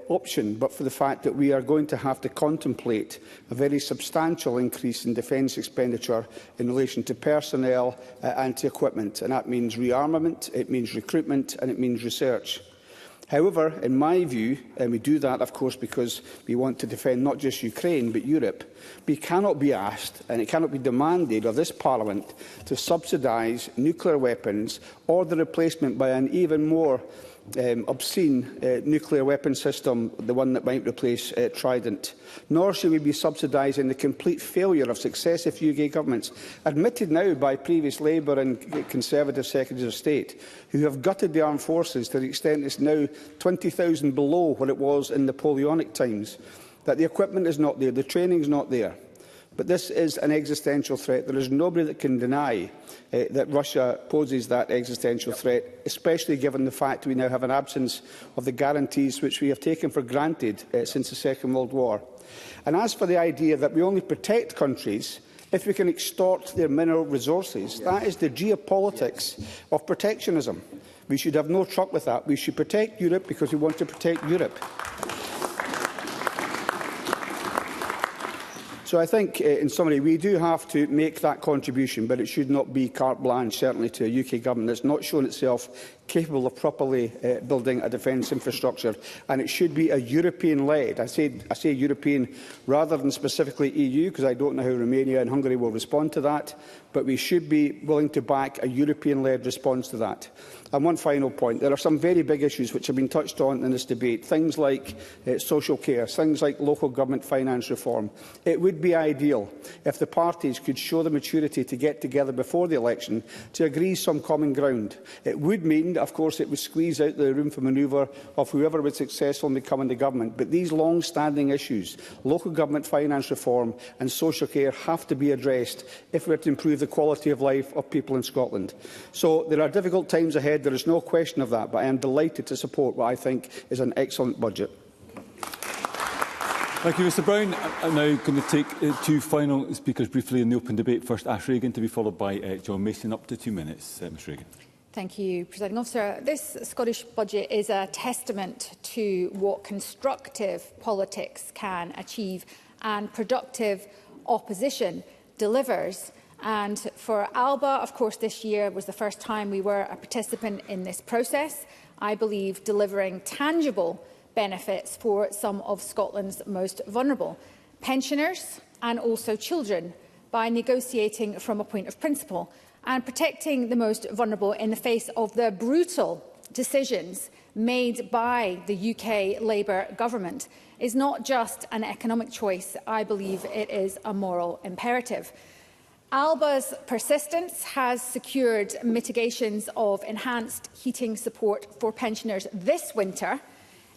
S2: option but for the fact that we are going to have to contemplate a very substantial increase in defence expenditure in relation to personnel and to equipment. And that means rearmament, it means recruitment and it means research. However, in my view, and we do that, of course, because we want to defend not just Ukraine but Europe, we cannot be asked and it cannot be demanded of this Parliament to subsidise nuclear weapons or the replacement by an even more obscene nuclear weapon system, the one that might replace Trident. Nor should we be subsidising the complete failure of successive UK governments, admitted now by previous Labour and Conservative Secretaries of State, who have gutted the armed forces to the extent it's now 20,000 below what it was in Napoleonic times, that the equipment is not there, the training is not there. But this is an existential threat. There is nobody that can deny that Russia poses that existential threat, especially given the fact we now have an absence of the guarantees which we have taken for granted since the Second World War. And as for the idea that we only protect countries if we can extort their mineral resources, that is the geopolitics of protectionism. We should have no truck with that. We should protect Europe because we want to protect Europe. So I think, in summary, we do have to make that contribution, but it should not be carte blanche, certainly to a UK government that has not shown itself capable of properly building a defence infrastructure, and it should be a European-led. I say European rather than specifically EU, because I don't know how Romania and Hungary will respond to that, but we should be willing to back a European-led response to that. And one final point. There are some very big issues which have been touched on in this debate, things like social care, things like local government finance reform. It would be ideal if the parties could show the maturity to get together before the election to agree some common ground. It would mean, of course, it would squeeze out the room for manoeuvre of whoever was successful in becoming the government. But these long-standing issues, local government finance reform and social care, have to be addressed if we are to improve the quality of life of people in Scotland. So there are difficult times ahead. There is no question of that, but I am delighted to support what I think is an excellent budget.
S17: Thank you, Mr Brown. I'm now going to take two final speakers briefly in the open debate. First, Ash Regan, to be followed by John Mason. Up to 2 minutes. Ms Regan.
S22: Thank you, Presiding Officer. This Scottish budget is a testament to what constructive politics can achieve and productive opposition delivers. And for Alba, of course, this year was the first time we were a participant in this process. I believe delivering tangible benefits for some of Scotland's most vulnerable pensioners and also children by negotiating from a point of principle and protecting the most vulnerable in the face of the brutal decisions made by the UK Labour government is not just an economic choice. I believe it is a moral imperative. Alba's persistence has secured mitigations of enhanced heating support for pensioners this winter,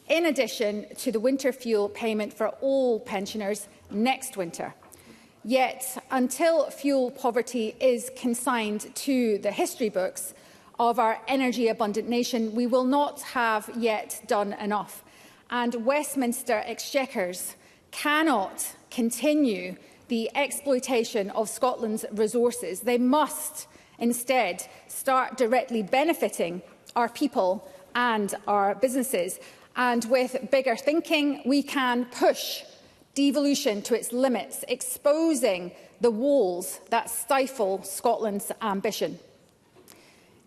S22: in addition to the winter fuel payment for all pensioners next winter. Yet, until fuel poverty is consigned to the history books of our energy-abundant nation, we will not have yet done enough. And Westminster exchequers cannot continue the exploitation of Scotland's resources. They must instead start directly benefiting
S3: our people and our businesses. And with bigger thinking, we can push devolution to its limits, exposing the walls that stifle Scotland's ambition.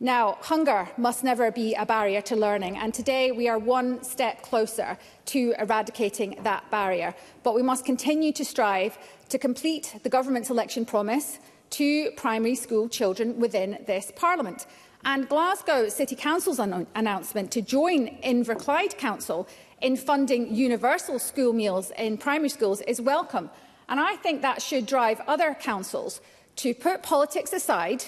S3: Now, hunger must never be a barrier to learning, and today we are one step closer to eradicating that barrier. But we must continue to strive to complete the government's election promise to primary school children within this Parliament. And Glasgow City Council's announcement to join Inverclyde Council in funding universal school meals in primary schools is welcome. And I think that should drive other councils to put politics aside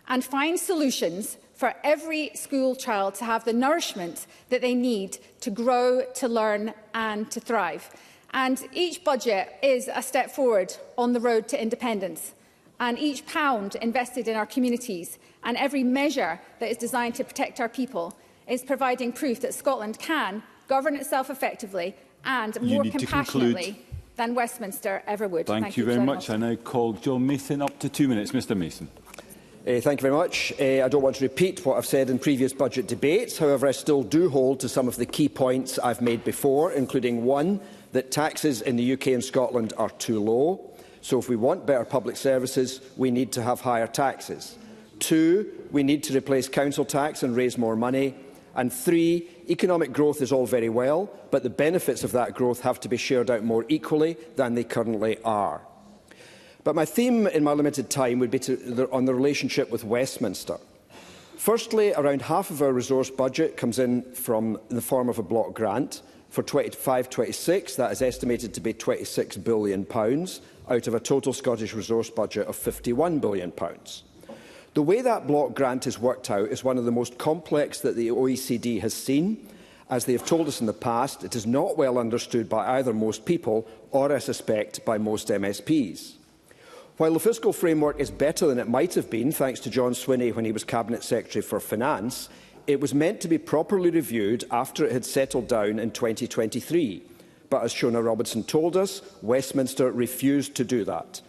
S3: and find solutions for every school child to have the nourishment that they need to grow, to learn and to thrive. And each budget is a step forward on the road to independence. And each pound invested in our communities and every measure that is designed to protect our people is providing proof that Scotland can govern itself effectively and more compassionately than Westminster ever would.
S17: Thank you very much. I now call John Mason up to 2 minutes. Mr Mason.
S9: Thank you very much. I don't want to repeat what I've said in previous budget debates. However, I still do hold to some of the key points I've made before, including one, that taxes in the UK and Scotland are too low. So if we want better public services, we need to have higher taxes. 2, we need to replace council tax and raise more money. And 3, economic growth is all very well, but the benefits of that growth have to be shared out more equally than they currently are. But my theme in my limited time would be on the relationship with Westminster. Firstly, around half of our resource budget comes in the form of a block grant. For 25-26, that is estimated to be £26 billion out of a total Scottish resource budget of £51 billion. The way that block grant is worked out is one of the most complex that the OECD has seen. As they have told us in the past, it is not well understood by either most people or, I suspect, by most MSPs. While the fiscal framework is better than it might have been, thanks to John Swinney when he was Cabinet Secretary for Finance, it was meant to be properly reviewed after it had settled down in 2023. But as Shona Robertson told us, Westminster refused to do that.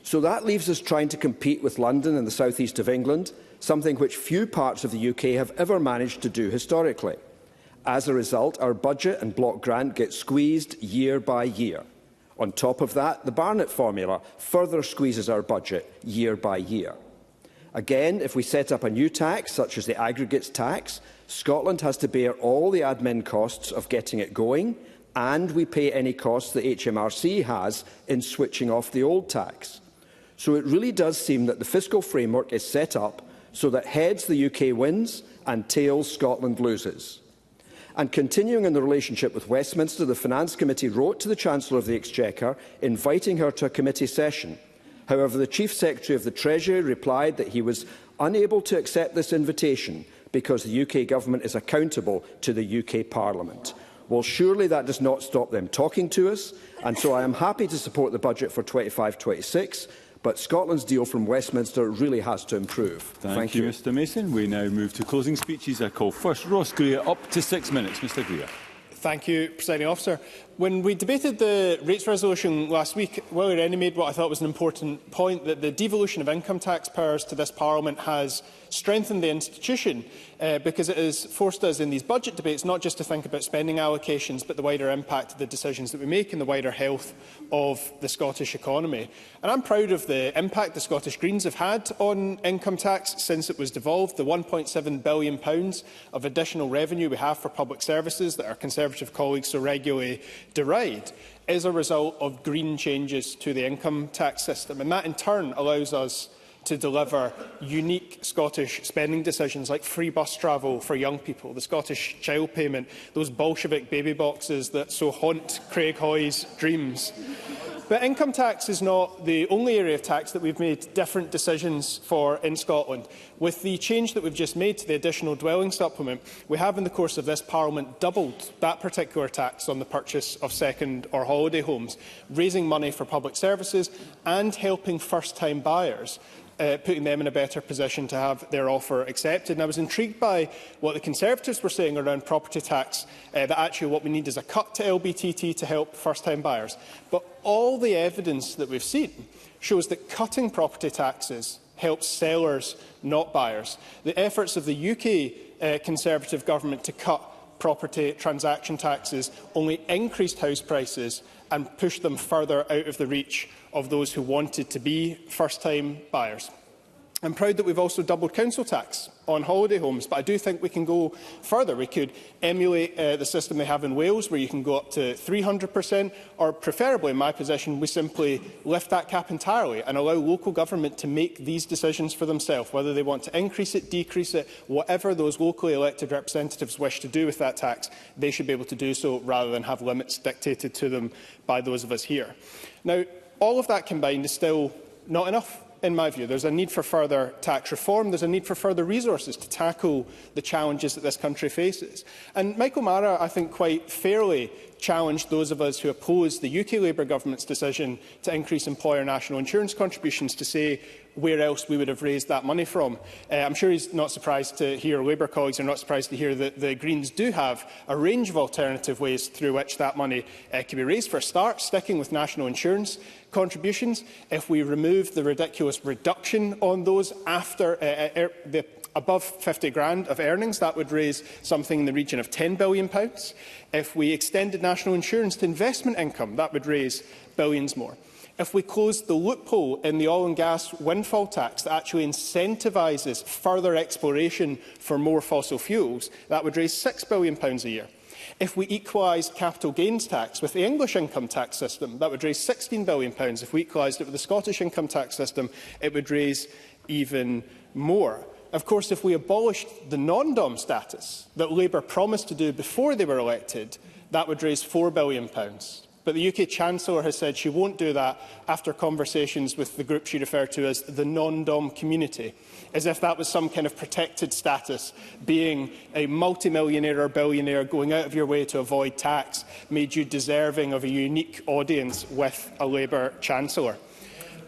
S9: So that leaves us trying to compete with London and the south east of England, something which few parts of the UK have ever managed to do historically. As a result, our budget and block grant get squeezed year by year. On top of that, the Barnett formula further squeezes our budget year by year. Again, if we set up a new tax, such as the aggregates tax, Scotland has to bear all the admin costs of getting it going, and we pay any costs that HMRC has in switching off the old tax. So it really does seem that the fiscal framework is set up so that heads the UK wins and tails Scotland loses. And continuing in the relationship with Westminster, the Finance Committee wrote to the Chancellor of the Exchequer inviting her to a committee session. However, the Chief Secretary of the Treasury replied that he was unable to accept this invitation because the UK Government is accountable to the UK Parliament. Well, surely that does not stop them talking to us, and so I am happy to support the budget for 25-26, but Scotland's deal from Westminster really has to improve.
S17: Thank you, Mr Mason. We now move to closing speeches. I call first Ross Greer, up to 6 minutes. Mr Greer.
S13: Thank you, Presiding Officer. When we debated the rates resolution last week, Willie Rennie made what I thought was an important point, that the devolution of income tax powers to this Parliament has strengthened the institution because it has forced us in these budget debates not just to think about spending allocations, but the wider impact of the decisions that we make and the wider health of the Scottish economy. And I'm proud of the impact the Scottish Greens have had on income tax since it was devolved, the £1.7 billion of additional revenue we have for public services that our Conservative colleagues so regularly deride is a result of Green changes to the income tax system, and that in turn allows us to deliver unique Scottish spending decisions like free bus travel for young people, the Scottish child payment, those Bolshevik baby boxes that so haunt Craig Hoy's dreams. But income tax is not the only area of tax that we've made different decisions for in Scotland. With the change that we've just made to the additional dwelling supplement, we have in the course of this Parliament doubled that particular tax on the purchase of second or holiday homes, raising money for public services and helping first-time buyers, putting them in a better position to have their offer accepted. And I was intrigued by what the Conservatives were saying around property tax, that actually what we need is a cut to LBTT to help first-time buyers. But all the evidence that we've seen shows that cutting property taxes helps sellers, not buyers. The efforts of the UK Conservative government to cut property transaction taxes only increased house prices and pushed them further out of the reach of those who wanted to be first-time buyers. I'm proud that we've also doubled council tax on holiday homes, but I do think we can go further. We could emulate the system they have in Wales, where you can go up to 300%, or preferably, in my position, we simply lift that cap entirely and allow local government to make these decisions for themselves, whether they want to increase it, decrease it, whatever those locally elected representatives wish to do with that tax, they should be able to do so rather than have limits dictated to them by those of us here. Now, all of that combined is still not enough. In my view, there's a need for further tax reform. There's a need for further resources to tackle the challenges that this country faces. And Michael Mara, I think, quite fairly challenged those of us who oppose the UK Labour government's decision to increase employer national insurance contributions to say where else we would have raised that money from. I'm sure he's not surprised to hear, Labour colleagues are not surprised to hear that the Greens do have a range of alternative ways through which that money can be raised. For a start, sticking with national insurance contributions, if we remove the ridiculous reduction on those after the above 50 grand of earnings, that would raise something in the region of £10 billion. If we extended national insurance to investment income, that would raise billions more. If we closed the loophole in the oil and gas windfall tax that actually incentivises further exploration for more fossil fuels, that would raise £6 billion a year. If we equalised capital gains tax with the English income tax system, that would raise £16 billion. If we equalised it with the Scottish income tax system, it would raise even more. Of course, if we abolished the non-dom status that Labour promised to do before they were elected, that would raise £4 billion. But the UK Chancellor has said she won't do that after conversations with the group she referred to as the non-dom community, as if that was some kind of protected status. Being a multimillionaire or billionaire, going out of your way to avoid tax, made you deserving of a unique audience with a Labour Chancellor.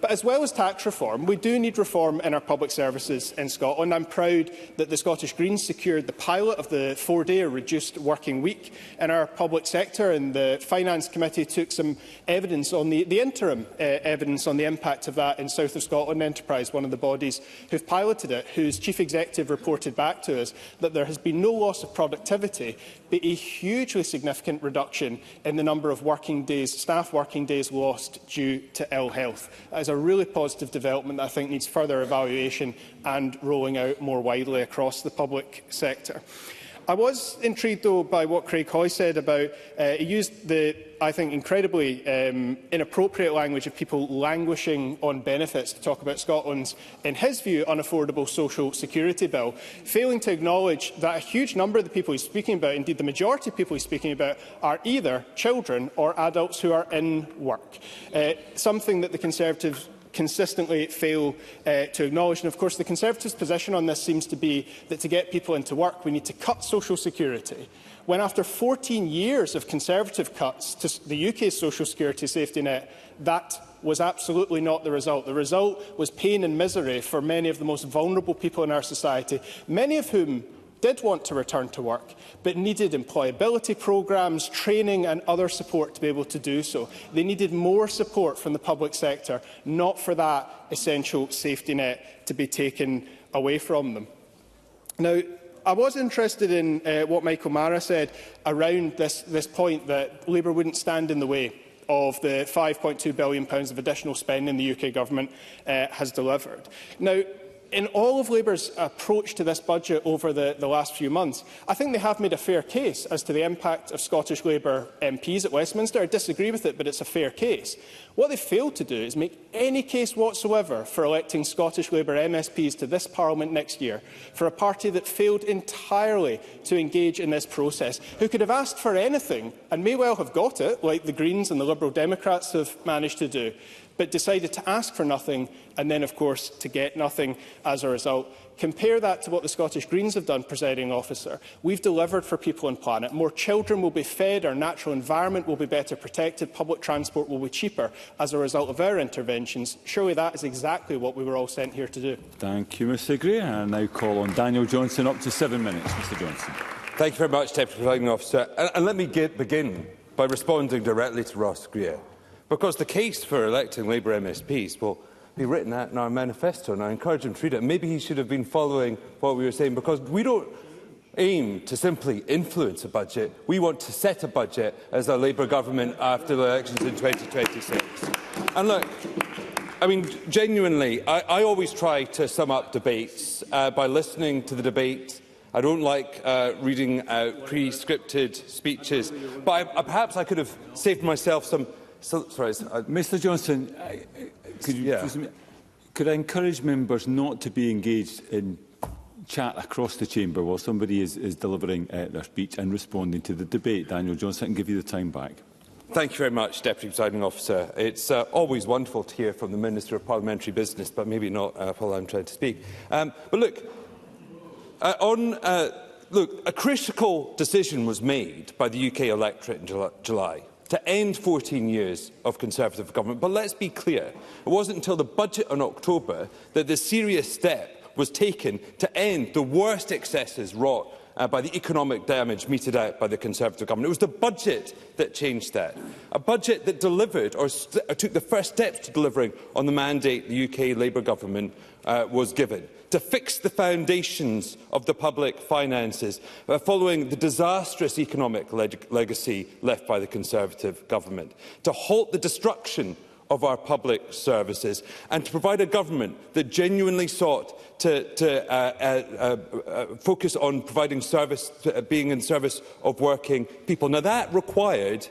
S13: But as well as tax reform, we do need reform in our public services in Scotland. I'm proud that the Scottish Greens secured the pilot of the 4-day reduced working week in our public sector, and the Finance Committee took some evidence on the interim evidence on the impact of that in South of Scotland Enterprise, one of the bodies who have piloted it, whose chief executive reported back to us that there has been no loss of productivity, but a hugely significant reduction in the number of working days, staff working days lost due to ill health. That is a really positive development that I think needs further evaluation and rolling out more widely across the public sector. I was intrigued, though, by what Craig Hoy said about he used the, I think, incredibly inappropriate language of people languishing on benefits to talk about Scotland's, in his view, unaffordable social security bill, failing to acknowledge that a huge number of the people he's speaking about, indeed the majority of people he's speaking about, are either children or adults who are in work, something that the Conservatives consistently fail to acknowledge. And of course, the Conservatives' position on this seems to be that to get people into work, we need to cut social security. When after 14 years of Conservative cuts to the UK's social security safety net, that was absolutely not the result. The result was pain and misery for many of the most vulnerable people in our society, many of whom did want to return to work, but needed employability programmes, training and other support to be able to do so. They needed more support from the public sector, not for that essential safety net to be taken away from them. Now, I was interested in what Michael Mara said around this point that Labour wouldn't stand in the way of the £5.2 billion of additional spending the UK government has delivered. Now, in all of Labour's approach to this budget over the last few months, I think they have made a fair case as to the impact of Scottish Labour MPs at Westminster. I disagree with it, but it's a fair case. What they failed to do is make any case whatsoever for electing Scottish Labour MSPs to this Parliament next year, for a party that failed entirely to engage in this process, who could have asked for anything and may well have got it, like the Greens and the Liberal Democrats have managed to do, but decided to ask for nothing and then, of course, to get nothing as a result. Compare that to what the Scottish Greens have done, Presiding Officer. We've delivered for people and planet. More children will be fed, our natural environment will be better protected, public transport will be cheaper as a result of our interventions. Surely that is exactly what we were all sent here to do.
S17: Thank you, Mr Gray. I now call on Daniel Johnson, up to 7 minutes. Mr Johnson.
S5: Thank you very much, Deputy Presiding Officer. And let me begin by responding directly to Ross Greer. Because the case for electing Labour MSPs, well, be written out in our manifesto, and I encourage him to read it. Maybe he should have been following what we were saying, because we don't aim to simply influence a budget. We want to set a budget as a Labour government after the elections in 2026. And look, I mean, genuinely, I always try to sum up debates by listening to the debate. I don't like reading out pre-scripted speeches, but perhaps I could have saved myself some...
S17: Mr Johnson, could I encourage members not to be engaged in chat across the chamber while somebody is delivering their speech and responding to the debate? Daniel Johnson, I can give you the time back.
S5: Thank you very much, Deputy Presiding Officer. It's always wonderful to hear from the Minister of Parliamentary Business, but maybe not while I'm trying to speak. But look, a critical decision was made by the UK electorate in July to end 14 years of Conservative government. But let's be clear, it wasn't until the budget in October that the serious step was taken to end the worst excesses wrought by the economic damage meted out by the Conservative government. It was the budget that changed that. A budget that delivered, or took the first steps to delivering on the mandate the UK Labour government was given, to fix the foundations of the public finances following the disastrous economic legacy left by the Conservative government, to halt the destruction of our public services, and to provide a government that genuinely sought to focus on providing service, being in service of working people. Now, that required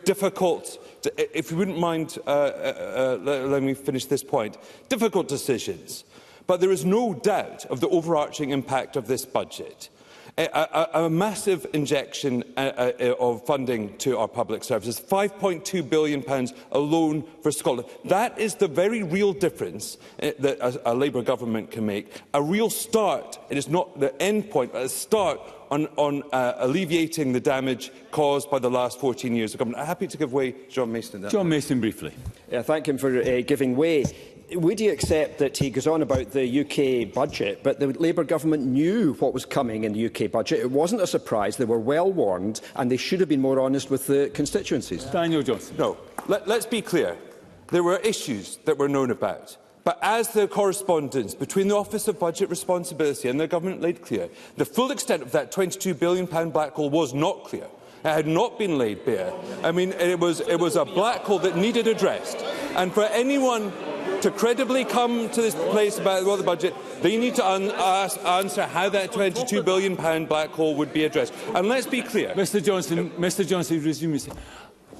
S5: difficult, if you wouldn't mind, let me finish this point, difficult decisions. But there is no doubt of the overarching impact of this budget. A massive injection of funding to our public services, £5.2 billion alone for Scotland. That is the very real difference that a Labour government can make. A real start. It is not the end point, but a start on alleviating the damage caused by the last 14 years of government. I'm happy to give way to John Mason.
S9: John Mason, briefly. Thank him for giving way. Would you accept that he goes on about the UK budget, but the Labour government knew what was coming in the UK budget? It wasn't a surprise. They were well warned, and they should have been more honest with the constituencies.
S17: Daniel Johnson.
S5: No. Let's be clear. There were issues that were known about. But as the correspondence between the Office of Budget Responsibility and the government laid clear, the full extent of that £22 billion black hole was not clear. It had not been laid bare. I mean, it was a black hole that needed addressed. And for anyone to credibly come to this place about the budget, they need to answer how that £22 billion black hole would be addressed. And let's be clear.
S17: Mr Johnson, resume.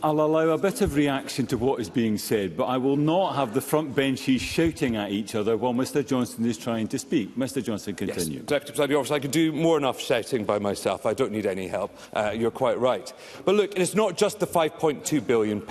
S17: I'll allow a bit of reaction to what is being said, but I will not have the front benches shouting at each other while Mr Johnson is trying to speak. Mr Johnson, continue.
S5: Yes, Deputy Presiding Officer, I could do more enough shouting by myself. I don't need any help. You're quite right. But look, it's not just the £5.2 billion.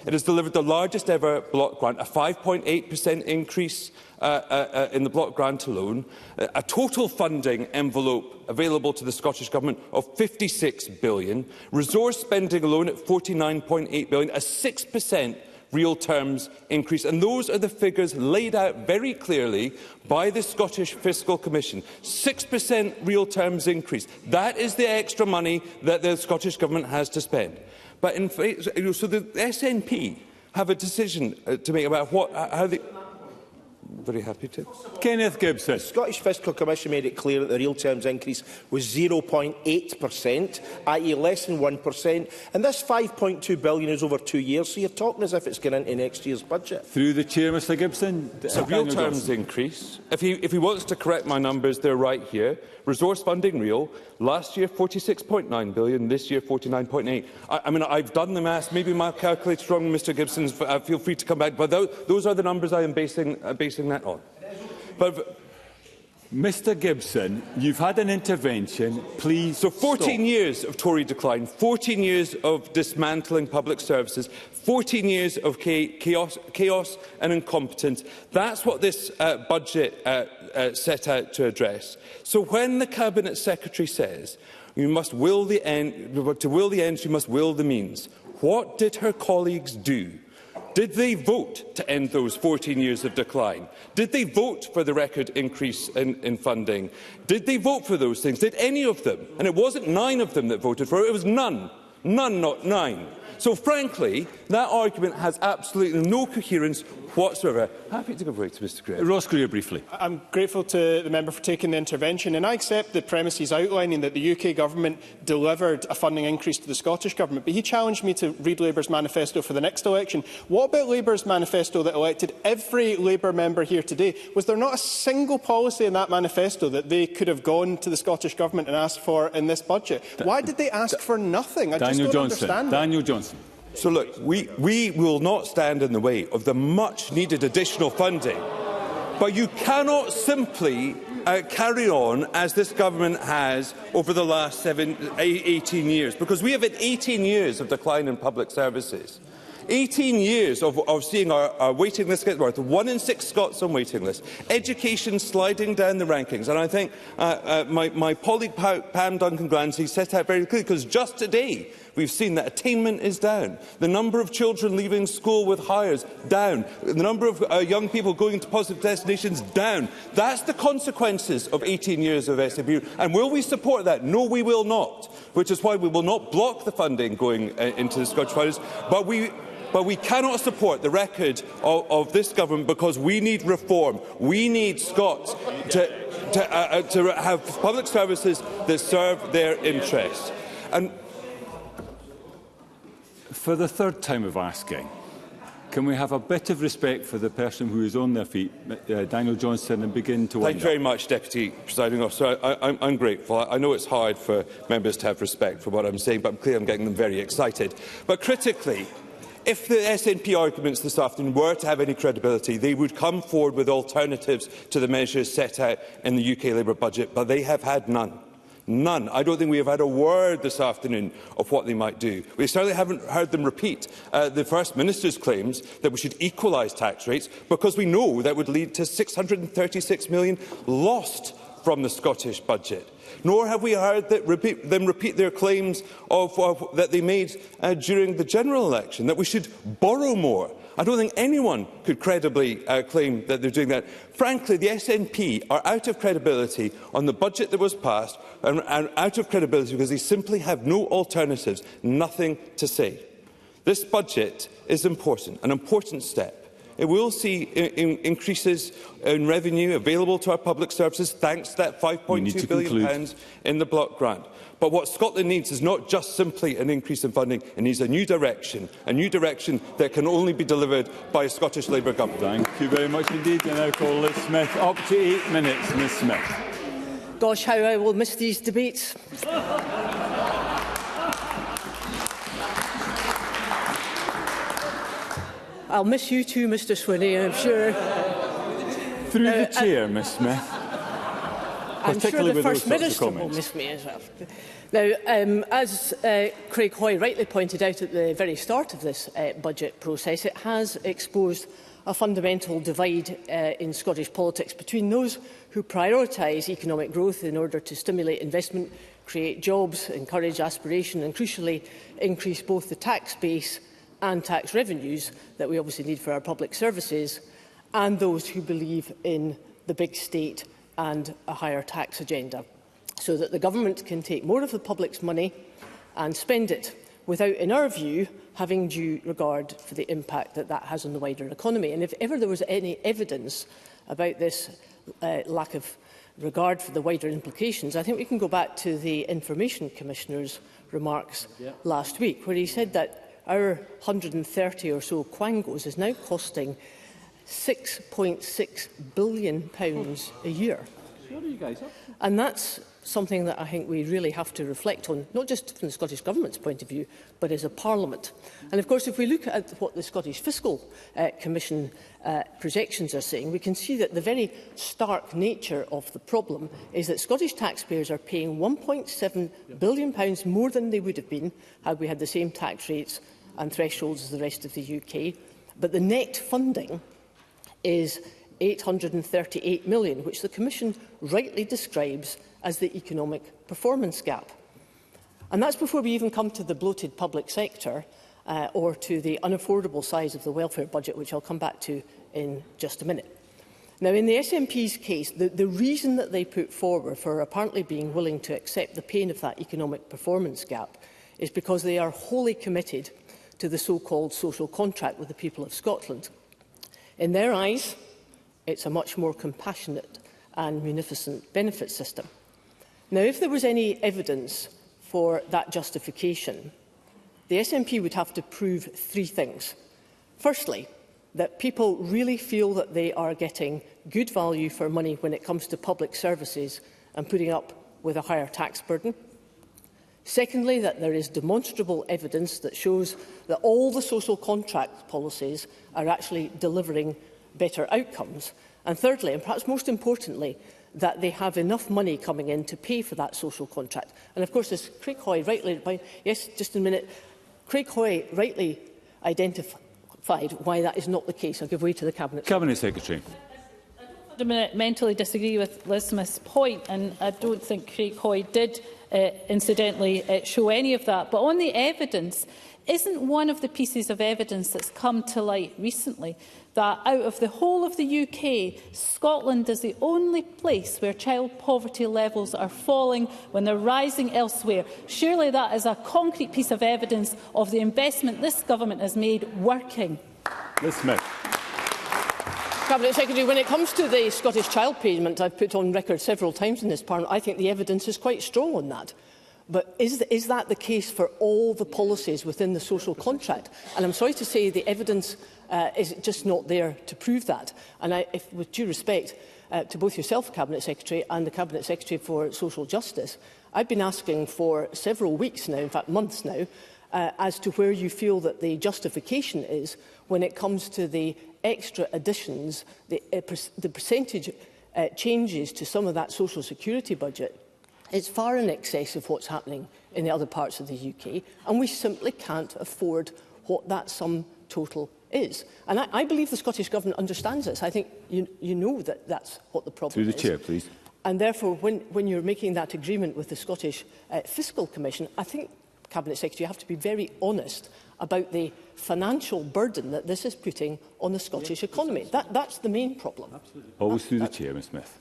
S5: It has delivered the largest ever block grant, a 5.8% increase in the block grant alone, a total funding envelope available to the Scottish Government of £56 billion, resource spending alone at £49.8 billion, a 6% real terms increase. And those are the figures laid out very clearly by the Scottish Fiscal Commission. 6% real terms increase. That is the extra money that the Scottish Government has to spend. But in fact, so the SNP have a decision to make about how they... Very happy to.
S17: Kenneth Gibson.
S15: The Scottish Fiscal Commission made it clear that the real terms increase was 0.8%, i.e. less than 1%, and this £5.2 billion is over 2 years, so you're talking as if it's going into next year's budget.
S17: Through the Chair, Mr Gibson.
S5: It's a real terms increase. If he wants to correct my numbers, they're right here. Resource funding real. Last year, £46.9 billion. This year, £49.8. I mean, I've done the maths. Maybe my calculator's wrong, Mr Gibson. Feel free to come back. But those are the numbers I am basing that on. But
S17: Mr Gibson, you've had an intervention. Please
S5: So 14
S17: stop.
S5: years of Tory decline, 14 years of dismantling public services, 14 years of chaos and incompetence. That's what this budget set out to address. So when the Cabinet Secretary says you must will the end, to will the ends you must will the means, what did her colleagues do? Did they vote to end those 14 years of decline? Did they vote for the record increase in funding? Did they vote for those things? Did any of them? And it wasn't 9 of them that voted for it, it was none. None, not 9. So, frankly, that argument has absolutely no coherence whatsoever. Happy to give way to Mr Greer.
S17: Ross Greer, briefly.
S13: I'm grateful to the member for taking the intervention, and I accept the premises outlining that the UK Government delivered a funding increase to the Scottish Government, but he challenged me to read Labour's manifesto for the next election. What about Labour's manifesto that elected every Labour member here today? Was there not a single policy in that manifesto that they could have gone to the Scottish Government and asked for in this budget? Why did they ask for nothing? I just don't understand.
S17: Daniel Johnson.
S5: So look, we will not stand in the way of the much-needed additional funding, but you cannot simply carry on as this government has over the last 18 years, because we have had 18 years of decline in public services. 18 years of seeing our waiting list get worse. 1 in 6 Scots on waiting lists. Education sliding down the rankings. And I think my colleague Pam Duncan-Glancy set out very clearly, because just today we've seen that attainment is down. The number of children leaving school with hires, down. The number of young people going to positive destinations, down. That's the consequences of 18 years of SNP. And will we support that? No, we will not. Which is why we will not block the funding going into the Scottish Finance. But we cannot support the record of this government, because we need reform. We need Scots to have public services that serve their interests. And
S17: for the third time of asking, can we have a bit of respect for the person who is on their feet, Daniel Johnson, and begin to wind up?
S5: Thank you very much, Deputy Presiding Officer. I'm grateful. I know it's hard for members to have respect for what I'm saying, but I'm clear I'm getting them very excited. But critically, if the SNP arguments this afternoon were to have any credibility, they would come forward with alternatives to the measures set out in the UK Labour budget, but they have had none. None. I don't think we have had a word this afternoon of what they might do. We certainly haven't heard them repeat the First Minister's claims that we should equalise tax rates, because we know that would lead to £636 million lost from the Scottish budget. Nor have we heard them repeat their claims that they made during the general election, that we should borrow more. I don't think anyone could credibly claim that they're doing that. Frankly, the SNP are out of credibility on the budget that was passed, and out of credibility because they simply have no alternatives, nothing to say. This budget is important, an important step. It will see increases in revenue available to our public services thanks to that £5.2 billion in the block grant. But what Scotland needs is not just simply an increase in funding. It needs a new direction that can only be delivered by a Scottish Labour government.
S17: Thank you very much indeed. And I call Liz Smith up to 8 minutes. Ms Smith.
S10: Gosh, how I will miss these debates. I'll miss you too, Mr Swinney, I'm sure.
S17: Through the chair, Ms Smith.
S10: I'm sure the First Minister will miss me as well. Now, as Craig Hoy rightly pointed out at the very start of this budget process, it has exposed a fundamental divide in Scottish politics between those who prioritise economic growth in order to stimulate investment, create jobs, encourage aspiration and, crucially, increase both the tax base and tax revenues that we obviously need for our public services, and those who believe in the big state and a higher tax agenda, so that the government can take more of the public's money and spend it without, in our view, having due regard for the impact that that has on the wider economy. And if ever there was any evidence about this lack of regard for the wider implications, I think we can go back to the Information Commissioner's remarks last week, where he said that our 130 or so quangos is now costing £6.6 billion a year. And that's something that I think we really have to reflect on, not just from the Scottish Government's point of view, but as a Parliament. And of course, if we look at what the Scottish Fiscal Commission projections are saying, we can see that the very stark nature of the problem is that Scottish taxpayers are paying £1.7 billion more than they would have been had we had the same tax rates and thresholds as the rest of the UK, but the net funding is £838 million, which the Commission rightly describes as the economic performance gap. And that's before we even come to the bloated public sector or to the unaffordable size of the welfare budget, which I'll come back to in just a minute. Now, in the SNP's case, the reason that they put forward for apparently being willing to accept the pain of that economic performance gap is because they are wholly committed to the so-called social contract with the people of Scotland. In their eyes, it's a much more compassionate and munificent benefit system. Now, if there was any evidence for that justification, the SNP would have to prove three things. Firstly, that people really feel that they are getting good value for money when it comes to public services and putting up with a higher tax burden. Secondly, that there is demonstrable evidence that shows that all the social contract policies are actually delivering better outcomes. And thirdly, and perhaps most importantly, that they have enough money coming in to pay for that social contract. And of course, as Craig Hoy rightly, yes, just a minute, Craig Hoy rightly identified why that is not the case. I'll give way to the Cabinet
S17: Secretary.
S11: I fundamentally disagree with Liz Smith's point, and I don't think Craig Hoy did incidentally show any of that. But on the evidence, isn't one of the pieces of evidence that's come to light recently that out of the whole of the UK, Scotland is the only place where child poverty levels are falling when they're rising elsewhere? Surely that is a concrete piece of evidence of the investment this government has made working.
S17: Liz Smith.
S10: Cabinet Secretary, when it comes to the Scottish child payment, I've put on record several times in this Parliament, I think the evidence is quite strong on that. But is that the case for all the policies within the social contract? And I'm sorry to say the evidence is just not there to prove that. And with due respect to both yourself, Cabinet Secretary, and the Cabinet Secretary for Social Justice, I've been asking for several weeks now, in fact months now, as to where you feel that the justification is when it comes to the extra additions, the percentage changes to some of that social security budget. It's far in excess of what's happening in the other parts of the UK, and we simply can't afford what that sum total is. And I believe the Scottish Government understands this. I think you know that that's what the problem is.
S17: Through the Chair, please.
S10: And therefore, when you're making that agreement with the Scottish Fiscal Commission, I think, Cabinet Secretary, you have to be very honest about the financial burden that this is putting on the Scottish economy. That's the main problem.
S17: Always through the Chair, Ms Smith.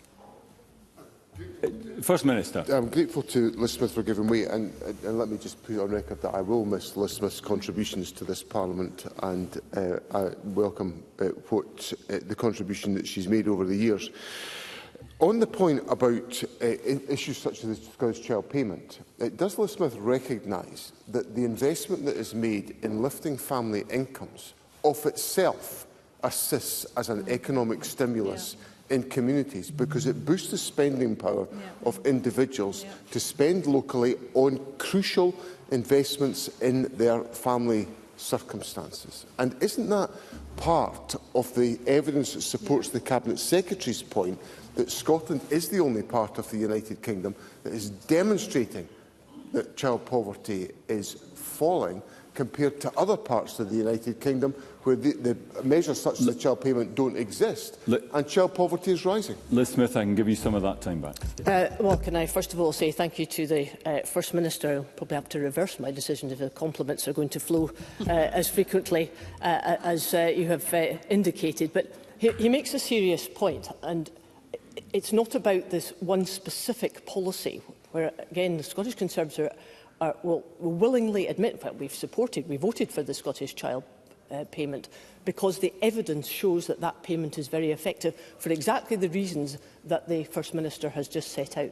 S17: First Minister.
S14: I'm grateful to Liz Smith for giving way, and let me just put on record that I will miss Liz Smith's contributions to this Parliament, and I welcome the contribution that she's made over the years. On the point about issues such as the Scottish Child Payment, does Liz Smith recognise that the investment that is made in lifting family incomes of itself assists as an economic stimulus in communities, because it boosts the spending power of individuals to spend locally on crucial investments in their family circumstances? And isn't that part of the evidence that supports the Cabinet Secretary's point that Scotland is the only part of the United Kingdom that is demonstrating that child poverty is falling compared to other parts of the United Kingdom where the measures such as the child payment don't exist and child poverty is rising?
S17: Liz Smith, I can give you some of that time back.
S10: Well, can I first of all say thank you to the First Minister. I'll probably have to reverse my decision if the compliments are going to flow as frequently as you have indicated. But he makes a serious point, and it's not about this one specific policy where, again, the Scottish Conservatives will willingly admit, in fact, we voted for the Scottish Child Payment because the evidence shows that that payment is very effective for exactly the reasons that the First Minister has just set out.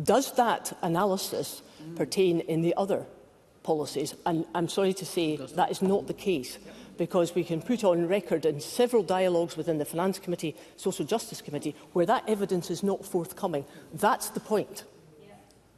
S10: Does that analysis pertain in the other policies? And I'm sorry to say that is not the case, because we can put on record in several dialogues within the Finance Committee, Social Justice Committee, where that evidence is not forthcoming. That's the point.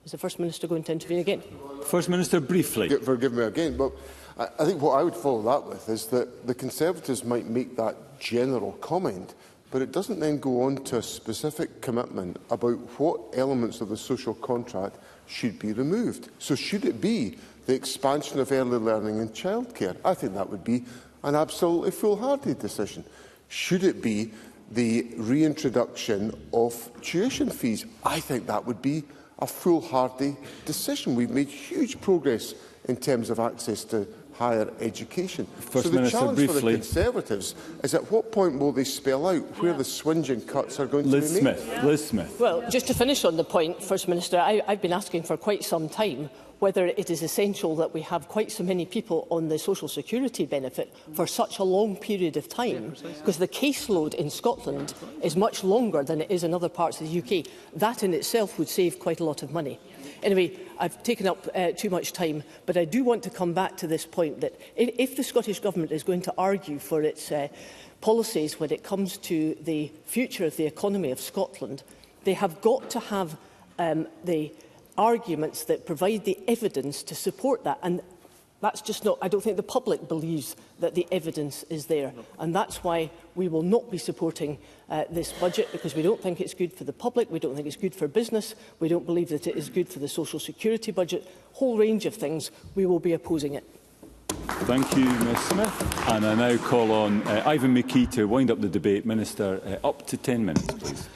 S10: Is the First Minister going to intervene again?
S17: First Minister, briefly.
S14: Forgive me again, but I think what I would follow that with is that the Conservatives might make that general comment, but it doesn't then go on to a specific commitment about what elements of the social contract should be removed. So should it be the expansion of early learning and childcare? I think that would be an absolutely foolhardy decision. Should it be the reintroduction of tuition fees? I think that would be a foolhardy decision. We've made huge progress in terms of access to higher education.
S17: First
S14: so the
S17: Minister,
S14: challenge
S17: briefly.
S14: for the Conservatives is at what point will they spell out where the swinging cuts are going to be made?
S17: Liz Smith.
S10: Well, just to finish on the point, First Minister, I've been asking for quite some time whether it is essential that we have quite so many people on the social security benefit for such a long period of time, because the caseload in Scotland is much longer than it is in other parts of the UK. That in itself would save quite a lot of money. Anyway, I've taken up too much time, but I do want to come back to this point that if the Scottish Government is going to argue for its policies when it comes to the future of the economy of Scotland, they have got to have the arguments that provide the evidence to support that. And that's just not, I don't think the public believes that the evidence is there. And that's why we will not be supporting this budget, because we don't think it's good for the public, we don't think it's good for business, we don't believe that it is good for the social security budget, whole range of things. We will be opposing it.
S17: Thank you, Ms Smith. And I now call on Ivan McKee to wind up the debate. Minister, up to 10 minutes, please.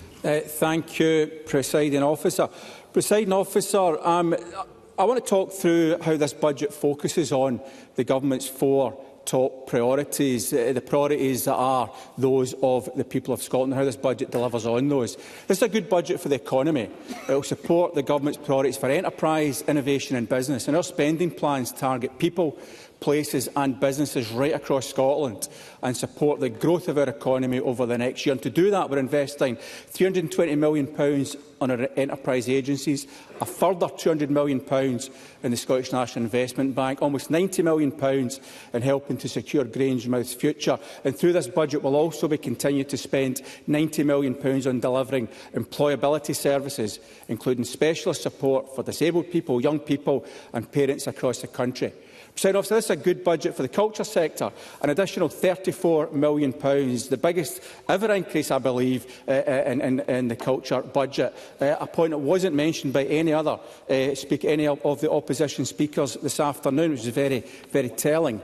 S6: Thank you, Presiding Officer. Presiding Officer, I want to talk through how this budget focuses on the Government's 4 top priorities, the priorities that are those of the people of Scotland, how this budget delivers on those. This is a good budget for the economy. It will support the Government's priorities for enterprise, innovation and business, and our spending plans target people, places and businesses right across Scotland and support the growth of our economy over the next year. And to do that, we're investing £320 million on our enterprise agencies, a further £200 million in the Scottish National Investment Bank, almost £90 million in helping to secure Grangemouth's future. And through this budget, we'll also be continuing to spend £90 million on delivering employability services, including specialist support for disabled people, young people and parents across the country. Presiding Officer, this is a good budget for the culture sector, an additional £34 million, the biggest ever increase, I believe, in the culture budget, a point that wasn't mentioned by any other any of the opposition speakers this afternoon, which is very, very telling.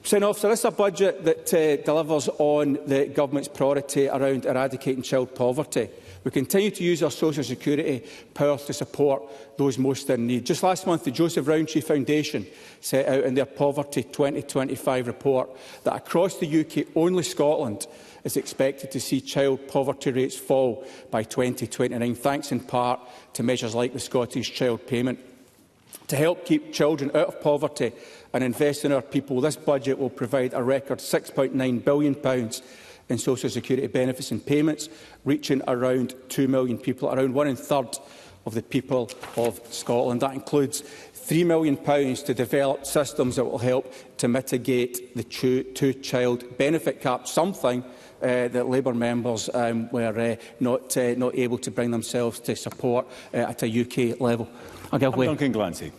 S6: Presiding Officer, this is a budget that delivers on the Government's priority around eradicating child poverty. We continue to use our social security powers to support those most in need. Just last month, the Joseph Rowntree Foundation set out in their Poverty 2025 report that across the UK, only Scotland is expected to see child poverty rates fall by 2029, thanks in part to measures like the Scottish Child Payment. To help keep children out of poverty and invest in our people, this budget will provide a record £6.9 billion in social security benefits and payments, reaching around 2 million people, around 1/3 of the people of Scotland. That includes £3 million to develop systems that will help to mitigate the two-child benefit cap, something that Labour members were not able to bring themselves to support at a UK level.
S17: Duncan Glancy.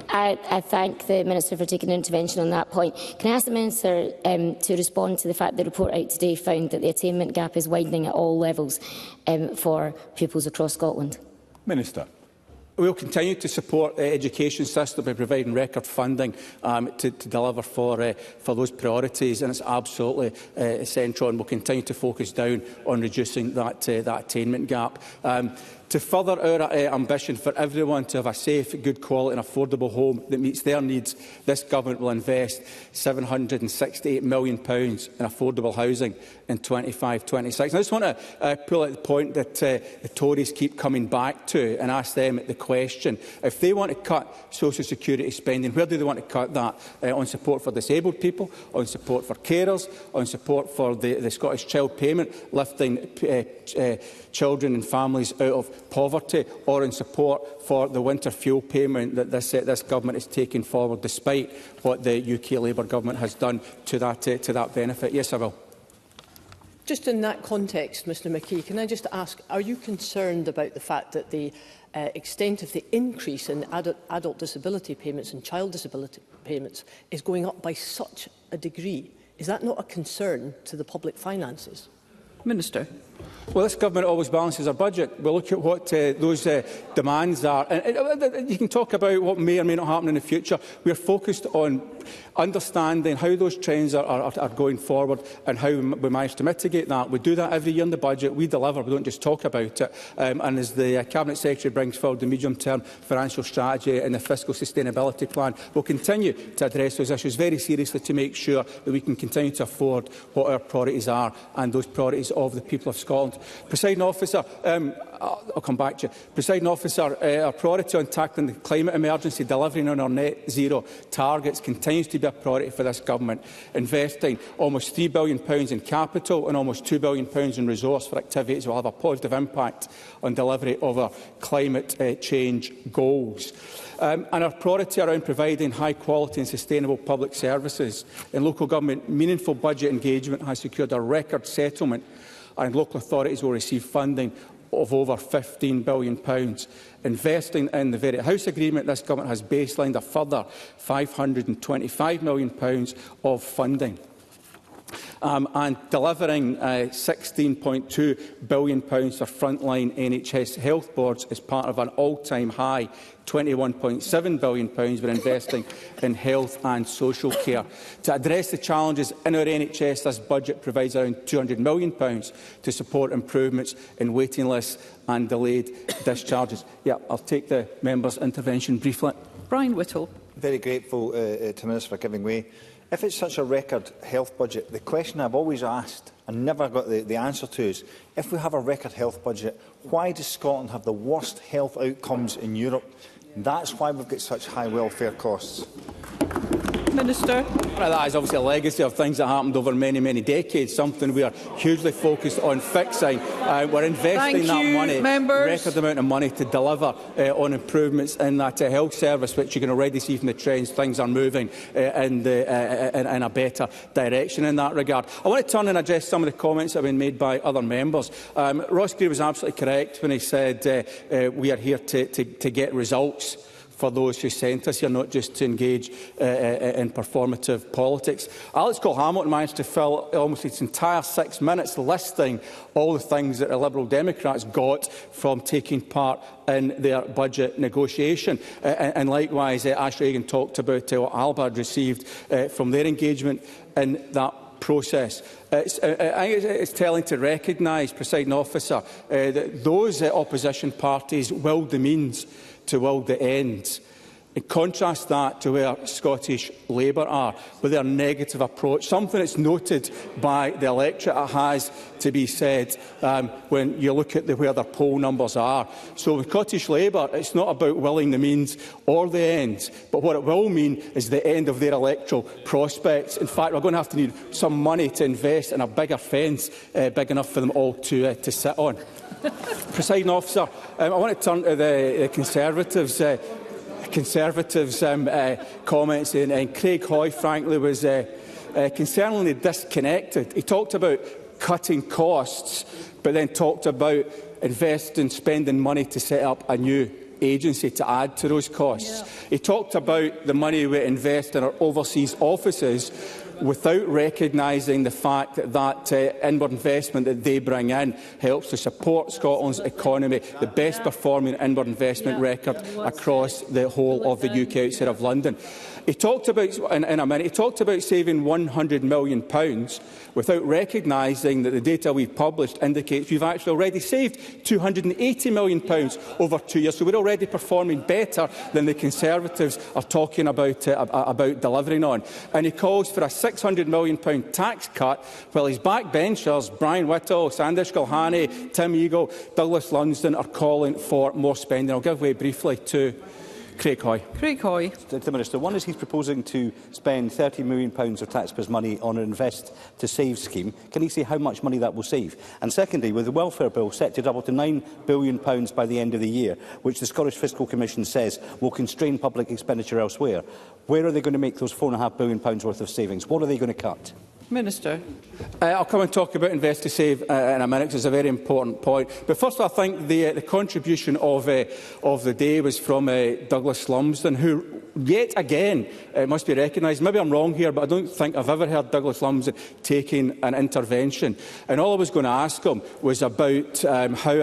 S8: I thank the Minister for taking an intervention on that point. Can I ask the Minister to respond to the fact that the report out today found that the attainment gap is widening at all levels for pupils across Scotland?
S17: Minister.
S6: We will continue to support the education system by providing record funding to deliver for those priorities, and it's absolutely essential, and we'll continue to focus down on reducing that attainment gap. To further our ambition for everyone to have a safe, good quality and affordable home that meets their needs, this Government will invest £768 million in affordable housing in 25-26. I just want to pull out the point that the Tories keep coming back to and ask them the question. If they want to cut social security spending, where do they want to cut that? On support for disabled people, on support for carers, on support for the Scottish Child Payment, lifting children and families out of poverty, or in support for the winter fuel payment that this Government is taking forward, despite what the UK Labour Government has done to that benefit? Yes, I will.
S10: Just in that context, Mr McKee, can I just ask, are you concerned about the fact that the extent of the increase in adult disability payments and child disability payments is going up by such a degree? Is that not a concern to the public finances?
S16: Minister.
S6: Well, this government always balances our budget. We'll look at what those demands are. And you can talk about what may or may not happen in the future. We are focused on understanding how those trends are going forward and how we manage to mitigate that. We do that every year in the budget. We deliver. We don't just talk about it. And as the Cabinet Secretary brings forward the medium-term financial strategy and the fiscal sustainability plan, we'll continue to address those issues very seriously to make sure that we can continue to afford what our priorities are and those priorities of the people of Scotland. Presiding Officer, I'll come back to you. Presiding Officer, our priority on tackling the climate emergency, delivering on our net zero targets continues to be a priority for this government, investing almost £3 billion in capital and almost £2 billion in resource for activities that will have a positive impact on delivery of our climate change goals. And our priority around providing high quality and sustainable public services. In local government, meaningful budget engagement has secured a record settlement, and local authorities will receive funding of over £15 billion. Investing in the very House agreement, this government has baselined a further £525 million of funding. And delivering £16.2 billion for frontline NHS health boards is part of an all-time high £21.7 billion we're investing in health and social care. To address the challenges in our NHS, this budget provides around £200 million to support improvements in waiting lists and delayed discharges. Yeah, I'll take the member's intervention briefly.
S21: Brian Whittle. Very grateful to Minister for giving way. If it's such a record health budget, the question I've always asked and never got the answer to is, if we have a record health budget, why does Scotland have the worst health outcomes in Europe? That's why we've got such high welfare costs.
S11: Minister.
S6: Well, that is obviously a legacy of things that happened over many, many decades, something we are hugely focused on fixing. We're investing that money, record amount of money, to deliver on improvements in that health service, which you can already see from the trends. Things are moving in a better direction in that regard. I want to turn and address some of the comments that have been made by other members. Ross Greer was absolutely correct when he said we are here to get results for those who sent us here, not just to engage in performative politics. Alex Cole-Hamilton managed to fill almost its entire 6 minutes listing all the things that the Liberal Democrats got from taking part in their budget negotiation. And likewise, Ashley Egan talked about what Alba had received from their engagement in that process. I think it's telling to recognise, Presiding Officer, that those opposition parties willed the means to will the ends. And contrast that to where Scottish Labour are, with their negative approach, something that's noted by the electorate, it has to be said, when you look at where their poll numbers are. So with Scottish Labour, it's not about willing the means or the ends, but what it will mean is the end of their electoral prospects. In fact, we're going to have to need some money to invest in a bigger fence, big enough for them all to sit on. Presiding Officer, I want to turn to the Conservatives' comments, and Craig Hoy, frankly, was concerningly disconnected. He talked about cutting costs, but then talked about investing, spending money to set up a new agency to add to those costs. Yeah. He talked about the money we invest in our overseas offices, without recognising the fact that inward investment that they bring in helps to support Scotland's economy, the best performing inward investment record across the whole of the UK outside of London. He talked about, in a minute, he talked about saving £100 million without recognising that the data we've published indicates we've actually already saved £280 million over 2 years. So we're already performing better than the Conservatives are talking about delivering on. And he calls for a £600 million tax cut, while his backbenchers, Brian Whittle, Sandish Gulhani, Tim Eagle, Douglas Lumsden, are calling for more spending. I'll give way briefly to Craig Hoy.
S21: Craig Hoy. The Minister, one is he's proposing to spend £30 million of taxpayers' money on an Invest to Save scheme. Can he say how much money that will save? And secondly, with the welfare bill set to double to £9 billion by the end of the year, which the Scottish Fiscal Commission says will constrain public expenditure elsewhere, where are they going to make those £4.5 billion worth of savings? What are they going to cut?
S11: Minister.
S6: I'll come and talk about Invest to Save in a minute, because it's a very important point. But first, I think the contribution of the day was from Douglas Lumsden, who yet again, it must be recognised, maybe I'm wrong here, but I don't think I've ever heard Douglas Lumsden taking an intervention. And all I was going to ask him was about how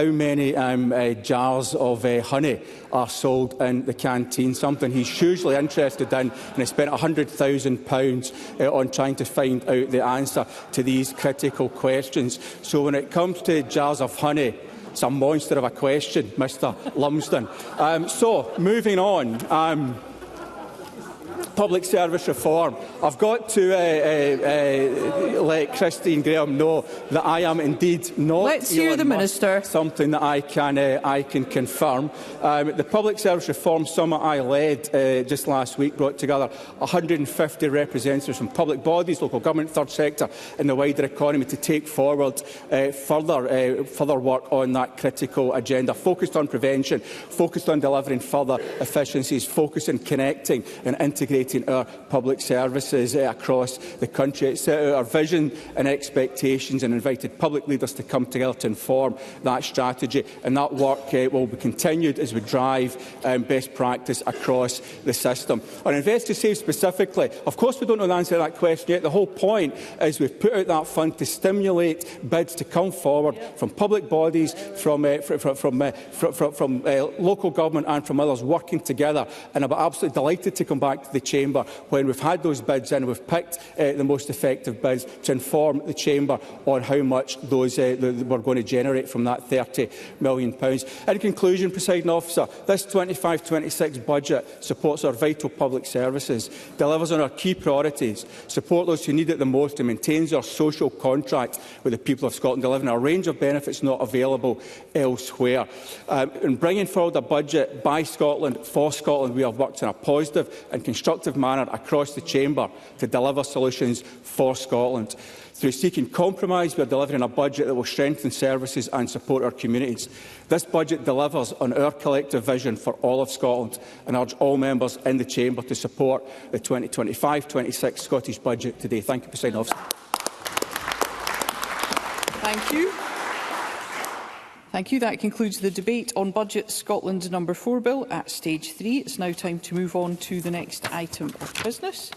S6: many jars of honey are sold in the canteen, something he's hugely interested in, and he spent £100,000 on trying to find out the answer to these critical questions. So when it comes to jars of honey, it's a monster of a question, Mr Lumsden. So, moving on. Public service reform. I've got to let Christine Graham know that I am indeed not.
S12: Let's hear the Minister.
S6: Something that I can confirm. The Public Service Reform Summit I led just last week brought together 150 representatives from public bodies, local government, third sector and the wider economy to take forward further work on that critical agenda, focused on prevention, focused on delivering further efficiencies, focused on connecting and integrating our public services across the country. It set out our vision and expectations and invited public leaders to come together to inform that strategy, and that work will be continued as we drive best practice across the system. On Invest to Save specifically, of course we don't know the answer to that question yet. The whole point is we've put out that fund to stimulate bids to come forward from public bodies, from local government and from others working together, and I'm absolutely delighted to come back to the Chamber when we've had those bids in and we've picked the most effective bids to inform the Chamber on how much those we're going to generate from that £30 million. In conclusion, Presiding Officer, this 25-26 budget supports our vital public services, delivers on our key priorities, supports those who need it the most and maintains our social contract with the people of Scotland, delivering a range of benefits not available elsewhere. In bringing forward a budget by Scotland, for Scotland, we have worked in a positive and constructive manner across the Chamber to deliver solutions for Scotland. Through seeking compromise, we are delivering a budget that will strengthen services and support our communities. This budget delivers on our collective vision for all of Scotland, and I urge all members in the Chamber to support the 2025-26 Scottish Budget today. Thank you, Presiding Officer.
S12: Thank you. Thank you. That concludes the debate on Budget Scotland No. 4 Bill at Stage 3. It's now time to move on to the next item of business,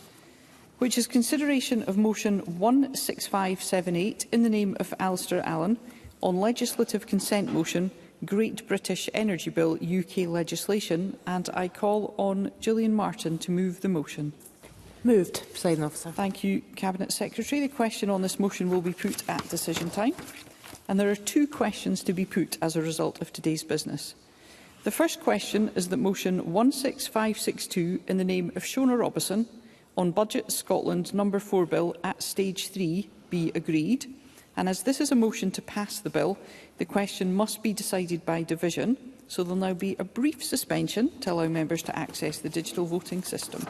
S12: which is consideration of motion 16578 in the name of Alistair Allen on legislative consent motion Great British Energy Bill UK legislation, and I call on Gillian Martin to move the motion.
S10: Moved, Presiding Officer.
S12: Thank you, Cabinet Secretary. The question on this motion will be put at decision time, and there are two questions to be put as a result of today's business. The first question is that motion 16562 in the name of Shona Robertson on Budget Scotland No. 4 Bill at Stage 3 be agreed, and as this is a motion to pass the bill, the question must be decided by division, so there will now be a brief suspension to allow members to access the digital voting system.